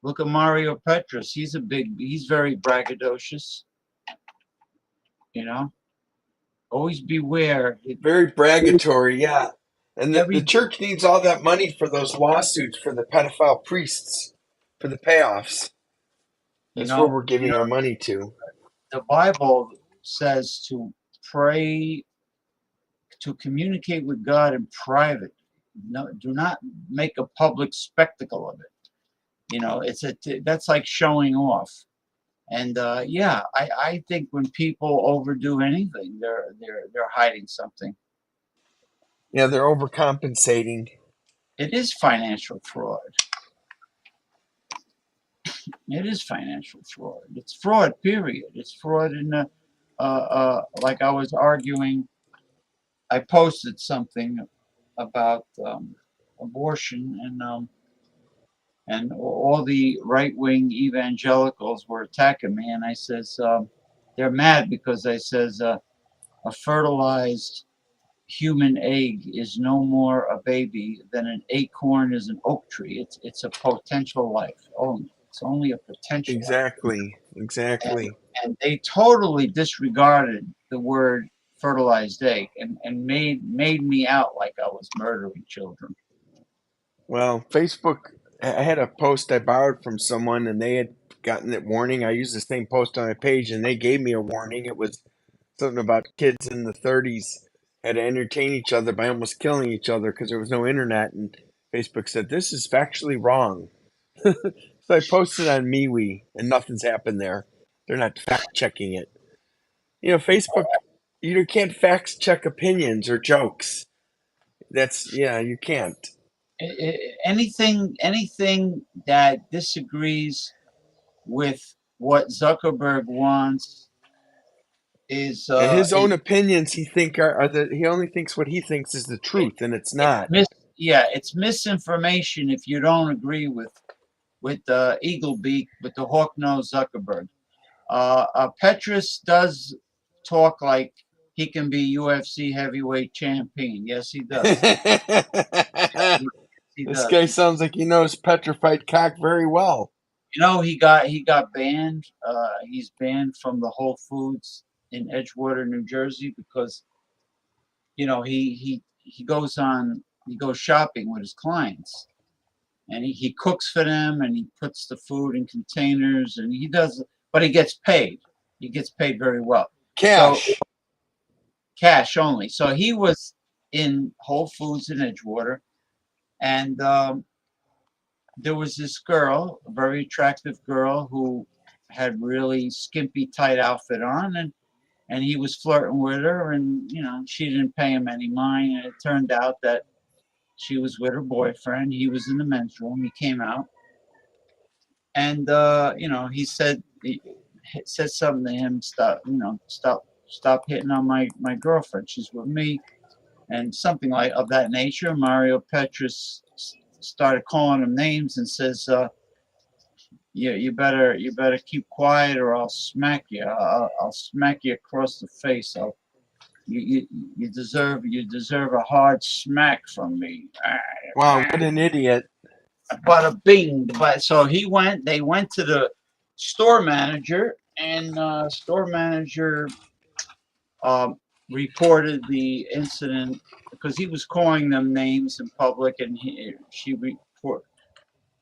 Look at Mario Petrus. He's very braggadocious, you know. Always beware. Very bragatory, yeah. And the Every church needs all that money for those lawsuits for the pedophile priests, for the payoffs. you That's where know, we're giving our money to. the Bible says to pray, to communicate with God in private. No, do not make a public spectacle of it. That's like showing off. And yeah, I think when people overdo anything, they're hiding something. Yeah, they're overcompensating. It is financial fraud. It is financial fraud. It's fraud. Period. It's fraud in the like I was arguing. I posted something about abortion, and all the right wing evangelicals were attacking me, and I says they're mad because I says a fertilized human egg is no more a baby than an acorn is an oak tree. It's a potential life only. It's only a potential life. Exactly. And Exactly. and they totally disregarded the word fertilized egg and made me out like I was murdering children. Well, Facebook, I had a post I borrowed from someone and they had gotten that warning. I used the same post on my page and they gave me a warning. It was something about kids in the 30s had to entertain each other by almost killing each other because there was no internet. And Facebook said, this is factually wrong. So I posted on MeWe and nothing's happened there. They're not fact checking it. Facebook, you can't fact check opinions or jokes. Yeah, you can't. Anything that disagrees with what Zuckerberg wants is And his own opinions, he only thinks what he thinks is the it, truth, and it's it's not. mis yeah, it's misinformation if you don't agree with Eaglebeak, with the hawk nose Zuckerberg. Petrus does talk like he can be UFC heavyweight champion. Yes, he does. Yes, he This does. guy sounds like he knows petrified cock very well. He got banned. He's banned from the Whole Foods in Edgewater, New Jersey, because he goes shopping with his clients, and he cooks for them, and he puts the food in containers, and he does, but he gets paid. He gets paid very well. So Cash. cash only. So he was in Whole Foods in Edgewater, and there was this girl, a very attractive girl, who had really skimpy tight outfit on, and he was flirting with her, and she didn't pay him any mind, and it turned out that she was with her boyfriend. He was in the men's room. He came out, and he said something to him. Stop hitting on my girlfriend. She's with me, and something like of that nature. Mario Petrus started calling him names and says, you better keep quiet, or I'll smack you. I'll smack you across the face. You deserve a hard smack from me. Wow, what an idiot. Bada bing. But so they went to the store manager, and store manager um, reported the incident because he was calling them names in public, and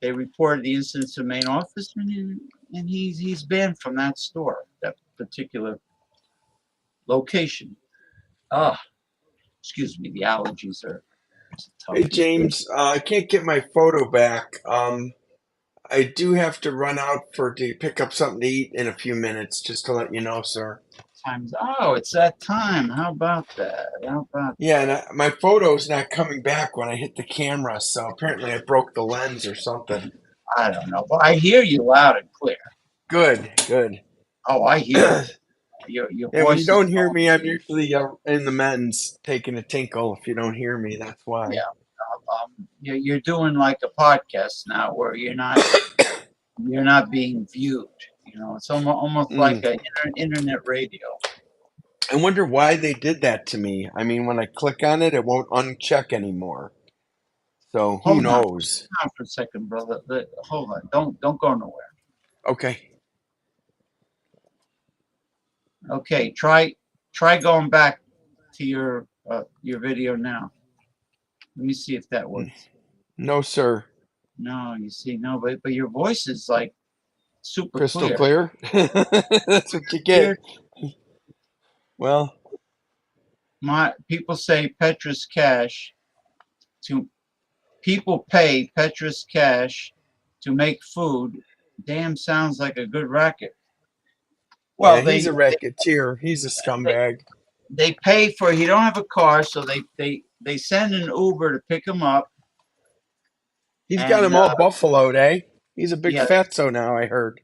they reported the incident to the main office, and he's banned from that store, that particular location. Ah, excuse me, the allergies are, it's a tough Hey, one. James, I can't get my photo back. I do have to run out to pick up something to eat in a few minutes, just to let you know, sir. Times. Oh, it's that time. How about that? How about Yeah, and my photo's not coming back when I hit the camera, so apparently I broke the lens or something. I don't know, but I hear you loud and clear. Good, good. Oh, I hear you. Your And when you voice is don't hear calm. me, I'm usually in the men's taking a tinkle. If you don't hear me, that's Yeah. why. You're doing like a podcast now where you're not being viewed. It's almost like Mm. a internet radio. I wonder why they did that to me. I mean, when I click on it, it won't uncheck anymore. So who Hold on, knows? hold on for a second, brother. Hold on. Don't go nowhere. Okay. Okay, try going back to your video now. Let me see if that works. No, sir. No, you see, no, but your voice is like super Crystal clear. clear. That's what you get. Clear. Well, My people say Petrus cash to people pay Petrus cash to make food. Damn, sounds like a good racket. yeah, Well, he's a they racketeer. He's a they, scumbag. they pay for. He don't have a car, so they send an Uber to pick him up, He's got and him all buffaloed, eh? He's a big yeah, fatso now, I heard.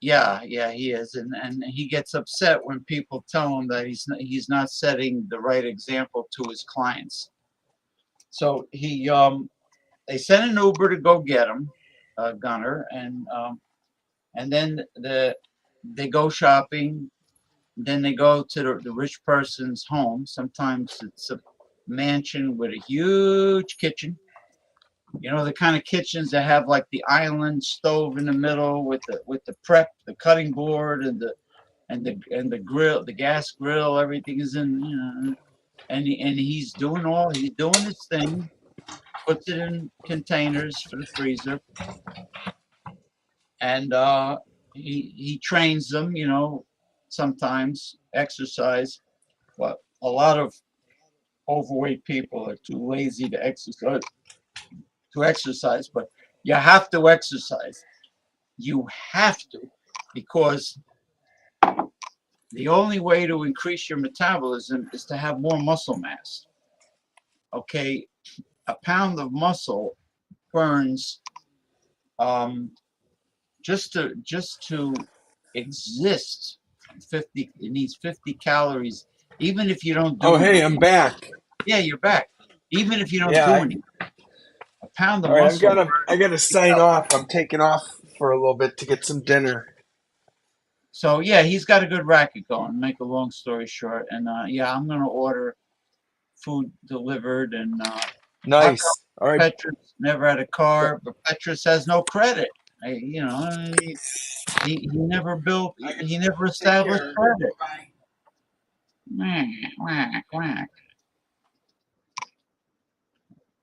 yeah, he is, and he gets upset when people tell him that he's not setting the right example to his clients. So they send an Uber to go get him, Gunner, and then they go shopping. Then they go to the rich person's home. Sometimes it's a mansion with a huge kitchen. The kind of kitchens that have like the island stove in the middle with the prep, the cutting board, and the grill, the gas grill. Everything is in. And he's doing his thing. Puts it in containers for the freezer, and he trains them. Sometimes exercise, but a lot of overweight people are too lazy to exercise. But you have to exercise. You have to, because the only way to increase your metabolism is to have more muscle mass. Okay, a pound of muscle burns, um, just to exist. 50. It needs 50 calories, even if you don't Oh, do hey, I'm anything. back. Yeah, you're back. Even if you don't Yeah. do anything, a pound of All right, muscle. I gotta sign off. I'm taking off for a little bit to get some dinner. So yeah, he's got a good racket going. Make a long story short, and yeah, I'm gonna order food delivered. And how come Nice. All right. Petrus never had a car, but Petrus has no credit? He never built. I gotta He never take established care. credit. Bye. Quack, quack, quack.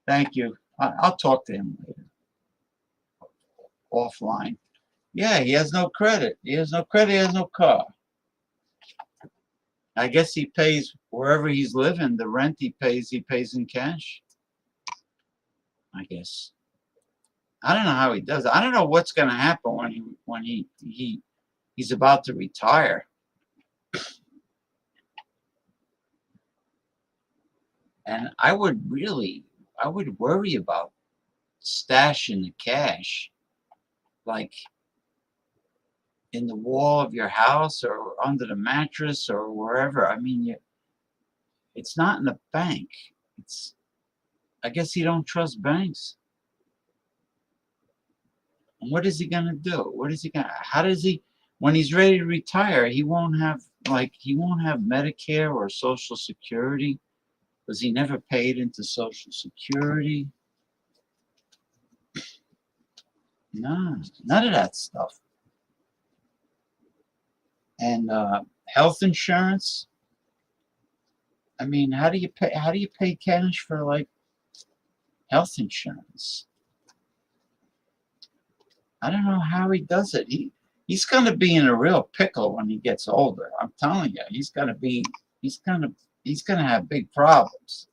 Thank you. I'll talk to him later, offline. Yeah, he has no credit. He has no credit. He has no car. I guess he pays wherever he's living. The rent he pays in cash. I guess. I don't know how he does it. I don't know what's going to happen when he's about to retire. And I would worry about stashing the cash, like in the wall of your house or under the mattress or wherever. I mean, it's not in the bank. It's I guess he don't trust banks. And what is he gonna do? What is he gonna? How does he? When he's ready to retire, he won't have Medicare or Social Security because he never paid into Social Security. No, none of that stuff. And health insurance. I mean, how do you pay? How do you pay cash for like health insurance? I don't know how he does it. He's gonna be in a real pickle when he gets older. I'm telling you, he's gonna have big problems.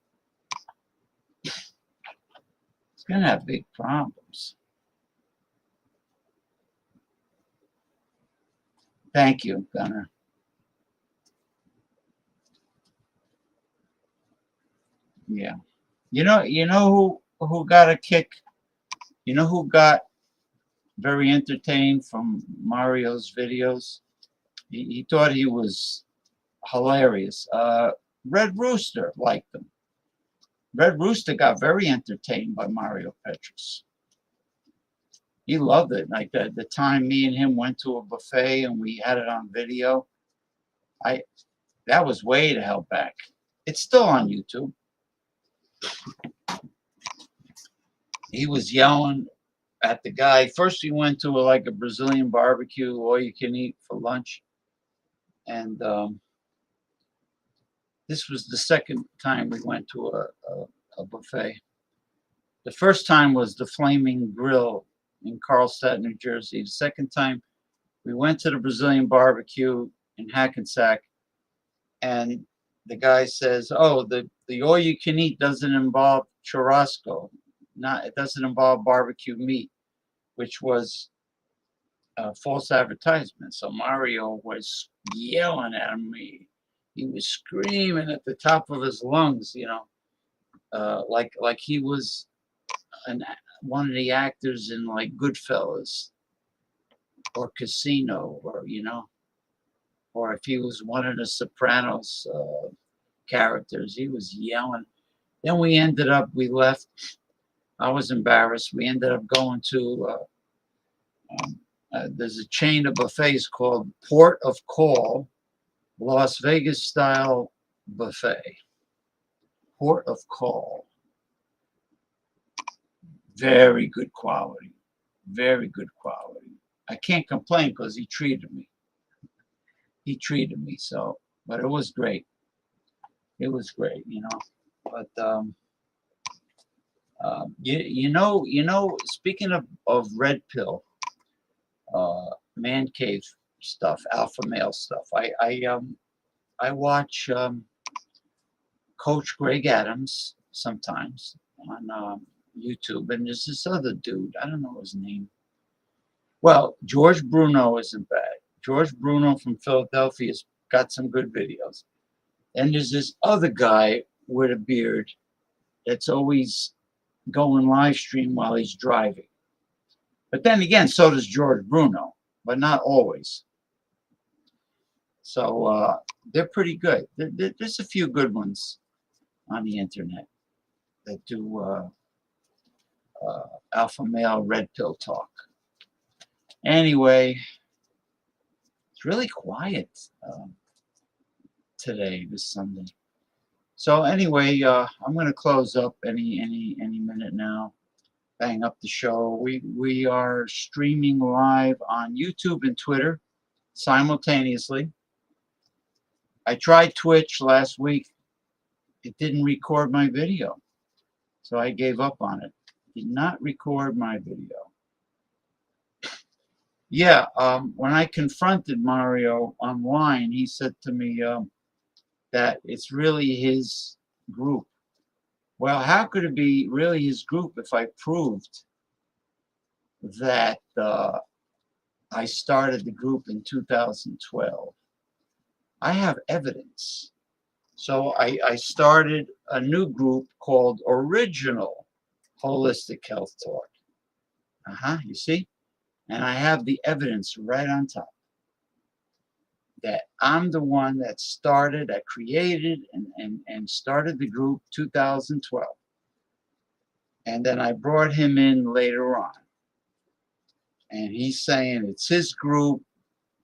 He's gonna have big problems. Thank you, Gunnar. Yeah. You know who got a kick? You know who got very entertained from Mario's videos? He thought he was hilarious. Red Rooster liked them. Red Rooster got very entertained by Mario Petrus. He loved it. Like the time me and him went to a buffet and we had it on video. I That was way the hell back. It's still on YouTube. He was yelling at the guy. First, we went to like a Brazilian barbecue, all you can eat for lunch, and this was the second time we went to a buffet. The first time was the Flaming Grill in Carlstadt, New Jersey. The second time we went to the Brazilian barbecue in Hackensack, and the guy says, "Oh, the all you can eat doesn't involve churrasco, it doesn't involve barbecue meat," which was a false advertisement. So Mario was yelling at me. He was screaming at the top of his lungs, like he was one of the actors in like Goodfellas or Casino, or if he was one of the Sopranos characters. He was yelling. Then we left. I was embarrassed. We ended up going to, there's a chain of buffets called Port of Call, Las Vegas style buffet. Port of Call. Very good quality. Very good quality. I can't complain because he treated me. So, but it was great. It was great, But speaking of red pill, man cave stuff, alpha male stuff. I watch Coach Greg Adams sometimes on YouTube, and there's this other dude. I don't know his name. Well, George Bruno isn't bad. George Bruno from Philadelphia's got some good videos. And there's this other guy with a beard that's always going live stream while he's driving. But then again, so does George Bruno, but not always. So they're pretty good. There's a few good ones on the internet that do alpha male red pill talk. Anyway, it's really quiet today, this Sunday. So anyway, I'm going to close up any minute now. Bang up the show. We are streaming live on YouTube and Twitter simultaneously. I tried Twitch last week. It didn't record my video, so I gave up on it. Did not record my video. Yeah, when I confronted Mario online, he said to me that it's really his group. Well, how could it be really his group if I proved that I started the group in 2012? I have evidence. So I started a new group called Original Holistic Health Talk. You see? And I have the evidence right on top that I'm the one that created and started the group 2012. And then I brought him in later on. And he's saying it's his group.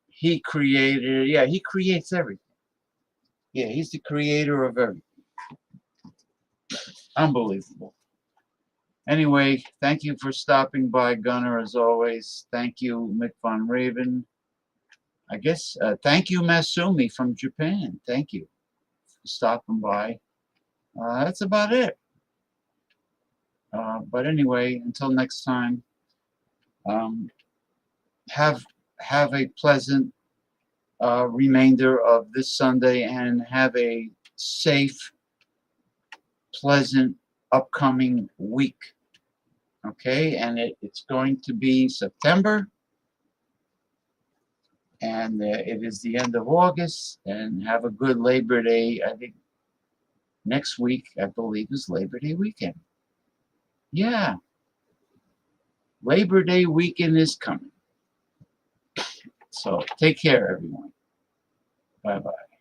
He created it. Yeah, he creates everything. Yeah, he's the creator of everything. Unbelievable. Anyway, thank you for stopping by, Gunnar, as always. Thank you, Mick Von Raven. I guess, thank you, Masumi from Japan. Thank you for stopping by. That's about it. But anyway, until next time, have a pleasant remainder of this Sunday and have a safe, pleasant upcoming week. Okay, and it's going to be September, And it is the end of August. And have a good Labor Day. I think next week, I believe, is Labor Day weekend. Yeah, Labor Day weekend is coming. So take care, everyone. Bye-bye.